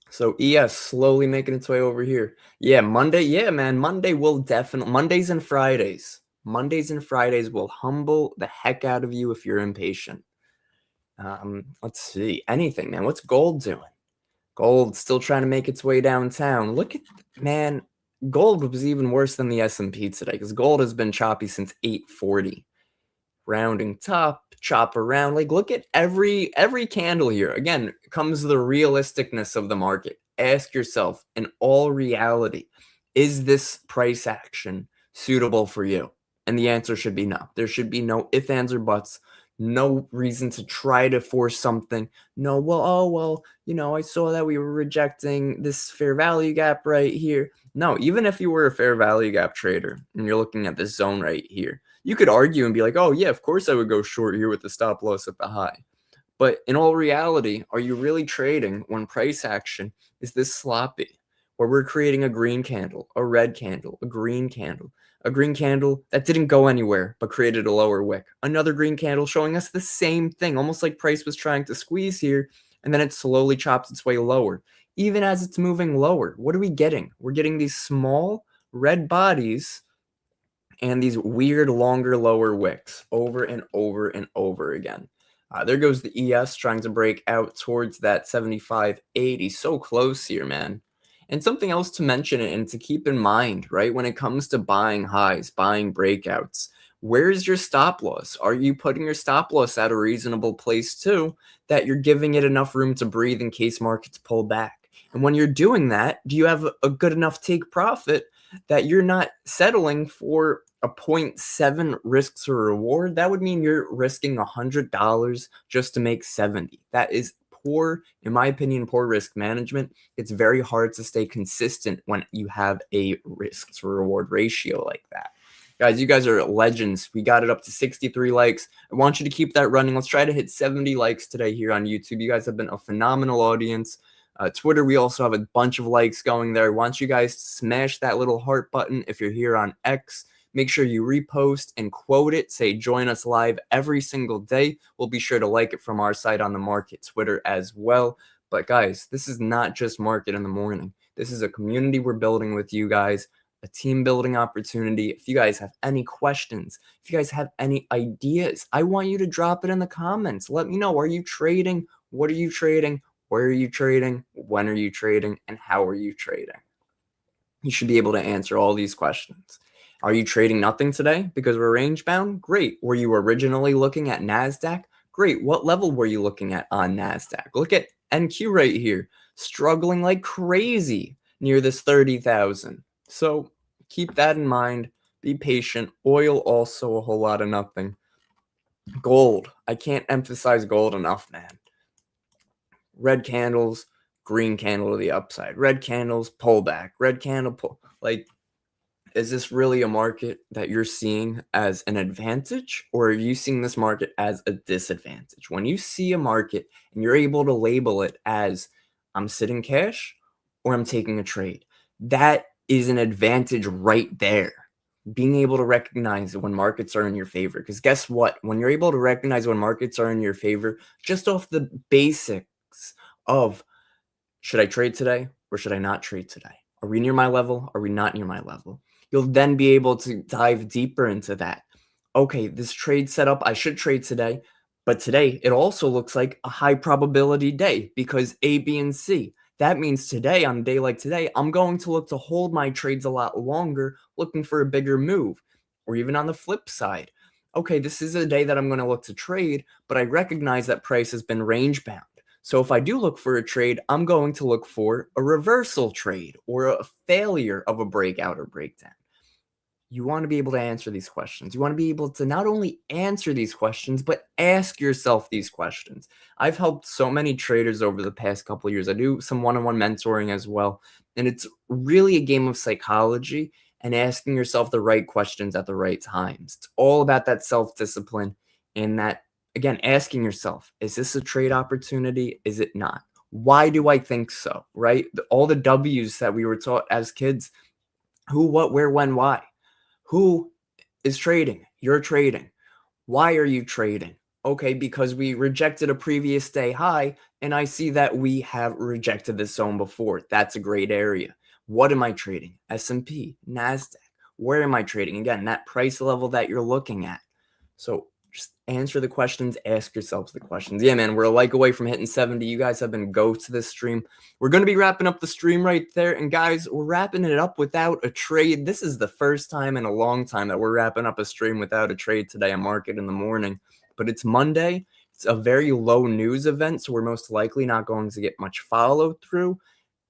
So ES slowly making its way over here. Yeah, Monday. Yeah, man. Monday will definitely, Mondays and Fridays will humble the heck out of you if you're impatient. Let's see. Anything, man. What's gold doing? Gold still trying to make its way downtown. Look at, man, gold was even worse than the S&P today because gold has been choppy since 840. Rounding top, chop around. Like, look at every candle here. Again, comes the realisticness of the market. Ask yourself, in all reality, is this price action suitable for you? And the answer should be no. There should be no ifs, ands, or buts. No reason to try to force something. No, well, I saw that we were rejecting this fair value gap right here. No, even if you were a fair value gap trader and you're looking at this zone right here, you could argue and be like, oh, yeah, of course I would go short here with the stop loss at the high. But in all reality, are you really trading when price action is this sloppy, where we're creating a green candle, a red candle, a green candle that didn't go anywhere but created a lower wick, another green candle showing us the same thing, almost like price was trying to squeeze here, and then it slowly chops its way lower. Even as it's moving lower, what are we getting? We're getting these small red bodies and these weird longer lower wicks over and over and over again. There goes the ES trying to break out towards that 75.80. So close here, man. And something else to mention and to keep in mind, right, when it comes to buying highs, buying breakouts, where's your stop loss? Are you putting your stop loss at a reasonable place too, that you're giving it enough room to breathe in case markets pull back? And when you're doing that, do you have a good enough take profit that you're not settling for a 0.7 risk to reward? That would mean you're risking $100 just to make 70. That is poor, in my opinion, poor risk management. It's very hard to stay consistent when you have a risk to reward ratio like that. Guys, you guys are legends. We got it up to 63 likes. I want you to keep that running. Let's try to hit 70 likes today here on YouTube. You guys have been a phenomenal audience. Twitter, we also have a bunch of likes going there. I want you guys to smash that little heart button if you're here on X. Make sure you repost and quote it. Say, join us live every single day. We'll be sure to like it from our side on the market Twitter as well. But guys, this is not just market in the morning. This is a community we're building with you guys, a team building opportunity. If you guys have any questions, if you guys have any ideas, I want you to drop it in the comments. Let me know. Are you trading? What are you trading? Where are you trading? When are you trading? And how are you trading? You should be able to answer all these questions. Are you trading nothing today because we're range bound? Great. Were you originally looking at NASDAQ? Great. What level were you looking at on NASDAQ? Look at NQ right here, struggling like crazy near this 30,000. So keep that in mind. Be patient. Oil also a whole lot of nothing. Gold. I can't emphasize gold enough, man. Red candles, green candle to the upside. Red candles, pullback. Red candle, pull. Like, is this really a market that you're seeing as an advantage, or are you seeing this market as a disadvantage? When you see a market and you're able to label it as I'm sitting cash or I'm taking a trade, that is an advantage right there. Being able to recognize when markets are in your favor. Because guess what? When you're able to recognize when markets are in your favor, just off the basics of should I trade today or should I not trade today? Are we near my level? Are we not near my level? You'll then be able to dive deeper into that. Okay, this trade setup, I should trade today, but today it also looks like a high probability day because A, B, and C. That means today, on a day like today, I'm going to look to hold my trades a lot longer, looking for a bigger move. Or even on the flip side, okay, this is a day that I'm going to look to trade, but I recognize that price has been range bound. So if I do look for a trade, I'm going to look for a reversal trade or a failure of a breakout or breakdown. You want to be able to answer these questions. You want to be able to not only answer these questions, but ask yourself these questions. I've helped so many traders over the past couple of years. I do some one-on-one mentoring as well. And it's really a game of psychology and asking yourself the right questions at the right times. It's all about that self-discipline and that, again, asking yourself, is this a trade opportunity? Is it not? Why do I think so, right? All the W's that we were taught as kids, who, what, where, when, why. Who is trading? You're trading. Why are you trading? Okay, because we rejected a previous day high, and I see that we have rejected this zone before. That's a great area. What am I trading? S&P, NASDAQ. Where am I trading? Again, that price level that you're looking at. So Just answer the questions, ask yourselves the questions. Yeah, man, we're a like away from hitting 70. You guys have been goats to this stream. We're going to be wrapping up the stream right there. And guys, we're wrapping it up without a trade. This is the first time in a long time that we're wrapping up a stream without a trade today on Market in the Morning. But it's Monday. It's a very low news event, so we're most likely not going to get much follow through.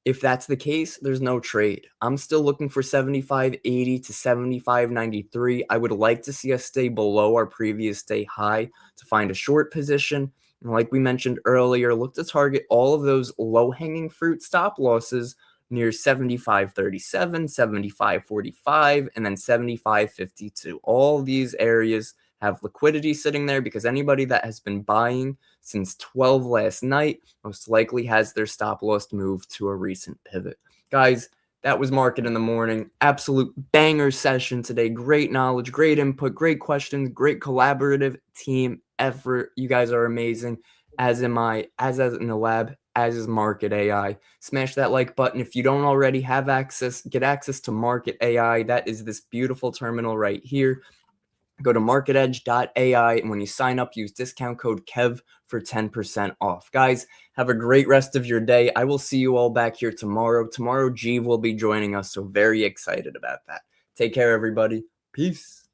If that's the case, there's no trade. I'm still looking for 75.80 to 75.93. I would like to see us stay below our previous day high to find a short position. And like we mentioned earlier, look to target all of those low-hanging fruit stop losses near 75.37, 75.45, and then 75.52. All these areas have liquidity sitting there because anybody that has been buying since 12 last night most likely has their stop loss moved to a recent pivot. Guys, that was Market in the Morning. Absolute banger session today. Great knowledge, great input, great questions, great collaborative team effort. You guys are amazing, as am I, as in the lab, as is Market AI. Smash that like button. If you don't already have access, get access to Market AI. That is this beautiful terminal right here. Go to marketedge.ai, and when you sign up, use discount code KEV for 10% off. Guys, have a great rest of your day. I will see you all back here tomorrow. Tomorrow, Jeeve will be joining us, so very excited about that. Take care, everybody. Peace.